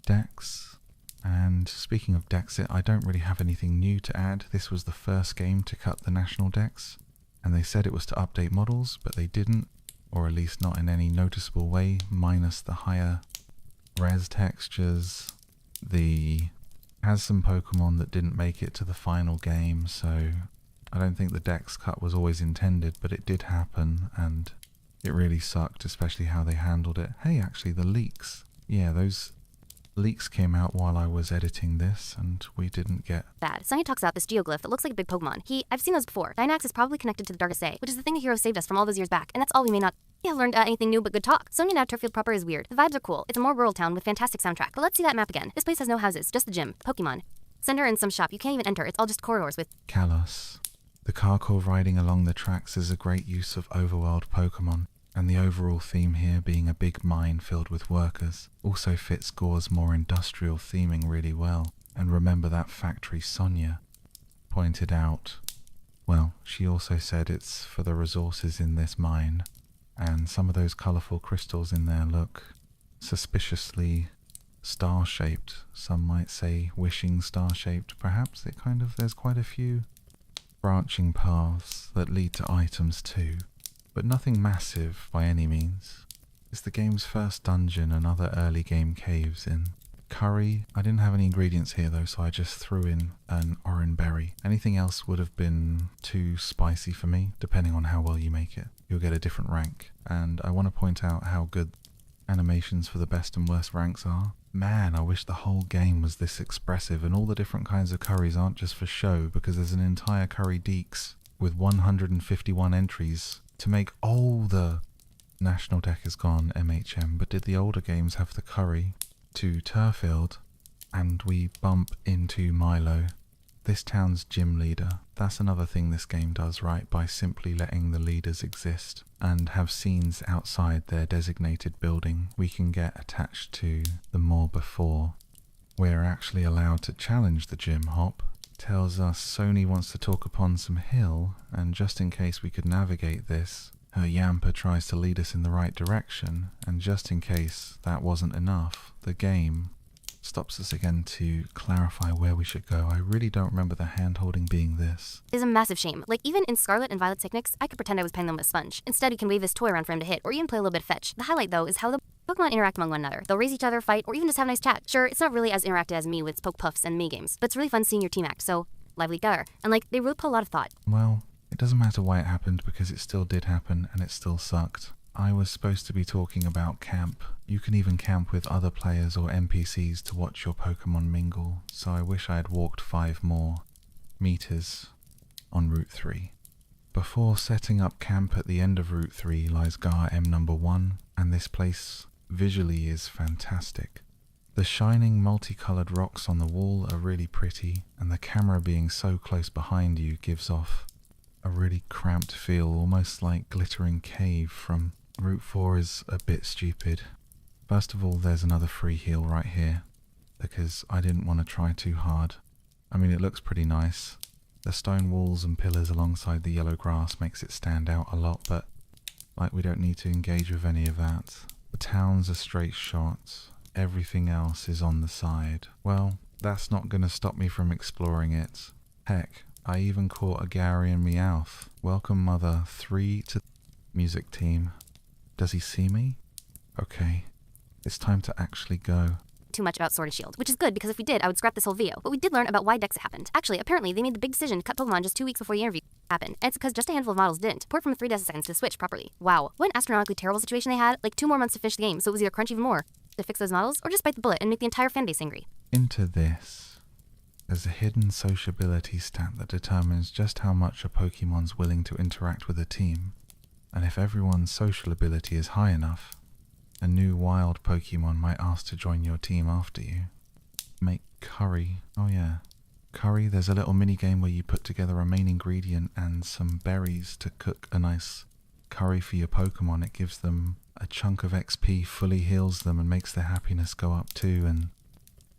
Dex. And speaking of Dexit, I don't really have anything new to add. This was the first game to cut the national Dex, and they said it was to update models, but they didn't, or at least not in any noticeable way, minus the higher res textures. Has some Pokemon that didn't make it to the final game, so I don't think the Dex cut was always intended, but it did happen, and it really sucked, especially how they handled it. Hey, actually, the leaks. Yeah, those leaks came out while I was editing this, and we didn't get bad. Sonya talks about this geoglyph that looks like a big Pokemon. I've seen those before. Dynax is probably connected to the Darkest Day, which is the thing the hero saved us from all those years back, and that's all we may not have learned anything new but good talk. Sonya now Turffield proper is weird. The vibes are cool. It's a more rural town with fantastic soundtrack. But let's see that map again. This place has no houses, just the gym, Pokemon Center, and some shop. You can't even enter. It's all just corridors with Kalos. The carcore riding along the tracks is a great use of overworld Pokemon, and the overall theme here being a big mine filled with workers also fits Gore's more industrial theming really well. And remember that factory Sonia pointed out, well, she also said it's for the resources in this mine. and some of those colourful crystals in there look suspiciously star-shaped. Some might say wishing star-shaped, perhaps. There's quite a few branching paths that lead to items too, but nothing massive by any means. It's the game's first dungeon and other early game caves in. Curry, I didn't have any ingredients here though, so I just threw in an orange berry. Anything else would have been too spicy for me, depending on how well you make it. You'll get a different rank, and I want to point out how good animations for the best and worst ranks are. Man, I wish the whole game was this expressive, and all the different kinds of curries aren't just for show, because there's an entire curry deeks with 151 entries to make all the National Deck is gone MHM, but did the older games have the curry to Turfield, and we bump into Milo, this town's gym leader. That's another thing this game does right, by simply letting the leaders exist and have scenes outside their designated building. We can get attached to the more before we're actually allowed to challenge the gym hop. Tells us Sony wants to talk upon some hill, and just in case we could navigate this, her Yamper tries to lead us in the right direction, and just in case that wasn't enough, the game stops us again to clarify where we should go. I really don't remember the hand-holding being this. Is a massive shame. Like, even in Scarlet and Violet's techniques, I could pretend I was playing them with a sponge. Instead, you can wave this toy around for him to hit, or even play a little bit of fetch. The highlight, though, is how the Pokemon interact among one another. They'll raise each other, fight, or even just have a nice chat. Sure, it's not really as interactive as me with Poke Puffs and mini-games, but it's really fun seeing your team act so lively together. And, like, they really put a lot of thought. Well, it doesn't matter why it happened, because it still did happen, and it still sucked. I was supposed to be talking about camp. You can even camp with other players or NPCs to watch your Pokemon mingle, so I wish I had walked 5 more meters on Route 3. Before setting up camp at the end of Route 3 lies Gar M number 1, and this place visually is fantastic. The shining multicoloured rocks on the wall are really pretty, and the camera being so close behind you gives off a really cramped feel, almost like glittering cave from Route 4 is a bit stupid. First of all, there's another free heal right here, because I didn't want to try too hard. I mean, it looks pretty nice. The stone walls and pillars alongside the yellow grass makes it stand out a lot, but like, we don't need to engage with any of that. The town's a straight shot. Everything else is on the side. Well, that's not going to stop me from exploring it. Heck, I even caught a Gary and Meowth. Welcome Mother 3 to music team. Does he see me? Okay, it's time to actually go. Too much about Sword and Shield, which is good because if we did, I would scrap this whole video. But we did learn about why Dex happened. Actually, apparently they made the big decision to cut Pokemon just 2 weeks before the interview happened, and it's because just a handful of models didn't port from 3 deciseconds to Switch properly. Wow, what an astronomically terrible situation they had. Like 2 more months to finish the game, so it was either crunch even more to fix those models, or just bite the bullet and make the entire fanbase angry. Into this, there's a hidden sociability stat that determines just how much a Pokemon's willing to interact with a team. And if everyone's social ability is high enough, a new wild Pokemon might ask to join your team after you. Make curry. Oh yeah. Curry, there's a little mini game where you put together a main ingredient and some berries to cook a nice curry for your Pokemon. It gives them a chunk of XP, fully heals them, and makes their happiness go up too. And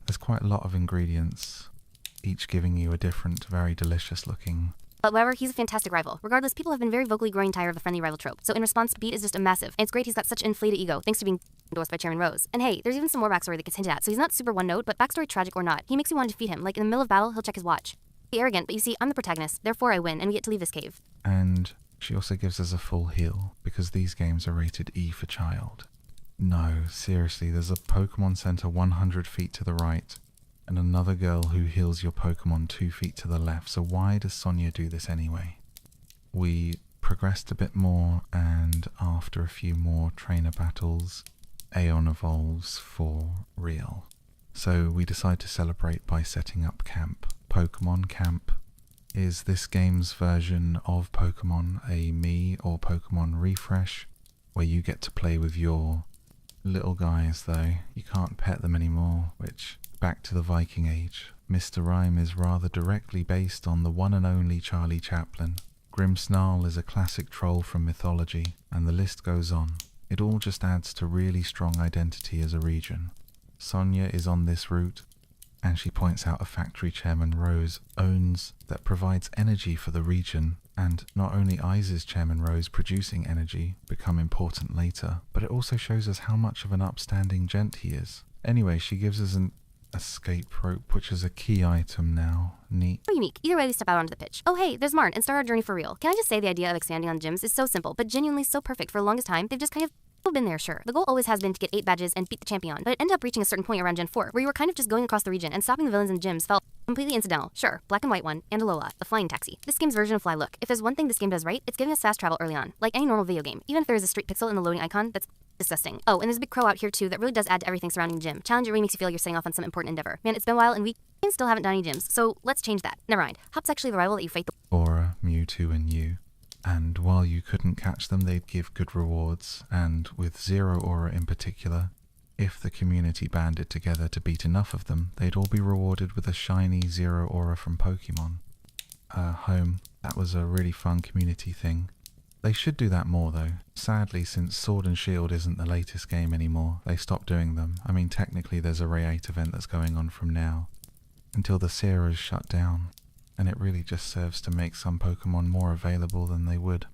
there's quite a lot of ingredients, each giving you a different, very delicious looking. But however, he's a fantastic rival. Regardless, people have been very vocally growing tired of the friendly rival trope. So in response, Beat is just a massive. And it's great he's got such an inflated ego, thanks to being endorsed by Chairman Rose. And hey, there's even some more backstory that gets hinted at, so he's not super one note, but backstory tragic or not, he makes you want to defeat him. Like in the middle of battle, he'll check his watch. Be arrogant, but you see, I'm the protagonist, therefore I win, and we get to leave this cave. And she also gives us a full heal, because these games are rated E for child. No, seriously, there's a Pokemon Center 100 feet to the right, and another girl who heals your Pokemon 2 feet to the left, so why does Sonia do this anyway? We progressed a bit more, and after a few more trainer battles, Aeon evolves for real. So we decide to celebrate by setting up camp. Pokemon Camp is this game's version of Pokemon, a Mii or Pokemon refresh, where you get to play with your little guys though. You can't pet them anymore, which, back to the Viking Age. Mr. Rhyme is rather directly based on the one and only Charlie Chaplin. Grimmsnarl is a classic troll from mythology, and the list goes on. It all just adds to really strong identity as a region. Sonia is on this route, and she points out a factory Chairman Rose owns that provides energy for the region, And not only is Chairman Rose producing energy become important later, but it also shows us how much of an upstanding gent he is. Anyway, she gives us an escape rope, which is a key item now. Neat. Or unique. Either way, we step out onto the pitch. Oh hey, there's Marn, and start our journey for real. Can I just say the idea of expanding on gyms is so simple, but genuinely so perfect. For the longest time, they've just kind of been there, sure. The goal always has been to get 8 badges and beat the champion, but it ended up reaching a certain point around Gen 4, where you were kind of just going across the region, and stopping the villains in gyms felt completely incidental. Sure, black and white one, and Alola, the flying taxi. This game's version of Fly Look. If there's one thing this game does right, it's giving us fast travel early on, like any normal video game. Even if there is a straight pixel in the loading icon, that's disgusting. Oh, and there's a big crow out here too that really does add to everything surrounding the gym. Challenge, it really makes you feel you're setting off on some important endeavor. Man, it's been a while and we still haven't done any gyms, so let's change that. Never mind. Hop's actually the rival that you fight. Aura, Mewtwo, and you. And while you couldn't catch them, they'd give good rewards, and with Zero Aura in particular, if the community banded together to beat enough of them, they'd all be rewarded with a shiny Zero Aura from Pokemon. Home, that was a really fun community thing. They should do that more though. Sadly, since Sword and Shield isn't the latest game anymore, they stopped doing them. I mean, technically there's a Ray 8 event that's going on from now, until the Sierra's shut down. And it really just serves to make some Pokemon more available than they would.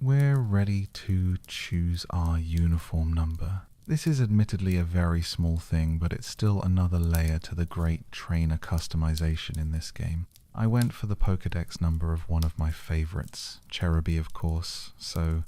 We're ready to choose our uniform number. This is admittedly a very small thing, but it's still another layer to the great trainer customization in this game. I went for the Pokédex number of one of my favourites, Cherubi of course, so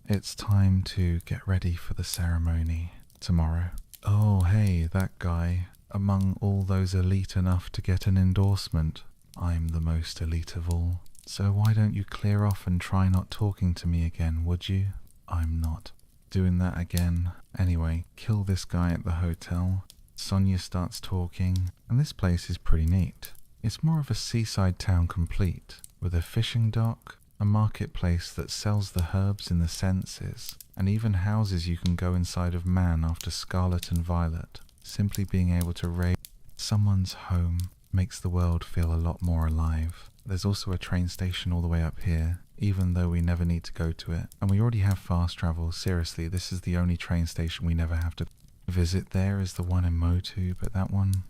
it's time to get ready for the ceremony tomorrow. Oh hey, that guy, among all those elite enough to get an endorsement. I'm the most elite of all, so why don't you clear off and try not talking to me again, would you? I'm not doing that again. Anyway, kill this guy at the hotel. Sonia starts talking, and this place is pretty neat. It's more of a seaside town complete, with a fishing dock, a marketplace that sells the herbs in the senses, and even houses you can go inside of Man after Scarlet and Violet. Simply being able to raid someone's home makes the world feel a lot more alive. There's also a train station all the way up here, even though we never need to go to it. And we already have fast travel. Seriously, this is the only train station we never have to visit. There is the one in Motu, but that one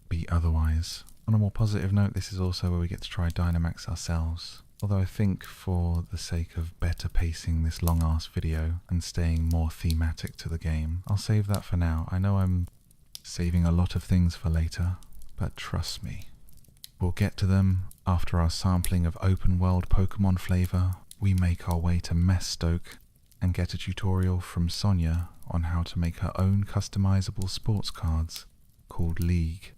be otherwise. On a more positive note, this is also where we get to try Dynamax ourselves. Although I think for the sake of better pacing this long ass video and staying more thematic to the game, I'll save that for now. I know I'm saving a lot of things for later, but trust me, we'll get to them after our sampling of open world Pokemon flavor. We make our way to Mestoke and get a tutorial from Sonia on how to make her own customizable sports cards called League.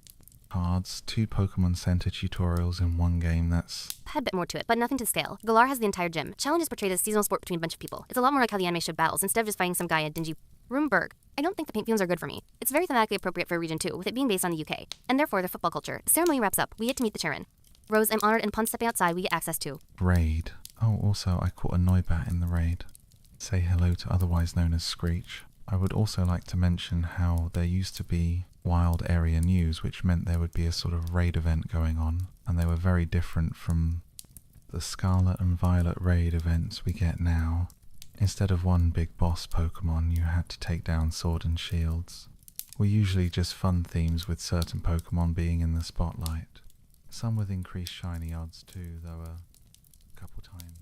Cards, 2 Pokemon Center tutorials in one game. That's Had a bit more to it, but nothing to scale. Galar has the entire gym. Challenge is portrayed as a seasonal sport between a bunch of people. It's a lot more like how the anime showed battles, instead of just fighting some guy in a dingy Roomberg. I don't think the paint fumes are good for me. It's very thematically appropriate for Region 2, with it being based on the UK, and therefore their football culture. The ceremony wraps up. We get to meet the chairman. Rose, I'm honored, and upon stepping outside, we get access to raid. Oh, also, I caught a Noibat in the raid. Say hello to otherwise known as Screech. I would also like to mention how there used to be wild area news, which meant there would be a sort of raid event going on, and they were very different from the Scarlet and Violet raid events we get now. Instead of one big boss Pokemon, you had to take down Sword and Shields. Were usually just fun themes with certain Pokemon being in the spotlight. Some with increased shiny odds too, though a couple times.